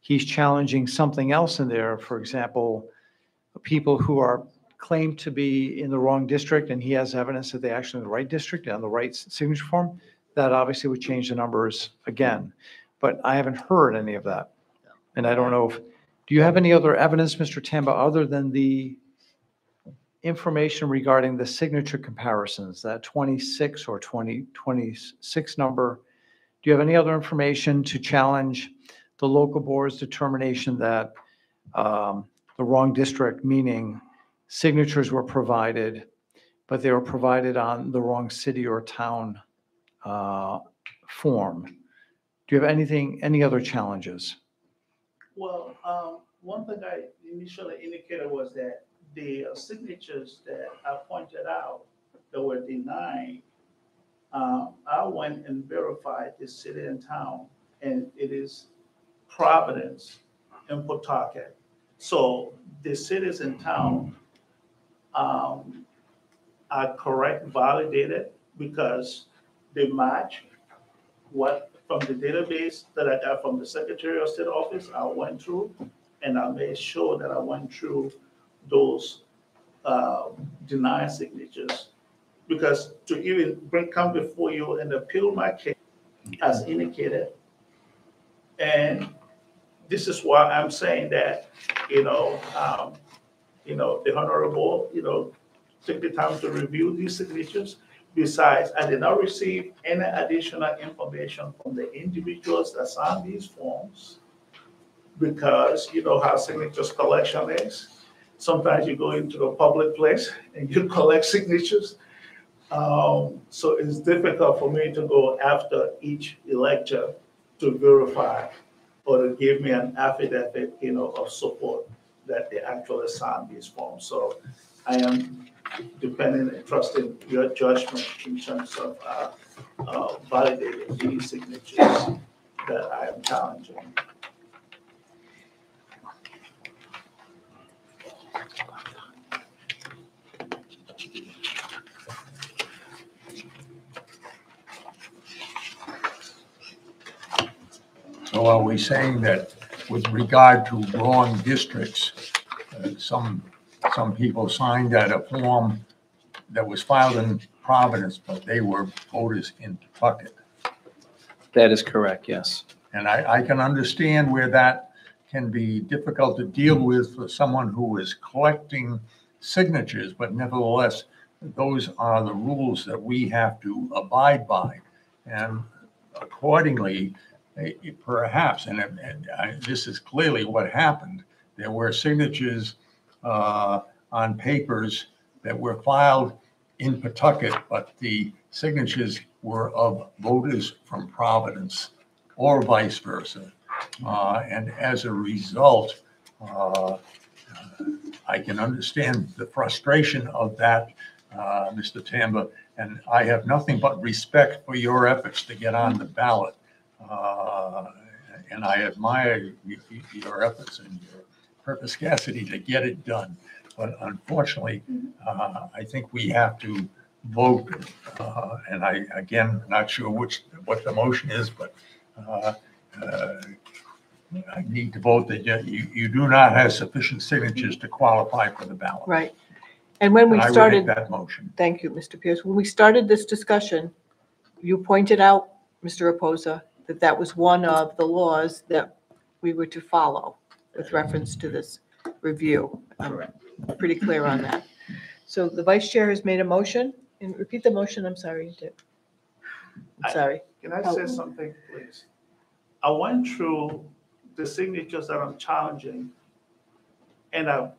he's challenging something else in there, for example, people who are claimed to be in the wrong district and he has evidence that they're actually in the right district and on the right signature form, that obviously would change the numbers again. But I haven't heard any of that. And I don't know do you have any other evidence, Mr. Tamba, other than the information regarding the signature comparisons, that 26 or 26 number? Do you have any other information to challenge the local board's determination that the wrong district, meaning signatures were provided, but they were provided on the wrong city or town form? Do you have any other challenges? Well, one thing I initially indicated was that the signatures that I pointed out that were denied, I went and verified the city and town, and it is Providence and Pawtucket. So the cities and town are correct, validated, because they match what from the database that I got from the Secretary of State office. I went through, and I made sure that I went through those denied signatures. Because to even come before you and appeal my case as indicated, and this is why I'm saying that, the honorable, take the time to review these signatures. Besides, I did not receive any additional information from the individuals that signed these forms. because you know how signatures collection is. Sometimes you go into a public place and you collect signatures. So it's difficult for me to go after each elector to verify or to give me an affidavit, you know, of support that they actually signed these forms. So I am depending and trusting your judgment in terms of validating these signatures that I am challenging. So are we saying that with regard to wrong districts, some people signed at a form that was filed in Providence, but they were voters in Pawtucket? That is correct, yes. And I can understand where that can be difficult to deal with for someone who is collecting signatures, but nevertheless, those are the rules that we have to abide by. And accordingly, perhaps, this is clearly what happened, there were signatures on papers that were filed in Pawtucket, but the signatures were of voters from Providence or vice versa. And as a result, I can understand the frustration of that, Mr. Tamba, and I have nothing but respect for your efforts to get on the ballot. And I admire your efforts and your perspicacity to get it done. But unfortunately, I think we have to vote, and I, again, not sure what the motion is, but I need to vote that you do not have sufficient signatures to qualify for the ballot. Right. And when we And I would started, make that motion. thank you, Mr. Pierce. When we started this discussion, you pointed out, Mr. Reposa, that that was one of the laws that we were to follow with reference to this review. I'm pretty clear on that. So the vice chair has made a motion, and repeat the motion, I'm sorry. I'm sorry. Can I say something, please? I went through the signatures that I'm challenging, and I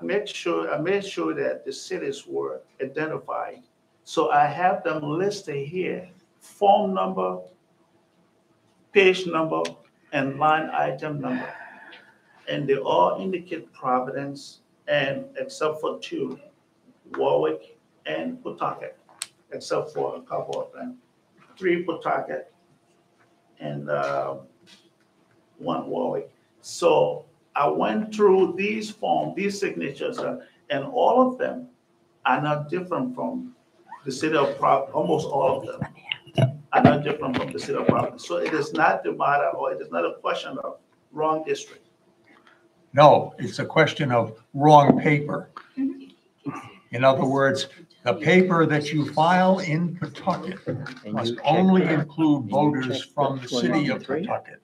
made sure that the cities were identified. So I have them listed here, form number, page number, and line item number. And they all indicate Providence, and except for two, Warwick and Pawtucket, except for a couple of them. 3 Pawtucket and one Warwick. So I went through these forms, these signatures, and all of them are not different from the city of Providence. Almost all of them are not different from the city of Providence. So it is not the matter, or it is not a question of wrong district. No, it's a question of wrong paper. In other words, the paper that you file in Pawtucket must only include voters from the city of Pawtucket.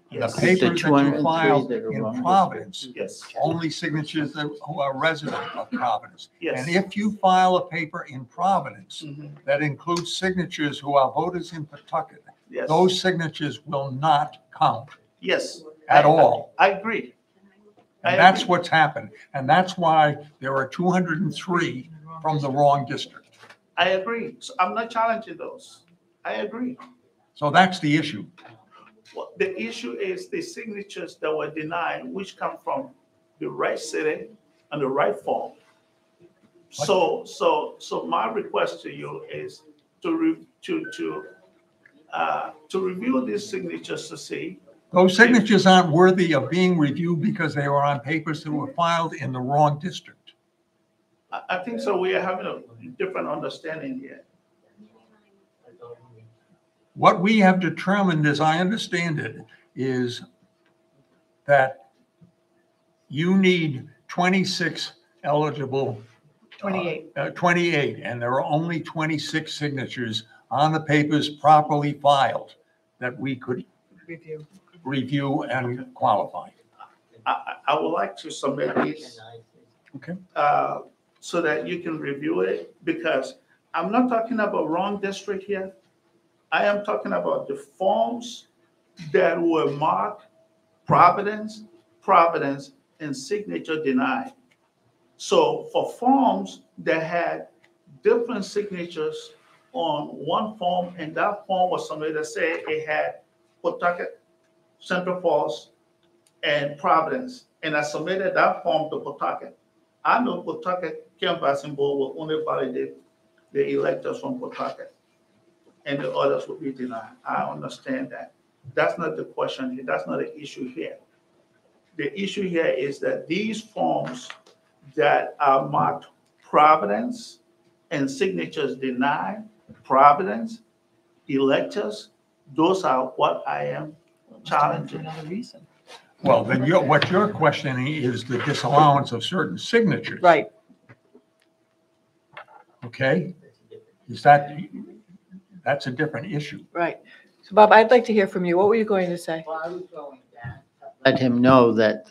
The Yes. papers that you 203 file that are in wrong. Providence, Yes, only signatures who are resident of Providence. yes. And if you file a paper in Providence Mhm. that includes signatures who are voters in Pawtucket, Yes. those signatures will not count Yes. at all. I agree. And that's what's happened. And that's why there are 203 from the wrong district. I agree. So I'm not challenging those. I agree. So that's the issue. Well, the issue is the signatures that were denied, which come from the right city and the right form. So my request to you is to review these signatures to see. Those signatures aren't worthy of being reviewed because they were on papers that were filed in the wrong district. I think so. We are having a different understanding here. What we have determined, as I understand it, is that you need 26 eligible. 28. 28, and there are only 26 signatures on the papers properly filed that we could review and qualify. I would like to submit these. Okay. So that you can review it, because I'm not talking about wrong district here. I am talking about the forms that were marked Providence, Providence, and signature denied. So for forms that had different signatures on one form, and that form was somebody that said it had Pawtucket, Central Falls, and Providence, and I submitted that form to Pawtucket. I know Pawtucket canvassing board will only validate the electors from Pawtucket, and the others will be denied. I understand that. That's not the question here. That's not the issue here. The issue here is that these forms that are marked Providence and signatures denied, Providence, electors, those are what I am challenging. Well, then what you're questioning is the disallowance of certain signatures. Right. Okay? That's a different issue. Right. So Bob, I'd like to hear from you. What were you going to say? Let him know that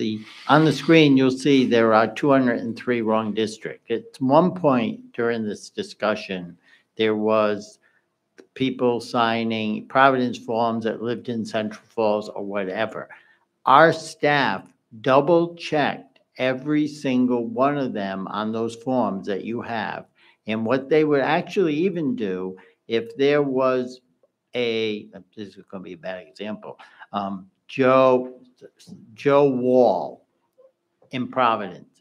on the screen, you'll see there are 203 wrong district. At one point during this discussion, there was people signing Providence forms that lived in Central Falls or whatever. Our staff double-checked every single one of them on those forms that you have. And what they would actually even do, if there was this is going to be a bad example, Joe Wall in Providence,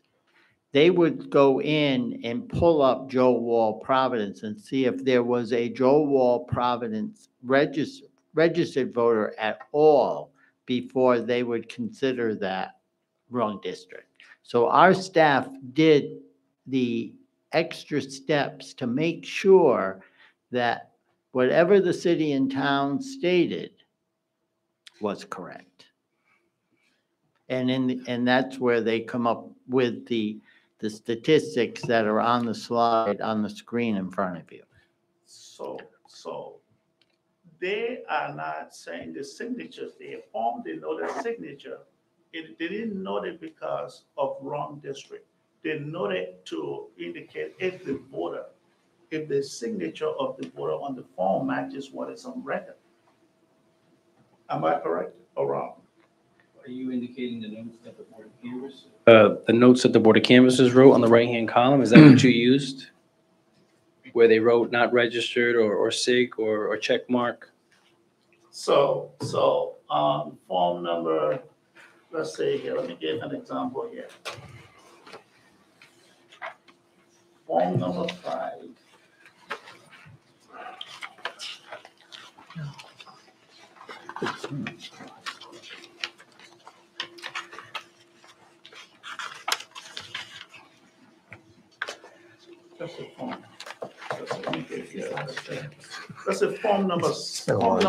they would go in and pull up Joe Wall Providence and see if there was a Joe Wall Providence registered voter at all before they would consider that wrong district. So our staff did the extra steps to make sure that whatever the city and town stated was correct. And that's where they come up with the statistics that are on the slide on the screen in front of you. So they are not saying the signatures, they formed, they know the signature. They didn't note it because of wrong district. They noted to indicate if the signature of the voter on the form matches what is on record. Am I correct or wrong? Are you indicating the notes that the Board of Canvassers? The notes that the Board of Canvassers wrote on the right-hand column, is that what you used? Where they wrote not registered or SIG or check mark? So form number, let's say here, let me give an example here. Form number 5. That's a form. That's a form number 6. Form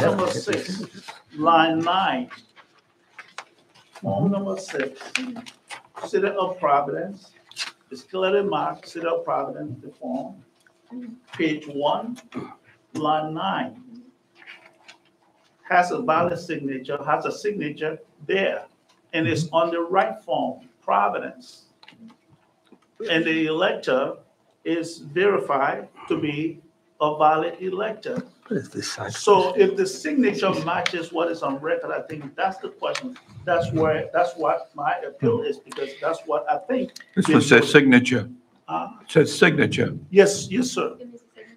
number 6, line 9. Form number 6, City of Providence. It's clearly marked City of Providence, the form. Page 1, line 9. Has a valid signature, has a signature there, and it's on the right form, Providence. And the elector is verified to be a valid elector. So if the signature matches what is on record, I think that's the question. That's what my appeal is, because that's what I think. This one says signature. It says signature. Yes, sir.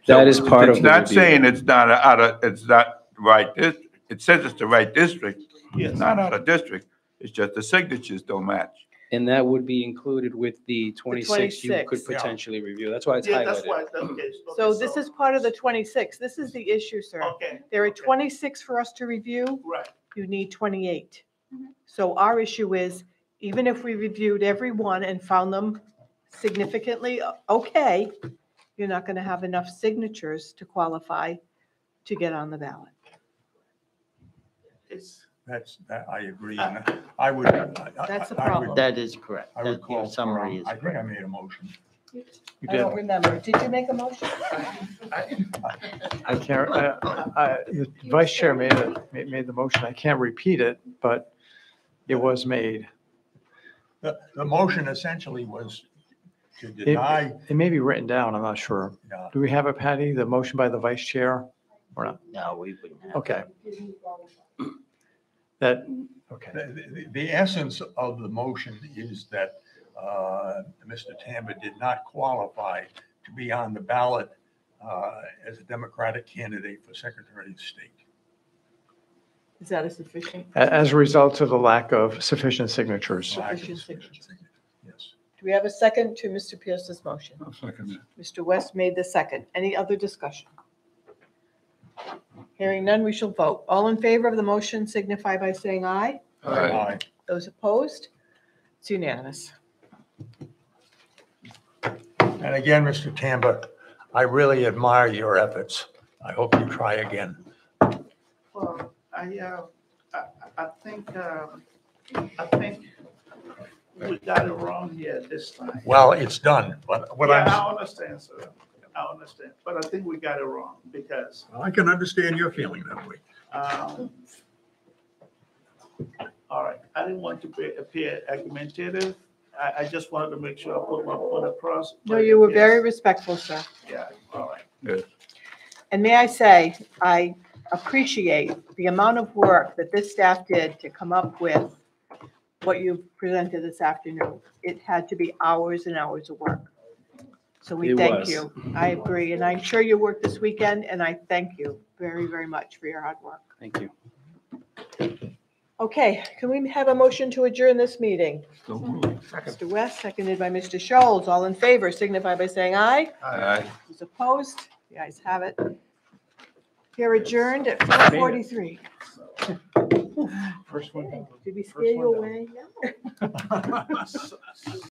That is part of It's the not review. saying it's not right district. It says it's the right district. Yes. It's not out of district. It's just the signatures don't match. And that would be included with the 26 you could 26. potentially review. That's why it's Yeah, that's highlighted. why that's the case. So this is part of the 26. This is the issue, sir. Okay. There are 26 for us to review. Right. You need 28. So our issue is, even if we reviewed every one and found them significantly okay, you're not going to have enough signatures to qualify to get on the ballot. I agree. And I would. That's the problem. That is correct. I would That your call summary for, is I think I made a motion. You I don't did. remember. Did you make a motion? I can't, the vice chair made the motion. I can't repeat it, but it was made. The motion essentially was to deny. It may be written down, I'm not sure. Yeah. Do we have it, Patty, the motion by the vice chair or not? No, we wouldn't have. Okay. That, okay. The essence of the motion is that Mr. Tamba did not qualify to be on the ballot as a Democratic candidate for Secretary of State. Is that a sufficient? As a result of the lack of sufficient signatures. Sufficient signature. Yes. Do we have a second to Mr. Pierce's motion? I'll second that. Mr. West made the second. Any other discussion? Hearing none, we shall vote. All in favor of the motion signify by saying aye. Aye. Those opposed? It's unanimous. And again, Mr. Tamba, I really admire your efforts. I hope you try again. Well, I think we got it wrong here this time. Well, it's done, but what Yeah, I'm, I understand, sir. I understand, but I think we got it wrong because, I can understand your feeling that way. all right, I didn't want to appear argumentative. I just wanted to make sure I put my point across. No, but you were yes, very respectful, sir. Yeah, all right. Good. And may I say, I appreciate the amount of work that this staff did to come up with what you presented this afternoon. It had to be hours and hours of work. So we It thank was. you. I agree. And I'm sure you worked this weekend, and I thank you very, very much for your hard work. Thank you. Okay, can we have a motion to adjourn this meeting? So moved. Mr. West, seconded by Mr. Scholes. All in favor signify by saying aye. Aye. Those opposed? The ayes have it. Here adjourned at 4:43. First one. Did we scare you away?